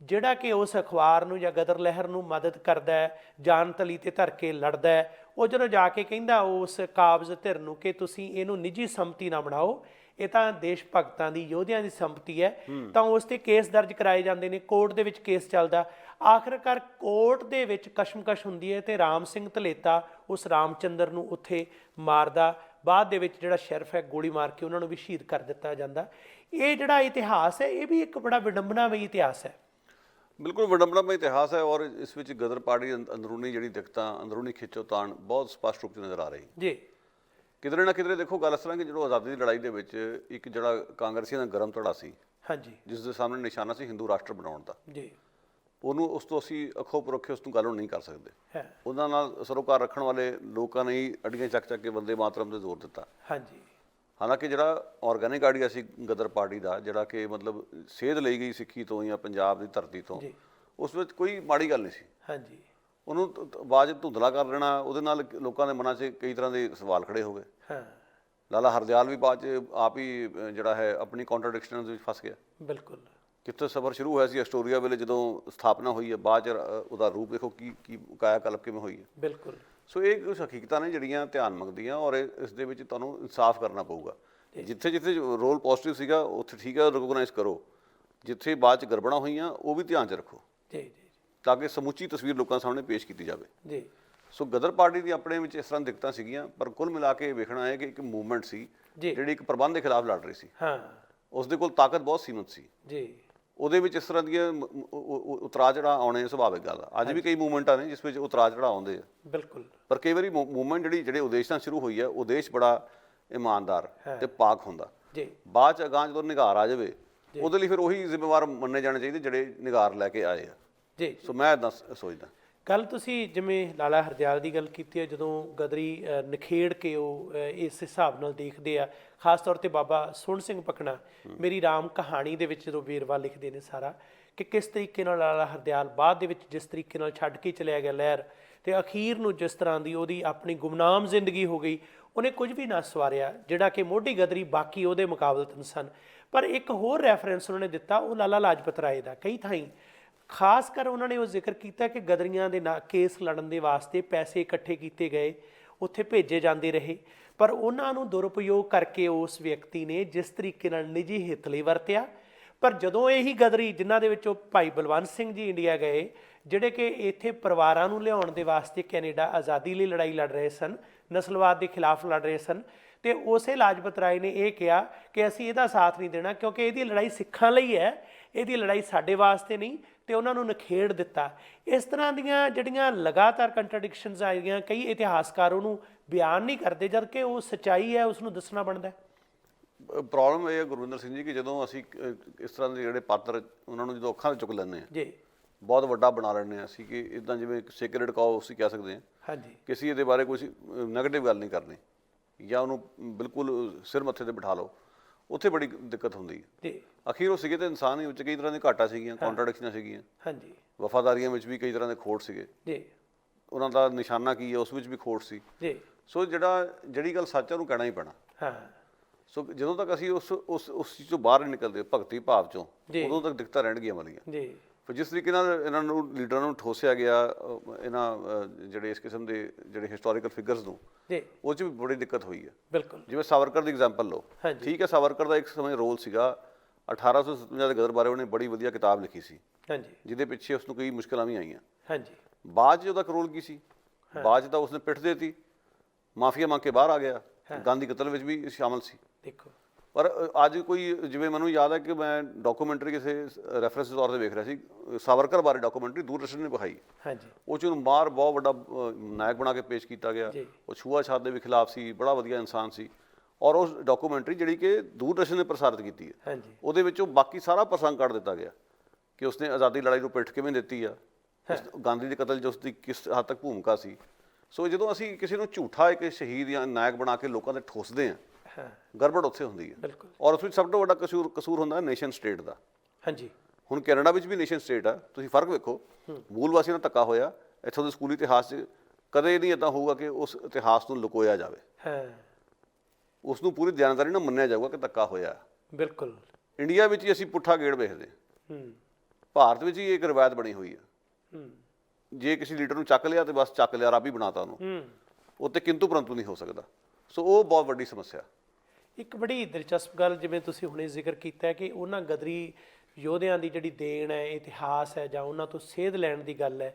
ਜਿਹੜਾ ਕਿ ਉਸ ਅਖਬਾਰ ਨੂੰ ਜਾਂ ਗਦਰ ਲਹਿਰ ਨੂੰ ਮਦਦ ਕਰਦਾ ਹੈ, ਜਾਨ ਤਲੀ 'ਤੇ ਧਰ ਕੇ ਲੜਦਾ ਹੈ। ਉਹ ਜਦੋਂ ਜਾ ਕੇ ਕਹਿੰਦਾ ਉਸ ਕਾਬਜ਼ ਧਿਰ ਨੂੰ ਕਿ ਤੁਸੀਂ ਇਹਨੂੰ ਨਿੱਜੀ ਸੰਪਤੀ ਨਾ ਬਣਾਓ, ਇਹ ਤਾਂ ਦੇਸ਼ ਭਗਤਾਂ ਦੀ ਯੋਧਿਆਂ ਦੀ ਸੰਪਤੀ ਹੈ, ਤਾਂ ਉਸ 'ਤੇ ਕੇਸ ਦਰਜ ਕਰਾਏ ਜਾਂਦੇ ਨੇ। ਕੋਰਟ ਦੇ ਵਿੱਚ ਕੇਸ ਚੱਲਦਾ, ਆਖਿਰਕਾਰ ਕੋਰਟ ਦੇ ਵਿੱਚ ਕਸ਼ਮਕਸ਼ ਹੁੰਦੀ ਹੈ ਤੇ ਰਾਮ ਸਿੰਘ ਧਲੇਤਾ ਉਸ ਰਾਮਚੰਦਰ ਨੂੰ ਉੱਥੇ ਮਾਰਦਾ। ਬਾਅਦ ਦੇ ਵਿੱਚ ਜਿਹੜਾ ਸ਼ੈਰਫ ਹੈ ਗੋਲੀ ਮਾਰ ਕੇ ਉਹਨਾਂ ਨੂੰ ਵੀ ਸ਼ਹੀਦ ਕਰ ਦਿੱਤਾ ਜਾਂਦਾ। ਇਹ ਜਿਹੜਾ ਇਤਿਹਾਸ ਹੈ ਇਹ ਵੀ ਇੱਕ ਬੜਾ ਵਿਡੰਬਨਾਮਈ ਇਤਿਹਾਸ ਹੈ। ਬਿਲਕੁਲ ਵਿਡੰਬਨਾਮਈ ਇਤਿਹਾਸ ਹੈ, ਔਰ ਇਸ ਵਿੱਚ ਗਦਰ ਪਾਰਟੀ ਅੰਦਰੂਨੀ ਜਿਹੜੀ ਦਿੱਕਤਾਂ, ਅੰਦਰੂਨੀ ਖਿੱਚੋਤਾਣ ਬਹੁਤ ਸਪਸ਼ਟ ਰੂਪ 'ਚ ਨਜ਼ਰ ਆ ਰਹੀ ਜੀ। ਕਿਧਰੇ ਨਾ ਕਿਧਰੇ ਦੇਖੋ ਗੱਲ ਇਸ ਤਰ੍ਹਾਂ ਕਿ ਜਦੋਂ ਆਜ਼ਾਦੀ ਦੀ ਲੜਾਈ ਦੇ ਵਿੱਚ ਇੱਕ ਜਿਹੜਾ ਕਾਂਗਰਸੀਆਂ ਦਾ ਗਰਮ ਧੜਾ ਸੀ, ਹਾਂਜੀ, ਜਿਸ ਦੇ ਸਾਹਮਣੇ ਨਿਸ਼ਾਨਾ ਸੀ ਹਿੰਦੂ ਰਾਸ਼ਟਰ ਬਣਾਉਣ ਦਾ, ਜੀ, ਉਹਨੂੰ ਉਸ ਤੋਂ ਅਸੀਂ ਅੱਖੋਂ ਪਰੋਖੇ ਉਸ ਨੂੰ ਗੱਲ ਨਹੀਂ ਕਰ ਸਕਦੇ। ਹੈ, ਉਹਨਾਂ ਨਾਲ ਸਰੋਕਾਰ ਰੱਖਣ ਵਾਲੇ ਲੋਕਾਂ ਨੇ ਹੀ ਅੜੀਆਂ ਚੱਕ ਕੇ ਬੰਦੇ ਮਾਤਰਮ 'ਤੇ ਜ਼ੋਰ ਦਿੱਤਾ। ਹਾਂਜੀ, ਹਾਲਾਂਕਿ ਜਿਹੜਾ ਆਰਗੈਨਿਕ ਆਈਡੀਆ ਸੀ ਗਦਰ ਪਾਰਟੀ ਦਾ, ਜਿਹੜਾ ਕਿ ਮਤਲਬ ਸੇਧ ਲਈ ਗਈ ਸਿੱਖੀ ਤੋਂ ਜਾਂ ਪੰਜਾਬ ਦੀ ਧਰਤੀ ਤੋਂ, ਜੀ, ਉਸ ਵਿੱਚ ਕੋਈ ਮਾੜੀ ਗੱਲ ਨਹੀਂ ਸੀ। ਹਾਂਜੀ, ਉਹਨੂੰ ਆਵਾਜ਼ ਧੁੰਦਲਾ ਕਰ ਦੇਣਾ, ਉਹਦੇ ਨਾਲ ਲੋਕਾਂ ਦੇ ਮਨਾਂ 'ਚ ਕਈ ਤਰ੍ਹਾਂ ਦੇ ਸਵਾਲ ਖੜੇ ਹੋ ਗਏ। ਹਾਂ, ਲਾਲਾ ਹਰਦਿਆਲ ਵੀ ਬਾਅਦ 'ਚ ਆਪ ਹੀ ਜਿਹੜਾ ਹੈ ਆਪਣੀ ਕੰਟਰਡਿਕਸ਼ਨਸ ਵਿੱਚ ਫਸ ਗਿਆ। ਬਿਲਕੁਲ, ਕਿੱਥੇ ਸਫ਼ਰ ਸ਼ੁਰੂ ਹੋਇਆ ਸੀ ਐਸਟੋਰੀਆ ਵੇਲੇ, ਜਦੋਂ ਸਥਾਪਨਾ ਹੋਈ ਹੈ, ਬਾਅਦ 'ਚ ਉਹਦਾ ਰੂਪ ਦੇਖੋ ਕੀ ਕਾਇਆ ਕਲਪ ਕਿਵੇਂ ਹੋਈ ਹੈ। ਬਿਲਕੁਲ, ਸੋ ਇਹ ਕੁਝ ਹਕੀਕਤਾਂ ਨੇ ਜਿਹੜੀਆਂ ਧਿਆਨ ਮੰਗਦੀਆਂ, ਔਰ ਇਸ ਦੇ ਵਿੱਚ ਤੁਹਾਨੂੰ ਇਨਸਾਫ ਕਰਨਾ ਪਊਗਾ। ਜਿੱਥੇ ਜਿੱਥੇ ਰੋਲ ਪੋਜ਼ਿਟਿਵ ਸੀਗਾ ਉੱਥੇ ਠੀਕ ਹੈ, ਰਿਕੋਗਨਾਈਜ਼ ਕਰੋ। ਜਿੱਥੇ ਬਾਅਦ 'ਚ ਗੜਬੜਾਂ ਹੋਈਆਂ ਉਹ ਵੀ ਧਿਆਨ 'ਚ ਰੱਖੋ, ਜੀ, ਜੀ, ਤਾਂ ਕਿ ਸਮੁੱਚੀ ਤਸਵੀਰ ਲੋਕਾਂ ਸਾਹਮਣੇ ਪੇਸ਼ ਕੀਤੀ ਜਾਵੇ। ਜੀ, ਸੋ ਗਦਰ ਪਾਰਟੀ ਦੀ ਆਪਣੇ ਵਿੱਚ ਇਸ ਤਰ੍ਹਾਂ ਦਿੱਕਤਾਂ ਸੀਗੀਆਂ, ਪਰ ਕੁੱਲ ਮਿਲਾ ਕੇ ਵੇਖਣਾ ਹੈ ਕਿ ਇੱਕ ਮੂਵਮੈਂਟ ਸੀ ਜੀ, ਜਿਹੜੀ ਇੱਕ ਪ੍ਰਬੰਧ ਦੇ ਖਿਲਾਫ ਲੜ ਰਹੀ ਸੀ। ਹਾਂ, ਉਸ ਦੇ ਕੋਲ ਤਾਕਤ ਬਹੁਤ ਸੀਮਤ ਸੀ। ਜੀ, ਉਹਦੇ ਵਿੱਚ ਇਸ ਤਰ੍ਹਾਂ ਦੀਆਂ ਉਤਰਾਅ ਚੜ੍ਹਾਅ ਆਉਣੇ ਸੁਭਾਵਿਕ ਗੱਲ ਆ। ਅੱਜ ਵੀ ਕਈ ਮੂਵਮੈਂਟਾਂ ਨੇ ਜਿਸ ਵਿੱਚ ਉਤਰਾਅ ਚੜ੍ਹਾਅ ਆਉਂਦੇ ਆ, ਬਿਲਕੁਲ, ਪਰ ਕਈ ਵਾਰੀ ਮੂਵਮੈਂਟ ਜਿਹੜੇ ਉਦੇਸ਼ ਨਾਲ ਸ਼ੁਰੂ ਹੋਈ ਹੈ, ਉਦੇਸ਼ ਬੜਾ ਇਮਾਨਦਾਰ ਤੇ ਪਾਕ ਹੁੰਦਾ। ਜੀ, ਬਾਅਦ 'ਚ ਅਗਾਂਹ ਜਦੋਂ ਨਿਗਾਰ ਆ ਜਾਵੇ, ਉਹਦੇ ਲਈ ਫਿਰ ਉਹੀ ਜ਼ਿੰਮੇਵਾਰ ਮੰਨੇ ਜਾਣੇ ਚਾਹੀਦੇ ਜਿਹੜੇ ਨਿਗਾਰ ਲੈ ਕੇ ਆਏ ਆ। ਜੀ। ਸੋ ਮੈਂ ਇੱਦਾਂ ਸੋਚਦਾ। ਗੱਲ ਤੁਸੀਂ ਜਿਵੇਂ ਲਾਲਾ ਹਰਦਿਆਲ ਦੀ ਗੱਲ ਕੀਤੀ ਹੈ, ਜਦੋਂ ਗਦਰੀ ਨਿਖੇੜ ਕੇ ਉਹ ਇਸ ਹਿਸਾਬ ਨਾਲ ਦੇਖਦੇ ਆ, ਖਾਸ ਤੌਰ ਤੇ ਬਾਬਾ ਸੋਹਣ ਸਿੰਘ ਪਕਣਾ ਮੇਰੀ ਰਾਮ ਕਹਾਣੀ ਦੇ ਵਿੱਚ ਜਦੋਂ ਵੇਰਵਾ ਲਿਖਦੇ ਨੇ ਸਾਰਾ, ਕਿ ਕਿਸ ਤਰੀਕੇ ਨਾਲ ਲਾਲਾ ਹਰਦਿਆਲ ਬਾਅਦ ਦੇ ਵਿੱਚ ਜਿਸ ਤਰੀਕੇ ਨਾਲ ਛੱਡ ਕੇ ਚਲਿਆ ਗਿਆ ਲਹਿਰ, ਤੇ ਅਖੀਰ ਨੂੰ ਜਿਸ ਤਰ੍ਹਾਂ ਦੀ ਉਹਦੀ ਆਪਣੀ ਗੁਮਨਾਮ ਜ਼ਿੰਦਗੀ ਹੋ ਗਈ, ਉਹਨੇ ਕੁਝ ਵੀ ਨਾ ਸਵਾਰਿਆ, ਜਿਹੜਾ ਕਿ ਮੋਢੀ ਗਦਰੀ ਬਾਕੀ ਉਹਦੇ ਮੁਕਾਬਲਤਨ ਸਨ। ਪਰ ਇੱਕ ਹੋਰ ਰੈਫਰੈਂਸ ਉਹਨਾਂ ਨੇ ਦਿੱਤਾ, ਉਹ ਲਾਲਾ ਲਾਜਪਤ ਰਾਏ ਦਾ। ਕਈ ਥਾਈਂ ਖਾਸ ਕਰ ਉਹਨਾਂ ਨੇ ਉਹ ਜ਼ਿਕਰ ਕੀਤਾ ਕਿ ਗਦਰੀਆਂ ਦੇ ਕੇਸ ਲੜਨ ਦੇ ਵਾਸਤੇ ਪੈਸੇ ਇਕੱਠੇ ਕੀਤੇ ਗਏ, ਉੱਥੇ ਭੇਜੇ ਜਾਂਦੇ ਰਹੇ, ਪਰ ਉਹਨਾਂ ਨੂੰ ਦੁਰਉਪਯੋਗ ਕਰਕੇ ਉਸ ਵਿਅਕਤੀ ਨੇ ਜਿਸ ਤਰੀਕੇ ਨਾਲ ਨਿੱਜੀ ਹਿੱਤ ਲਈ ਵਰਤਿਆ। ਪਰ ਜਦੋਂ ਇਹੀ ਗਦਰੀ, ਜਿਨ੍ਹਾਂ ਦੇ ਵਿੱਚੋਂ ਭਾਈ ਬਲਵੰਤ ਸਿੰਘ ਜੀ ਇੰਡੀਆ ਗਏ, ਜਿਹੜੇ ਕਿ ਇੱਥੇ ਪਰਿਵਾਰਾਂ ਨੂੰ ਲਿਆਉਣ ਦੇ ਵਾਸਤੇ ਕੈਨੇਡਾ ਆਜ਼ਾਦੀ ਲਈ ਲੜਾਈ ਲੜ ਰਹੇ ਸਨ, ਨਸਲਵਾਦ ਦੇ ਖਿਲਾਫ ਲੜ ਰਹੇ ਸਨ, ਤੇ ਉਸੇ ਲਾਜਪਤ ਰਾਏ ਨੇ ਇਹ ਕਿਹਾ ਕਿ ਅਸੀਂ ਇਹਦਾ ਸਾਥ ਨਹੀਂ ਦੇਣਾ, ਕਿਉਂਕਿ ਇਹਦੀ ਲੜਾਈ ਸਿੱਖਾਂ ਲਈ ਹੈ, ਇਹਦੀ ਲੜਾਈ ਸਾਡੇ ਵਾਸਤੇ ਨਹੀਂ, ਤੇ ਉਹਨਾਂ ਨੂੰ ਨਿਖੇੜ ਦਿੱਤਾ। ਇਸ ਤਰ੍ਹਾਂ ਦੀਆਂ ਜਿਹੜੀਆਂ ਲਗਾਤਾਰ ਕੰਟਰਡਿਕਸ਼ਨਸ ਆਈਆਂ, ਕਈ ਇਤਿਹਾਸਕਾਰ ਉਹਨੂੰ ਬਿਆਨ ਨਹੀਂ ਕਰਦੇ, ਜਦ ਕਿ ਉਹ ਸੱਚਾਈ ਹੈ, ਉਸ ਨੂੰ ਦੱਸਣਾ ਬਣਦਾ। ਪ੍ਰੋਬਲਮ ਇਹ ਹੈ ਗੁਰਵਿੰਦਰ ਸਿੰਘ ਜੀ, ਕਿ ਜਦੋਂ ਅਸੀਂ ਇਸ ਤਰ੍ਹਾਂ ਦੇ ਜਿਹੜੇ ਪਾਤਰ ਉਹਨਾਂ ਨੂੰ ਜਦੋਂ ਅੱਖਾਂ 'ਤੇ ਚੁੱਕ ਲੈਂਦੇ ਹਾਂ, ਜੀ, ਬਹੁਤ ਵੱਡਾ ਬਣਾ ਲੈਂਦੇ ਹਾਂ ਅਸੀਂ, ਕਿ ਇੱਦਾਂ ਜਿਵੇਂ ਸੇਕਰੇਡ ਕਾਓ ਅਸੀਂ ਕਹਿ ਸਕਦੇ ਹਾਂ, ਹਾਂਜੀ, ਕਿ ਅਸੀਂ ਇਹਦੇ ਬਾਰੇ ਕੁਝ ਨੈਗੇਟਿਵ ਗੱਲ ਨਹੀਂ ਕਰਨੀ, ਜਾਂ ਉਹਨੂੰ ਬਿਲਕੁਲ ਸਿਰ ਮੱਥੇ 'ਤੇ ਬਿਠਾ ਲਓ, ਉੱਥੇ ਬੜੀ ਦਿੱਕਤ ਹੁੰਦੀ ਹੈ। ਜੀ, ਅਖੀਰ ਉਹ ਸੀਗੇ ਤੇ ਇਨਸਾਨ ਹੀ, ਉੱਚ ਕਈ ਤਰ੍ਹਾਂ ਦੀ ਘਾਟਾਂ ਸੀਗੀਆਂ, ਕੰਟਰਡਿਕਸ਼ਨਾਂ ਸੀਗੀਆਂ, ਹਾਂਜੀ, ਵਫਾਦਾਰੀਆਂ ਵਿੱਚ ਵੀ ਕਈ ਤਰ੍ਹਾਂ ਦੇ ਖੋਟ ਸੀਗੇ, ਜੀ, ਉਹਨਾਂ ਦਾ ਨਿਸ਼ਾਨਾ ਕੀ ਹੈ ਉਸ ਵਿੱਚ ਵੀ ਖੋਟ ਸੀ। ਜੀ, ਸੋ ਜਿਹੜੀ ਗੱਲ ਸੱਚ ਹੈ ਉਹਨੂੰ ਕਹਿਣਾ ਹੀ ਪੈਣਾ। ਹਾਂ, ਸੋ ਜਦੋਂ ਤੱਕ ਅਸੀਂ ਉਸ ਚੀਜ਼ ਤੋਂ ਬਾਹਰ ਨਹੀਂ ਨਿਕਲਦੇ, ਭਗਤੀ ਭਾਵ ਚੋਂ, ਜੀ, ਉਦੋਂ ਤੱਕ ਦਿੱਕਤਾਂ ਰਹਿਣਗੀਆਂ ਵਾਲੀਆਂ। ਜੀ, ਫਿਰ ਜਿਸ ਤਰੀਕੇ ਨਾਲ ਇਹਨਾਂ ਨੂੰ ਲੀਡਰਾਂ ਨੂੰ ਠੋਸਿਆ ਗਿਆ, ਇਹਨਾਂ ਜਿਹੜੇ ਇਸ ਕਿਸਮ ਦੇ ਜਿਹੜੇ ਹਿਸਟੋਰੀਕਲ ਫਿਗਰਸ ਨੂੰ, ਜੀ, ਉਹ 'ਚ ਵੀ ਬੜੀ ਦਿੱਕਤ ਹੋਈ ਹੈ। ਬਿਲਕੁਲ, ਜਿਵੇਂ ਸਾਵਰਕਰ ਦੀ ਐਗਜ਼ਾਮਪਲ ਲਓ, ਹਾਂਜੀ, ਠੀਕ ਹੈ, ਸਾਵਰਕਰ ਦਾ ਇੱਕ ਸਮੇਂ ਰੋਲ ਸੀਗਾ, 1857 ਦੇ ਗਦਰ ਬਾਰੇ ਉਹਨੇ ਬੜੀ ਵਧੀਆ ਕਿਤਾਬ ਲਿਖੀ ਸੀ, ਹਾਂਜੀ, ਜਿਹਦੇ ਪਿੱਛੇ ਉਸ ਨੂੰ ਕਈ ਮੁਸ਼ਕਲਾਂ ਵੀ ਆਈਆਂ। ਹਾਂਜੀ, ਬਾਅਦ 'ਚ ਉਹਦਾ ਰੋਲ ਕੀ ਸੀ? ਬਾਅਦ 'ਚ ਤਾਂ ਉਸਨੇ ਪਿੱਠ ਦੇ ਦਿੱਤੀ, ਮਾਫੀਆ ਮੰਗ ਕੇ ਬਾਹਰ ਆ ਗਿਆ, ਗਾਂਧੀ ਕਤਲ ਵਿੱਚ ਵੀ ਸ਼ਾਮਲ ਸੀ। ਦੇਖੋ, ਪਰ ਅੱਜ ਕੋਈ, ਜਿਵੇਂ ਮੈਨੂੰ ਯਾਦ ਹੈ ਕਿ ਮੈਂ ਡਾਕੂਮੈਂਟਰੀ ਕਿਸੇ ਰੈਫਰੈਂਸ ਦੇ ਤੌਰ 'ਤੇ ਵੇਖ ਰਿਹਾ ਸੀ, ਸਾਵਰਕਰ ਬਾਰੇ ਡਾਕੂਮੈਂਟਰੀ ਦੂਰਦਰਸ਼ਨ ਨੇ ਵਿਖਾਈ, ਹਾਂਜੀ, ਉਹ 'ਚ ਉਹਨੂੰ ਬਾਹਰ ਬਹੁਤ ਵੱਡਾ ਨਾਇਕ ਬਣਾ ਕੇ ਪੇਸ਼ ਕੀਤਾ ਗਿਆ। ਜੀ, ਉਹ ਛੂਆ-ਛਾਤ ਦੇ ਵੀ ਖਿਲਾਫ ਸੀ, ਬੜਾ ਵਧੀਆ ਇਨਸਾਨ ਸੀ। ਔਰ ਉਸ ਡਾਕੂਮੈਂਟਰੀ ਜਿਹੜੀ ਕਿ ਦੂਰਦਰਸ਼ਨ ਨੇ ਪ੍ਰਸਾਰਿਤ ਕੀਤੀ ਹੈ, ਹਾਂਜੀ, ਉਹਦੇ ਵਿੱਚੋਂ ਬਾਕੀ ਸਾਰਾ ਪ੍ਰਸੰਗ ਕੱਢ ਦਿੱਤਾ ਗਿਆ ਕਿ ਉਸਨੇ ਆਜ਼ਾਦੀ ਲੜਾਈ ਨੂੰ ਪਿੱਠ ਕਿਵੇਂ ਦਿੱਤੀ ਆ, ਗਾਂਧੀ ਦੇ ਕਤਲ 'ਚ ਉਸਦੀ ਕਿਸ ਹੱਦ ਤੱਕ ਭੂਮਿਕਾ ਸੀ। ਸੋ ਜਦੋਂ ਅਸੀਂ ਕਿਸੇ ਨੂੰ ਝੂਠਾ ਇੱਕ ਸ਼ਹੀਦ ਜਾਂ ਨਾਇਕ ਬਣਾ ਕੇ ਲੋਕਾਂ 'ਤੇ ਠੋਸਦੇ ਹਾਂ, ਹਾਂ, ਗੜਬੜ ਉੱਥੇ ਹੁੰਦੀ ਹੈ। ਬਿਲਕੁਲ, ਔਰ ਉਸ ਵਿੱਚ ਸਭ ਤੋਂ ਵੱਡਾ ਕਸੂਰ ਹੁੰਦਾ ਨੇਸ਼ਨ ਸਟੇਟ ਦਾ। ਹਾਂਜੀ, ਹੁਣ ਕੈਨੇਡਾ ਵਿੱਚ ਵੀ ਨੇਸ਼ਨ ਸਟੇਟ ਆ, ਤੁਸੀਂ ਫਰਕ ਵੇਖੋ, ਮੂਲ ਵਾਸੀਆਂ ਨਾਲ ਧੱਕਾ ਹੋਇਆ, ਇੱਥੋਂ ਦੇ ਸਕੂਲੀ ਇਤਿਹਾਸ 'ਚ ਕਦੇ ਨਹੀਂ ਇੱਦਾਂ ਹੋਊਗਾ ਕਿ ਉਸ ਇਤਿਹਾਸ ਨੂੰ ਲੁਕੋਇਆ ਜਾਵੇ, ਹਾਂ, ਉਸ ਨੂੰ ਪੂਰੀ ਦਿਆਨਦਾਰੀ ਨਾਲ ਮੰਨਿਆ ਜਾਊਗਾ ਕਿ ਧੱਕਾ ਹੋਇਆ। ਬਿਲਕੁਲ, ਇੰਡੀਆ ਵਿੱਚ ਹੀ ਅਸੀਂ ਪੁੱਠਾ ਗੇੜ ਵੇਖਦੇ, ਭਾਰਤ ਵਿੱਚ ਹੀ ਇੱਕ ਰਵਾਇਤ ਬਣੀ ਹੋਈ ਹੈ, ਜੇ ਕਿਸੇ ਲੀਡਰ ਨੂੰ ਚੱਕ ਲਿਆ ਤੇ ਬਸ ਚੱਕ ਲਿਆ, ਰੱਬ ਹੀ ਬਣਾਤਾ ਉਹਨੂੰ, ਉੱਤੇ ਕਿੰਤੂ ਪਰੰਤੂ ਨਹੀਂ ਹੋ ਸਕਦਾ। ਸੋ ਉਹ ਬਹੁਤ ਵੱਡੀ ਸਮੱਸਿਆ। ਇੱਕ ਬੜੀ ਦਿਲਚਸਪ ਗੱਲ ਜਿਵੇਂ ਤੁਸੀਂ ਹੁਣੇ ਜ਼ਿਕਰ ਕੀਤਾ ਹੈ ਕਿ ਉਹਨਾਂ ਗਦਰੀ ਯੋਧਿਆਂ ਦੀ ਜਿਹੜੀ ਦੇਣ ਹੈ, ਇਤਿਹਾਸ ਹੈ, ਜਾਂ ਉਹਨਾਂ ਤੋਂ ਸੇਧ ਲੈਣ ਦੀ ਗੱਲ ਹੈ,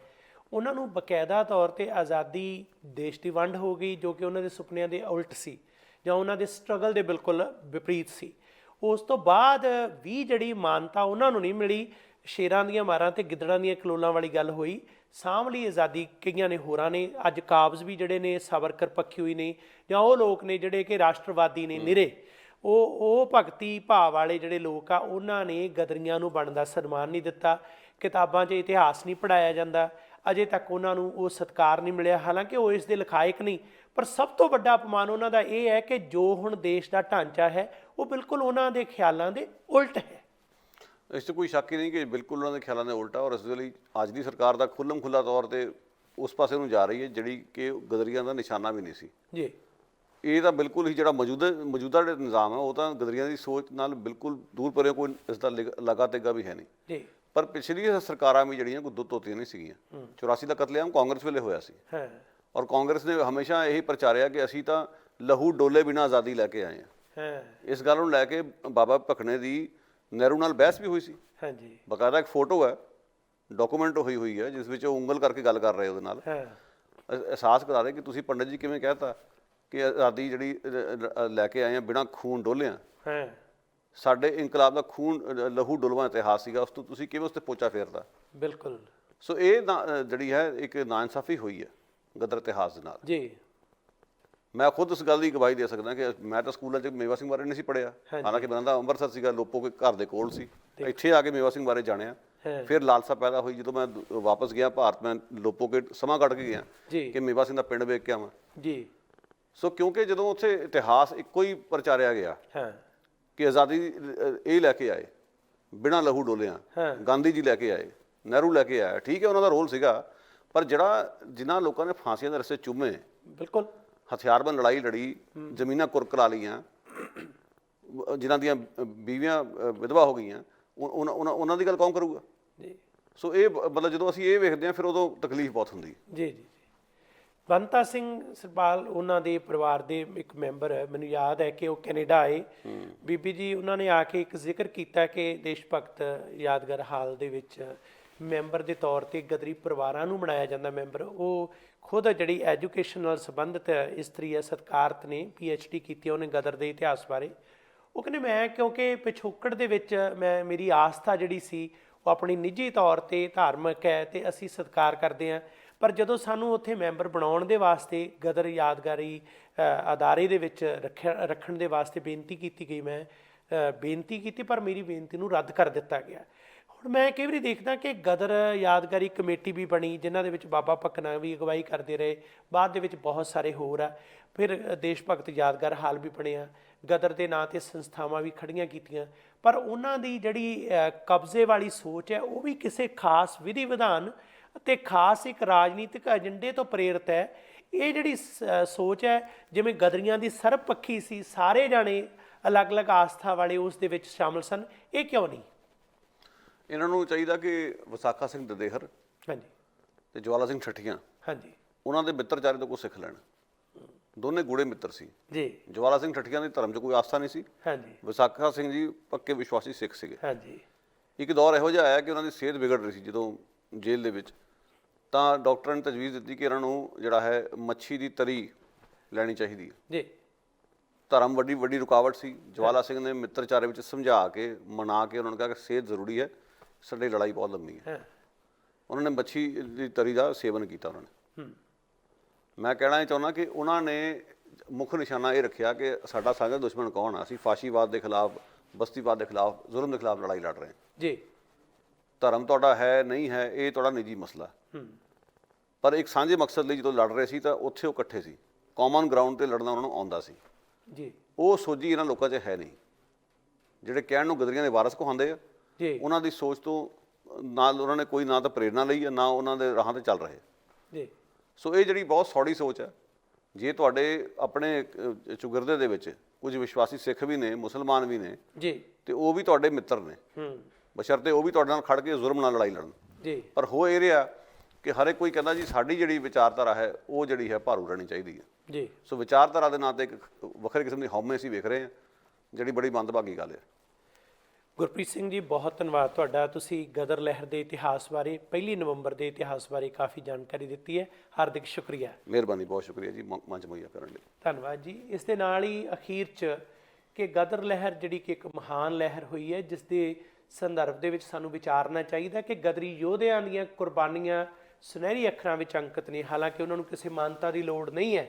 ਉਹਨਾਂ ਨੂੰ ਬਕਾਇਦਾ ਤੌਰ ਤੇ ਆਜ਼ਾਦੀ, ਦੇਸ਼ ਦੀ ਵੰਡ ਹੋ ਗਈ, ਜੋ ਕਿ ਉਹਨਾਂ ਦੇ ਸੁਪਨਿਆਂ ਦੇ ਉਲਟ ਸੀ, ਜਾਂ ਉਹਨਾਂ ਦੇ ਸਟਰਗਲ ਦੇ ਬਿਲਕੁਲ ਵਿਪਰੀਤ ਸੀ। ਉਸ ਤੋਂ ਬਾਅਦ ਵੀ ਜਿਹੜੀ ਮਾਨਤਾ ਉਹਨਾਂ ਨੂੰ ਨਹੀਂ ਮਿਲੀ, ਸ਼ੇਰਾਂ ਦੀਆਂ ਮਾਰਾਂ ਤੇ ਗਿੱਦੜਾਂ ਦੀਆਂ ਕਲੋਲਾਂ ਵਾਲੀ ਗੱਲ ਹੋਈ। ਸਾਂਭ ਲਈ ਆਜ਼ਾਦੀ ਕਈਆਂ ਨੇ ਹੋਰਾਂ ਨੇ। ਅੱਜ ਕਾਬਜ਼ ਵੀ ਜਿਹੜੇ ਨੇ ਸਾਵਰਕਰ ਪੱਖੀ ਹੋਈ ਨੇ, ਜਾਂ ਉਹ ਲੋਕ ਨੇ ਜਿਹੜੇ ਕਿ ਰਾਸ਼ਟਰਵਾਦੀ ਨੇ ਨਿਰੇ, ਉਹ ਭਗਤੀ ਭਾਵ ਵਾਲੇ ਜਿਹੜੇ ਲੋਕ ਆ, ਉਹਨਾਂ ਨੇ ਗਦਰੀਆਂ ਨੂੰ ਬਣਦਾ ਸਨਮਾਨ ਨਹੀਂ ਦਿੱਤਾ। ਕਿਤਾਬਾਂ 'ਚ ਇਤਿਹਾਸ ਨਹੀਂ ਪੜ੍ਹਾਇਆ ਜਾਂਦਾ, ਅਜੇ ਤੱਕ ਉਹਨਾਂ ਨੂੰ ਉਹ ਸਤਿਕਾਰ ਨਹੀਂ ਮਿਲਿਆ। ਹਾਲਾਂਕਿ ਉਹ ਇਸ ਦੇ ਲਿਖਾਇਕ ਨਹੀਂ, ਪਰ ਸਭ ਤੋਂ ਵੱਡਾ ਅਪਮਾਨ ਉਹਨਾਂ ਦਾ ਇਹ ਹੈ ਕਿ ਜੋ ਹੁਣ ਦੇਸ਼ ਦਾ ਢਾਂਚਾ ਹੈ ਉਹ ਬਿਲਕੁਲ ਉਹਨਾਂ ਦੇ ਖਿਆਲਾਂ ਦੇ ਉਲਟ ਹੈ। ਇਸ 'ਚ ਕੋਈ ਸ਼ੱਕ ਹੀ ਨਹੀਂ ਕਿ ਬਿਲਕੁਲ ਉਹਨਾਂ ਦੇ ਖਿਆਲਾਂ ਦੇ ਉਲਟਾ, ਔਰ ਇਸ ਦੇ ਲਈ ਅੱਜ ਦੀ ਸਰਕਾਰ ਦਾ ਖੁੱਲ੍ਹਮ ਖੁੱਲ੍ਹਾ ਤੌਰ 'ਤੇ ਉਸ ਪਾਸੇ ਨੂੰ ਜਾ ਰਹੀ ਹੈ ਜਿਹੜੀ ਕਿ ਗਦਰੀਆਂ ਦਾ ਨਿਸ਼ਾਨਾ ਵੀ ਨਹੀਂ ਸੀ ਜੀ। ਇਹ ਤਾਂ ਬਿਲਕੁਲ ਹੀ ਜਿਹੜਾ ਮੌਜੂਦਾ ਜਿਹੜਾ ਨਿਜ਼ਾਮ ਹੈ ਉਹ ਤਾਂ ਗਦਰੀਆਂ ਦੀ ਸੋਚ ਨਾਲ ਬਿਲਕੁਲ ਦੂਰ ਪਰੇ, ਕੋਈ ਇਸ ਦਾ ਲਗਾ ਤੇਗਾ ਵੀ ਹੈ ਨਹੀਂ ਜੀ। ਪਰ ਪਿਛਲੀਆਂ ਸਰਕਾਰਾਂ ਵੀ ਜਿਹੜੀਆਂ ਕੋਈ ਦੁੱਧ ਧੋਤੀਆਂ ਨਹੀਂ ਸੀਗੀਆਂ। 84 ਦਾ ਕਤਲੇਆਮ ਕਾਂਗਰਸ ਵੇਲੇ ਹੋਇਆ ਸੀ, ਹਾਂ, ਔਰ ਕਾਂਗਰਸ ਨੇ ਹਮੇਸ਼ਾ ਇਹੀ ਪ੍ਰਚਾਰਿਆ ਕਿ ਅਸੀਂ ਤਾਂ ਲਹੂ ਡੋਲੇ ਬਿਨਾਂ ਆਜ਼ਾਦੀ ਲੈ ਕੇ ਆਏ ਹਾਂ। ਹਾਂ, ਇਸ ਗੱਲ ਨੂੰ ਲੈ ਕੇ ਬਾਬਾ ਭਕਨੇ ਦੀ ਨਹਿਰੂ ਨਾਲ ਬਹਿਸ ਵੀ ਹੋਈ ਸੀ। ਹਾਂਜੀ, ਬਕਾਇਦਾ ਇੱਕ ਫੋਟੋ ਹੈ, ਡਾਕੂਮੈਂਟ ਹੋਈ ਹੈ, ਜਿਸ ਵਿੱਚ ਉਹ ਉਂਗਲ ਕਰਕੇ ਗੱਲ ਕਰ ਰਹੇ ਉਹਦੇ ਨਾਲ। ਹਾਂ, ਅਹਿਸਾਸ ਕਰਾ ਰਹੇ ਕਿ ਤੁਸੀਂ ਪੰਡਿਤ ਜੀ ਕਿਵੇਂ ਕਹਿਤਾ ਕਿ ਆਜ਼ਾਦੀ ਜਿਹੜੀ ਲੈ ਕੇ ਆਏ ਆ ਬਿਨਾਂ ਖੂਨ ਡੋਲਿਆਂ। ਹਾਂ, ਸਾਡੇ ਇਨਕਲਾਬ ਦਾ ਖੂਨ ਲਹੂ ਡੁਲਵਾਂ ਇਤਿਹਾਸ ਸੀਗਾ, ਉਸ ਤੋਂ ਤੁਸੀਂ ਕਿਵੇਂ ਉਸ 'ਤੇ ਪੋਚਾ ਫੇਰਦਾ। ਬਿਲਕੁਲ। ਸੋ ਇਹ ਜਿਹੜੀ ਹੈ ਇੱਕ ਨਾਇਨਸਾਫੀ ਹੋਈ ਹੈ ਗਦਰ ਇਤਿਹਾਸ ਦੇ ਨਾਲ। ਜੀ। ਮੈਂ ਖੁਦ ਇਸ ਗੱਲ ਦੀ ਗਵਾਹੀ ਦੇ ਸਕਦਾ ਕਿ ਮੈਂ ਤਾਂ ਸਕੂਲਾਂ 'ਚ ਮੇਵਾ ਸਿੰਘ ਬਾਰੇ ਨਹੀਂ ਸੀ ਪੜ੍ਹਿਆ, ਹਾਲਾਂਕਿ ਬੰਦਾ ਅੰਮ੍ਰਿਤਸਰ ਸੀਗਾ, ਲੋਪੋ ਕੇ ਘਰ ਦੇ ਕੋਲ ਸੀ। ਇੱਥੇ ਆ ਕੇ ਮੇਵਾ ਸਿੰਘ ਬਾਰੇ ਜਾਣਿਆ, ਫਿਰ ਲਾਲਸਾ ਪੈਦਾ ਹੋਈ ਜਦੋਂ ਮੈਂ ਵਾਪਸ ਗਿਆ ਭਾਰਤ। ਮੈਂ ਲੋਪੋ ਕੇ ਸਮਾਂ ਕੱਢ ਕੇ ਗਿਆ ਕਿ ਮੇਵਾ ਸਿੰਘ ਦਾ ਪਿੰਡ ਵੇਖ ਕੇ ਆਵਾਂ ਜੀ। ਸੋ ਕਿਉਂਕਿ ਜਦੋਂ ਉੱਥੇ ਇਤਿਹਾਸ ਇੱਕੋ ਹੀ ਪ੍ਰਚਾਰਿਆ ਗਿਆ ਹਾਂ, ਕਿ ਆਜ਼ਾਦੀ ਇਹ ਲੈ ਕੇ ਆਏ ਬਿਨਾਂ ਲਹੂ ਡੋਲਿਆਂ, ਗਾਂਧੀ ਜੀ ਲੈ ਕੇ ਆਏ, ਨਹਿਰੂ ਲੈ ਕੇ ਆਇਆ, ਠੀਕ ਹੈ ਉਹਨਾਂ ਦਾ ਰੋਲ ਸੀਗਾ, ਪਰ ਜਿਨ੍ਹਾਂ ਲੋਕਾਂ ਨੇ ਫਾਂਸੀਆਂ ਦੇ ਰਸਤੇ ਚੁੰਮੇ, ਬਿਲਕੁਲ ਹਥਿਆਰਬੰਦ ਲੜਾਈ ਲੜੀ, ਜ਼ਮੀਨਾਂ ਕੁਰਕਰਾ ਲਈਆਂ, ਜਿਨ੍ਹਾਂ ਦੀਆਂ ਬੀਵੀਆਂ ਵਿਧਵਾ ਹੋ ਗਈਆਂ, ਉਹਨਾਂ ਦੀ ਗੱਲ ਕੌਣ ਕਰੂਗਾ ਜੀ। ਸੋ ਇਹ ਮਤਲਬ ਜਦੋਂ ਅਸੀਂ ਇਹ ਵੇਖਦੇ ਹਾਂ ਫਿਰ ਉਦੋਂ ਤਕਲੀਫ ਬਹੁਤ ਹੁੰਦੀ। ਜੀ ਜੀ। ਬੰਤਾ ਸਿੰਘ ਸਰਪਾਲ ਉਹਨਾਂ ਦੇ ਪਰਿਵਾਰ ਦੇ ਇੱਕ ਮੈਂਬਰ, ਮੈਨੂੰ ਯਾਦ ਹੈ ਕਿ ਉਹ ਕੈਨੇਡਾ ਆਏ। ਬੀਬੀ ਜੀ ਉਹਨਾਂ ਨੇ ਆ ਕੇ ਇੱਕ ਜ਼ਿਕਰ ਕੀਤਾ ਕਿ ਦੇਸ਼ ਭਗਤ ਯਾਦਗਾਰ ਹਾਲ ਦੇ ਵਿੱਚ ਮੈਂਬਰ ਦੇ ਤੌਰ ਤੇ ਗਦਰੀ ਪਰਿਵਾਰਾਂ ਨੂੰ ਬਣਾਇਆ ਜਾਂਦਾ ਮੈਂਬਰ। ਉਹ ਖੁਦ ਜਿਹੜੀ ਐਜੂਕੇਸ਼ਨ ਨਾਲ ਸੰਬੰਧਿਤ ਇਸਤਰੀ ਹੈ, ਸਤਕਾਰਤ ਨੇ, PhD ਕੀਤੀ ਉਹਨੇ ਗਦਰ ਦੇ ਇਤਿਹਾਸ ਬਾਰੇ। ਉਹ ਕਹਿੰਦੇ ਮੈਂ ਕਿਉਂਕਿ ਪਿਛੋਕੜ ਦੇ ਵਿੱਚ ਮੇਰੀ ਆਸਥਾ ਜਿਹੜੀ ਸੀ ਉਹ ਆਪਣੀ ਨਿੱਜੀ ਤੌਰ ਤੇ ਧਾਰਮਿਕ ਹੈ ਤੇ ਅਸੀਂ ਸਤਿਕਾਰ ਕਰਦੇ ਹਾਂ, ਪਰ ਜਦੋਂ ਸਾਨੂੰ ਉੱਥੇ ਮੈਂਬਰ ਬਣਾਉਣ ਦੇ ਵਾਸਤੇ ਗਦਰ ਯਾਦਗਾਰੀ ਅਦਾਰੇ ਦੇ ਵਿੱਚ ਰੱਖਣ ਦੇ ਵਾਸਤੇ ਬੇਨਤੀ ਕੀਤੀ ਗਈ, ਮੈਂ ਬੇਨਤੀ ਕੀਤੀ ਪਰ ਮੇਰੀ ਬੇਨਤੀ ਨੂੰ ਰੱਦ ਕਰ ਦਿੱਤਾ ਗਿਆ। ਹੁਣ ਮੈਂ ਕਈ ਵਾਰੀ ਦੇਖਦਾ ਕਿ ਗਦਰ ਯਾਦਗਾਰੀ ਕਮੇਟੀ ਵੀ ਬਣੀ, ਜਿਨ੍ਹਾਂ ਦੇ ਵਿੱਚ ਬਾਬਾ ਭਕਨਾ ਵੀ ਅਗਵਾਈ ਕਰਦੇ ਰਹੇ, ਬਾਅਦ ਦੇ ਵਿੱਚ ਬਹੁਤ ਸਾਰੇ ਹੋਰ ਆ, ਫਿਰ ਦੇਸ਼ ਭਗਤ ਯਾਦਗਾਰ ਹਾਲ ਵੀ ਬਣਿਆ, ਗਦਰ ਦੇ ਨਾਂ 'ਤੇ ਸੰਸਥਾਵਾਂ ਵੀ ਖੜੀਆਂ ਕੀਤੀਆਂ, ਪਰ ਉਹਨਾਂ ਦੀ ਜਿਹੜੀ ਕਬਜ਼ੇ ਵਾਲੀ ਸੋਚ ਹੈ ਉਹ ਵੀ ਕਿਸੇ ਖਾਸ ਵਿਧੀ ਵਿਧਾਨ ਅਤੇ ਖਾਸ ਇੱਕ ਰਾਜਨੀਤਿਕ ਏਜੰਡੇ ਤੋਂ ਪ੍ਰੇਰਿਤ ਹੈ। ਇਹ ਜਿਹੜੀ ਸੋਚ ਹੈ ਜਿਵੇਂ ਗਦਰੀਆਂ ਦੀ ਸਰਬ ਪੱਖੀ ਸੀ, ਸਾਰੇ ਜਾਣੇ ਅਲੱਗ-ਅਲੱਗ ਆਸਥਾ ਵਾਲੇ ਉਸ ਦੇ ਵਿੱਚ ਸ਼ਾਮਲ ਸਨ, ਇਹ ਕਿਉਂ ਨਹੀਂ? ਇਹਨਾਂ ਨੂੰ ਚਾਹੀਦਾ ਕਿ ਵਿਸਾਖਾ ਸਿੰਘ ਦਦੇਹਰ ਹਾਂਜੀ ਤੇ ਜਵਾਲਾ ਸਿੰਘ ਠੱਠੀਆਂ ਹਾਂਜੀ ਉਹਨਾਂ ਦੇ ਮਿੱਤਰਚਾਰੇ ਤੋਂ ਕੁਝ ਸਿੱਖ ਲੈਣ। ਦੋਨੇ ਗੂੜੇ ਮਿੱਤਰ ਸੀ ਜੀ। ਜਵਾਲਾ ਸਿੰਘ ਠੱਠੀਆਂ ਦੀ ਧਰਮ 'ਚ ਕੋਈ ਆਸਥਾ ਨਹੀਂ ਸੀ, ਹਾਂਜੀ ਵਿਸਾਖਾ ਸਿੰਘ ਜੀ ਪੱਕੇ ਵਿਸ਼ਵਾਸੀ ਸਿੱਖ ਸੀਗੇ। ਹਾਂਜੀ ਇੱਕ ਦੌਰ ਇਹੋ ਜਿਹਾ ਆਇਆ ਕਿ ਉਹਨਾਂ ਦੀ ਸਿਹਤ ਵਿਗੜ ਰਹੀ ਸੀ ਜਦੋਂ ਜੇਲ੍ਹ ਦੇ ਵਿੱਚ, ਤਾਂ ਡਾਕਟਰਾਂ ਨੇ ਤਜਵੀਜ਼ ਦਿੱਤੀ ਕਿ ਇਹਨਾਂ ਨੂੰ ਜਿਹੜਾ ਹੈ ਮੱਛੀ ਦੀ ਤਰੀ ਲੈਣੀ ਚਾਹੀਦੀ ਹੈ। ਜੀ। ਧਰਮ ਵੱਡੀ ਰੁਕਾਵਟ ਸੀ। ਜਵਾਲਾ ਸਿੰਘ ਨੇ ਮਿੱਤਰਚਾਰੇ ਵਿੱਚ ਸਮਝਾ ਕੇ ਮਨਾ ਕੇ ਉਹਨਾਂ ਨੂੰ ਕਿਹਾ ਕਿ ਸਿਹਤ ਜ਼ਰੂਰੀ ਹੈ, ਸਾਡੀ ਲੜਾਈ ਬਹੁਤ ਲੰਮੀ ਹੈ। ਉਹਨਾਂ ਨੇ ਮੱਛੀ ਦੀ ਤਰੀ ਦਾ ਸੇਵਨ ਕੀਤਾ ਉਹਨਾਂ ਨੇ। ਮੈਂ ਕਹਿਣਾ ਇਹ ਚਾਹੁੰਦਾ ਕਿ ਉਹਨਾਂ ਨੇ ਮੁੱਖ ਨਿਸ਼ਾਨਾ ਇਹ ਰੱਖਿਆ ਕਿ ਸਾਡਾ ਸਾਂਝਾ ਦੁਸ਼ਮਣ ਕੌਣ ਆ, ਅਸੀਂ ਫਾਸ਼ੀਵਾਦ ਦੇ ਖਿਲਾਫ, ਬਸਤੀਵਾਦ ਦੇ ਖਿਲਾਫ, ਜ਼ੁਲਮ ਦੇ ਖਿਲਾਫ ਲੜਾਈ ਲੜ ਰਹੇ ਹਾਂ। ਜੀ। ਧਰਮ ਤੁਹਾਡਾ ਹੈ ਨਹੀਂ ਹੈ ਇਹ ਤੁਹਾਡਾ ਨਿੱਜੀ ਮਸਲਾ, ਪਰ ਇੱਕ ਸਾਂਝੇ ਮਕਸਦ ਲਈ ਜਦੋਂ ਲੜ ਰਹੇ ਸੀ ਤਾਂ ਉੱਥੇ ਉਹ ਇਕੱਠੇ ਸੀ, ਕਾਮਨ ਗਰਾਊਂਡ 'ਤੇ ਲੜਨਾ ਉਹਨਾਂ ਨੂੰ ਆਉਂਦਾ ਸੀ। ਜੀ। ਉਹ ਸੋਝੀ ਇਹਨਾਂ ਲੋਕਾਂ 'ਚ ਹੈ ਨਹੀਂ, ਜਿਹੜੇ ਕਹਿਣ ਨੂੰ ਗਦਰੀਆਂ ਦੇ ਵਾਰਸ ਕਹਾਉਂਦੇ ਆ। ਜੀ। ਉਹਨਾਂ ਦੀ ਸੋਚ ਤੋਂ ਨਾਲ ਉਹਨਾਂ ਨੇ ਕੋਈ ਨਾ ਤਾਂ ਪ੍ਰੇਰਨਾ ਲਈ ਹੈ, ਨਾ ਉਹਨਾਂ ਦੇ ਰਾਹਾਂ 'ਤੇ ਚੱਲ ਰਹੇ। ਜੀ। ਸੋ ਇਹ ਜਿਹੜੀ ਬਹੁਤ ਸੌੜੀ ਸੋਚ ਹੈ। ਜੇ ਤੁਹਾਡੇ ਆਪਣੇ ਚੁਗਿਰਦੇ ਦੇ ਵਿੱਚ ਕੁਝ ਵਿਸ਼ਵਾਸੀ ਸਿੱਖ ਵੀ ਨੇ, ਮੁਸਲਮਾਨ ਵੀ ਨੇ, ਜੀ, ਤੇ ਉਹ ਵੀ ਤੁਹਾਡੇ ਮਿੱਤਰ ਨੇ, ਬਸ਼ਰਤੇ ਉਹ ਵੀ ਤੁਹਾਡੇ ਨਾਲ ਖੜ ਕੇ ਜ਼ੁਲਮ ਨਾਲ ਲੜਾਈ ਲੜਨ। ਜੀ। ਪਰ ਹੋ ਇਹ ਰਿਹਾ ਕਿ ਹਰ ਇੱਕ ਕੋਈ ਕਹਿੰਦਾ ਜੀ ਸਾਡੀ ਜਿਹੜੀ ਵਿਚਾਰਧਾਰਾ ਹੈ ਉਹ ਜਿਹੜੀ ਹੈ ਭਾਰੂ ਰਹਿਣੀ ਚਾਹੀਦੀ ਹੈ। ਜੀ। ਸੋ ਵਿਚਾਰਧਾਰਾ ਦੇ ਨਾਂ ਤੇ ਇੱਕ ਵੱਖਰੇ ਕਿਸਮ ਦੀ ਹਉਮੈ ਅਸੀਂ ਵੇਖ ਰਹੇ ਹਾਂ, ਜਿਹੜੀ ਬੜੀ ਮੰਦਭਾਗੀ ਗੱਲ ਹੈ। ਗੁਰਪ੍ਰੀਤ ਸਿੰਘ ਜੀ, ਬਹੁਤ ਧੰਨਵਾਦ ਤੁਹਾਡਾ। ਤੁਸੀਂ ਗਦਰ ਲਹਿਰ ਦੇ ਇਤਿਹਾਸ ਬਾਰੇ, 1 ਨਵੰਬਰ ਦੇ ਇਤਿਹਾਸ ਬਾਰੇ ਕਾਫੀ ਜਾਣਕਾਰੀ ਦਿੱਤੀ ਹੈ। ਹਾਰਦਿਕ ਸ਼ੁਕਰੀਆ। ਮਿਹਰਬਾਨੀ, ਬਹੁਤ ਸ਼ੁਕਰੀਆ ਜੀ ਮੰਚ ਮੁਹੱਈਆ ਕਰਨ ਲਈ। ਧੰਨਵਾਦ ਜੀ। ਇਸ ਦੇ ਨਾਲ ਹੀ ਅਖੀਰ 'ਚ ਕਿ ਗਦਰ ਲਹਿਰ ਜਿਹੜੀ ਕਿ ਇੱਕ ਮਹਾਨ ਲਹਿਰ ਹੋਈ ਹੈ, ਜਿਸ ਦੇ ਸੰਦਰਭ ਦੇ ਵਿੱਚ ਸਾਨੂੰ ਵਿਚਾਰਨਾ ਚਾਹੀਦਾ ਕਿ ਗਦਰੀ ਯੋਧਿਆਂ ਦੀਆਂ ਕੁਰਬਾਨੀਆਂ ਸੁਨਹਿਰੀ ਅੱਖਰਾਂ ਵਿੱਚ ਅੰਕਿਤ ਨੇ। ਹਾਲਾਂਕਿ ਉਹਨਾਂ ਨੂੰ ਕਿਸੇ ਮਾਨਤਾ ਦੀ ਲੋੜ ਨਹੀਂ ਹੈ।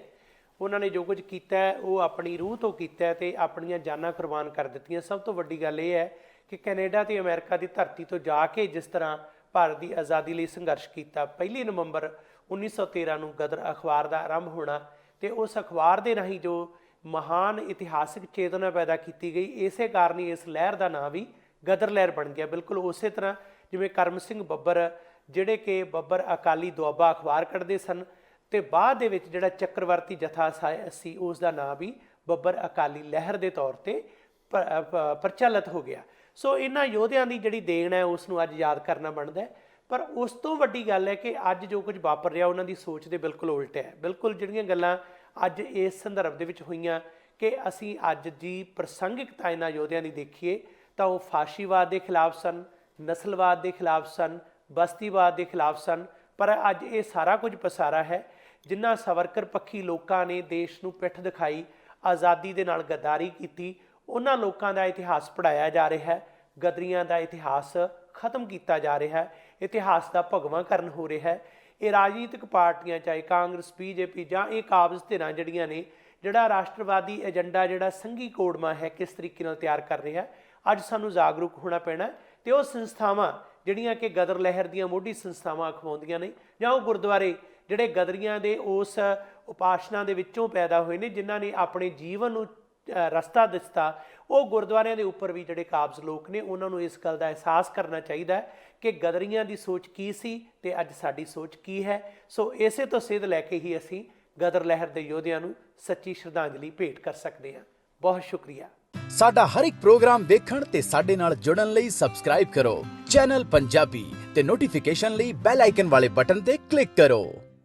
ਉਹਨਾਂ ਨੇ ਜੋ ਕੁਝ ਕੀਤਾ ਹੈ ਉਹ ਆਪਣੀ ਰੂਹ ਤੋਂ ਕੀਤਾ ਹੈ ਅਤੇ ਆਪਣੀਆਂ ਜਾਨਾਂ ਕੁਰਬਾਨ ਕਰ ਦਿੱਤੀਆਂ। ਸਭ ਤੋਂ ਵੱਡੀ ਗੱਲ ਇਹ ਹੈ ਕਿ ਕੈਨੇਡਾ ਅਤੇ ਅਮਰੀਕਾ ਦੀ ਧਰਤੀ ਤੋਂ ਜਾ ਕੇ ਜਿਸ ਤਰ੍ਹਾਂ ਭਾਰਤ ਦੀ ਆਜ਼ਾਦੀ ਲਈ ਸੰਘਰਸ਼ ਕੀਤਾ, 1 ਨਵੰਬਰ 1913 ਨੂੰ ਗਦਰ ਅਖਬਾਰ ਦਾ ਆਰੰਭ ਹੋਣਾ ਅਤੇ ਉਸ ਅਖਬਾਰ ਦੇ ਰਾਹੀਂ ਜੋ ਮਹਾਨ ਇਤਿਹਾਸਿਕ ਚੇਤਨਾ ਪੈਦਾ ਕੀਤੀ ਗਈ, ਇਸੇ ਕਾਰਨ ਹੀ ਇਸ ਲਹਿਰ ਦਾ ਨਾਂ ਵੀ ਗਦਰ ਲਹਿਰ ਬਣ ਗਿਆ। ਬਿਲਕੁਲ ਉਸੇ ਤਰ੍ਹਾਂ ਜਿਵੇਂ ਕਰਮ ਸਿੰਘ ਬੱਬਰ, ਜਿਹੜੇ ਕਿ ਬੱਬਰ ਅਕਾਲੀ ਦੁਆਬਾ ਅਖਬਾਰ ਕੱਢਦੇ ਸਨ ਅਤੇ ਬਾਅਦ ਦੇ ਵਿੱਚ ਜਿਹੜਾ ਚੱਕਰਵਰਤੀ ਜਥਾ ਸੀ ਉਸ ਦਾ ਨਾਂ ਵੀ ਬੱਬਰ ਅਕਾਲੀ ਲਹਿਰ ਦੇ ਤੌਰ 'ਤੇ ਪ੍ਰਚਲਿਤ ਹੋ ਗਿਆ। ਸੋ ਇਹਨਾਂ ਯੋਧਿਆਂ ਦੀ ਜਿਹੜੀ ਦੇਣ ਹੈ ਉਸ ਨੂੰ ਅੱਜ ਯਾਦ ਕਰਨਾ ਬਣਦਾ ਹੈ। ਪਰ ਉਸ ਤੋਂ ਵੱਡੀ ਗੱਲ ਹੈ ਕਿ ਅੱਜ ਜੋ ਕੁਝ ਵਾਪਰ ਰਿਹਾ ਉਹਨਾਂ ਦੀ ਸੋਚ ਦੇ ਬਿਲਕੁਲ ਉਲਟ ਹੈ। ਬਿਲਕੁਲ ਜਿਹੜੀਆਂ ਗੱਲਾਂ ਅੱਜ ਇਸ ਸੰਦਰਭ ਦੇ ਵਿੱਚ ਹੋਈਆਂ ਕਿ ਅਸੀਂ ਅੱਜ ਦੀ ਪ੍ਰਸੰਗਿਕਤਾ ਇਹਨਾਂ ਯੋਧਿਆਂ ਦੀ ਦੇਖੀਏ ਤਾਂ ਉਹ ਫਾਸ਼ੀਵਾਦ ਦੇ ਖਿਲਾਫ ਸਨ, ਨਸਲਵਾਦ ਦੇ ਖਿਲਾਫ ਸਨ, ਬਸਤੀਵਾਦ ਦੇ ਖਿਲਾਫ ਸਨ। ਪਰ ਅੱਜ ਇਹ ਸਾਰਾ ਕੁਝ ਪਸਾਰਾ ਹੈ। ਜਿਨ੍ਹਾਂ ਸਵਰਕਰ ਪੱਖੀ ਲੋਕਾਂ ਨੇ ਦੇਸ਼ ਨੂੰ ਪਿੱਠ ਦਿਖਾਈ, ਆਜ਼ਾਦੀ ਦੇ ਨਾਲ ਗੱਦਾਰੀ ਕੀਤੀ, ਉਹਨਾਂ ਲੋਕਾਂ ਦਾ ਇਤਿਹਾਸ ਪੜ੍ਹਾਇਆ ਜਾ ਰਿਹਾ ਹੈ। ਗਦਰੀਆਂ ਦਾ ਇਤਿਹਾਸ ਖਤਮ ਕੀਤਾ ਜਾ ਰਿਹਾ ਹੈ। ਇਤਿਹਾਸ ਦਾ ਭਗਵਾਂਕਰਨ ਹੋ ਰਿਹਾ ਹੈ। ਇਹ ਰਾਜਨੀਤਿਕ ਪਾਰਟੀਆਂ, ਚਾਹੇ ਕਾਂਗਰਸ, BJP ਜਾਂ ਇਹ ਕਾਬਜ਼ ਧਿਰਾਂ ਜਿਹੜੀਆਂ ਨੇ, ਜਿਹੜਾ ਰਾਸ਼ਟਰਵਾਦੀ ਏਜੰਡਾ, ਜਿਹੜਾ ਸੰਘੀ ਕੋੜਮਾ ਹੈ, ਕਿਸ ਤਰੀਕੇ ਨਾਲ ਤਿਆਰ ਕਰ ਰਿਹਾ, ਅੱਜ ਸਾਨੂੰ ਜਾਗਰੂਕ ਹੋਣਾ ਪੈਣਾ। ਅਤੇ ਉਹ ਸੰਸਥਾਵਾਂ ਜਿਹੜੀਆਂ ਕਿ ਗਦਰ ਲਹਿਰ ਦੀਆਂ ਮੋਢੀ ਸੰਸਥਾਵਾਂ ਅਖਵਾਉਂਦੀਆਂ ਨੇ, ਜਾਂ ਉਹ ਗੁਰਦੁਆਰੇ ਜਿਹੜੇ ਗਦਰੀਆਂ ਦੇ ਉਸ ਉਪਾਸਨਾ ਦੇ ਵਿੱਚੋਂ ਪੈਦਾ ਹੋਏ ਨੇ, ਜਿਨ੍ਹਾਂ ਨੇ ਆਪਣੇ ਜੀਵਨ ਨੂੰ ਰਸਤਾ ਦਿੱਤਾ, ਉਹ ਗੁਰਦੁਆਰਿਆਂ ਦੇ ਉੱਪਰ ਵੀ ਜਿਹੜੇ ਕਾਬਜ਼ ਲੋਕ ਨੇ ਉਹਨਾਂ ਨੂੰ ਇਸ ਗੱਲ ਦਾ ਅਹਿਸਾਸ ਕਰਨਾ ਚਾਹੀਦਾ ਕਿ ਗਦਰੀਆਂ ਦੀ ਸੋਚ ਕੀ ਸੀ ਅਤੇ ਅੱਜ ਸਾਡੀ ਸੋਚ ਕੀ ਹੈ। ਸੋ ਇਸੇ ਤੋਂ ਸੇਧ ਲੈ ਕੇ ਹੀ ਅਸੀਂ ਗਦਰ ਲਹਿਰ ਦੇ ਯੋਧਿਆਂ ਨੂੰ ਸੱਚੀ ਸ਼ਰਧਾਂਜਲੀ ਭੇਟ ਕਰ ਸਕਦੇ ਹਾਂ। ਬਹੁਤ ਸ਼ੁਕਰੀਆ। ਸਾਡਾ ਹਰ ਇੱਕ ਪ੍ਰੋਗਰਾਮ ਦੇਖਣ ਤੇ ਸਾਡੇ ਨਾਲ ਜੁੜਨ ਲਈ ਸਬਸਕ੍ਰਾਈਬ ਕਰੋ ਚੈਨਲ ਪੰਜਾਬੀ ਤੇ ਨੋਟੀਫਿਕੇਸ਼ਨ ਲਈ ਬੈਲ ਆਈਕਨ ਵਾਲੇ ਬਟਨ ਤੇ ਕਲਿੱਕ ਕਰੋ।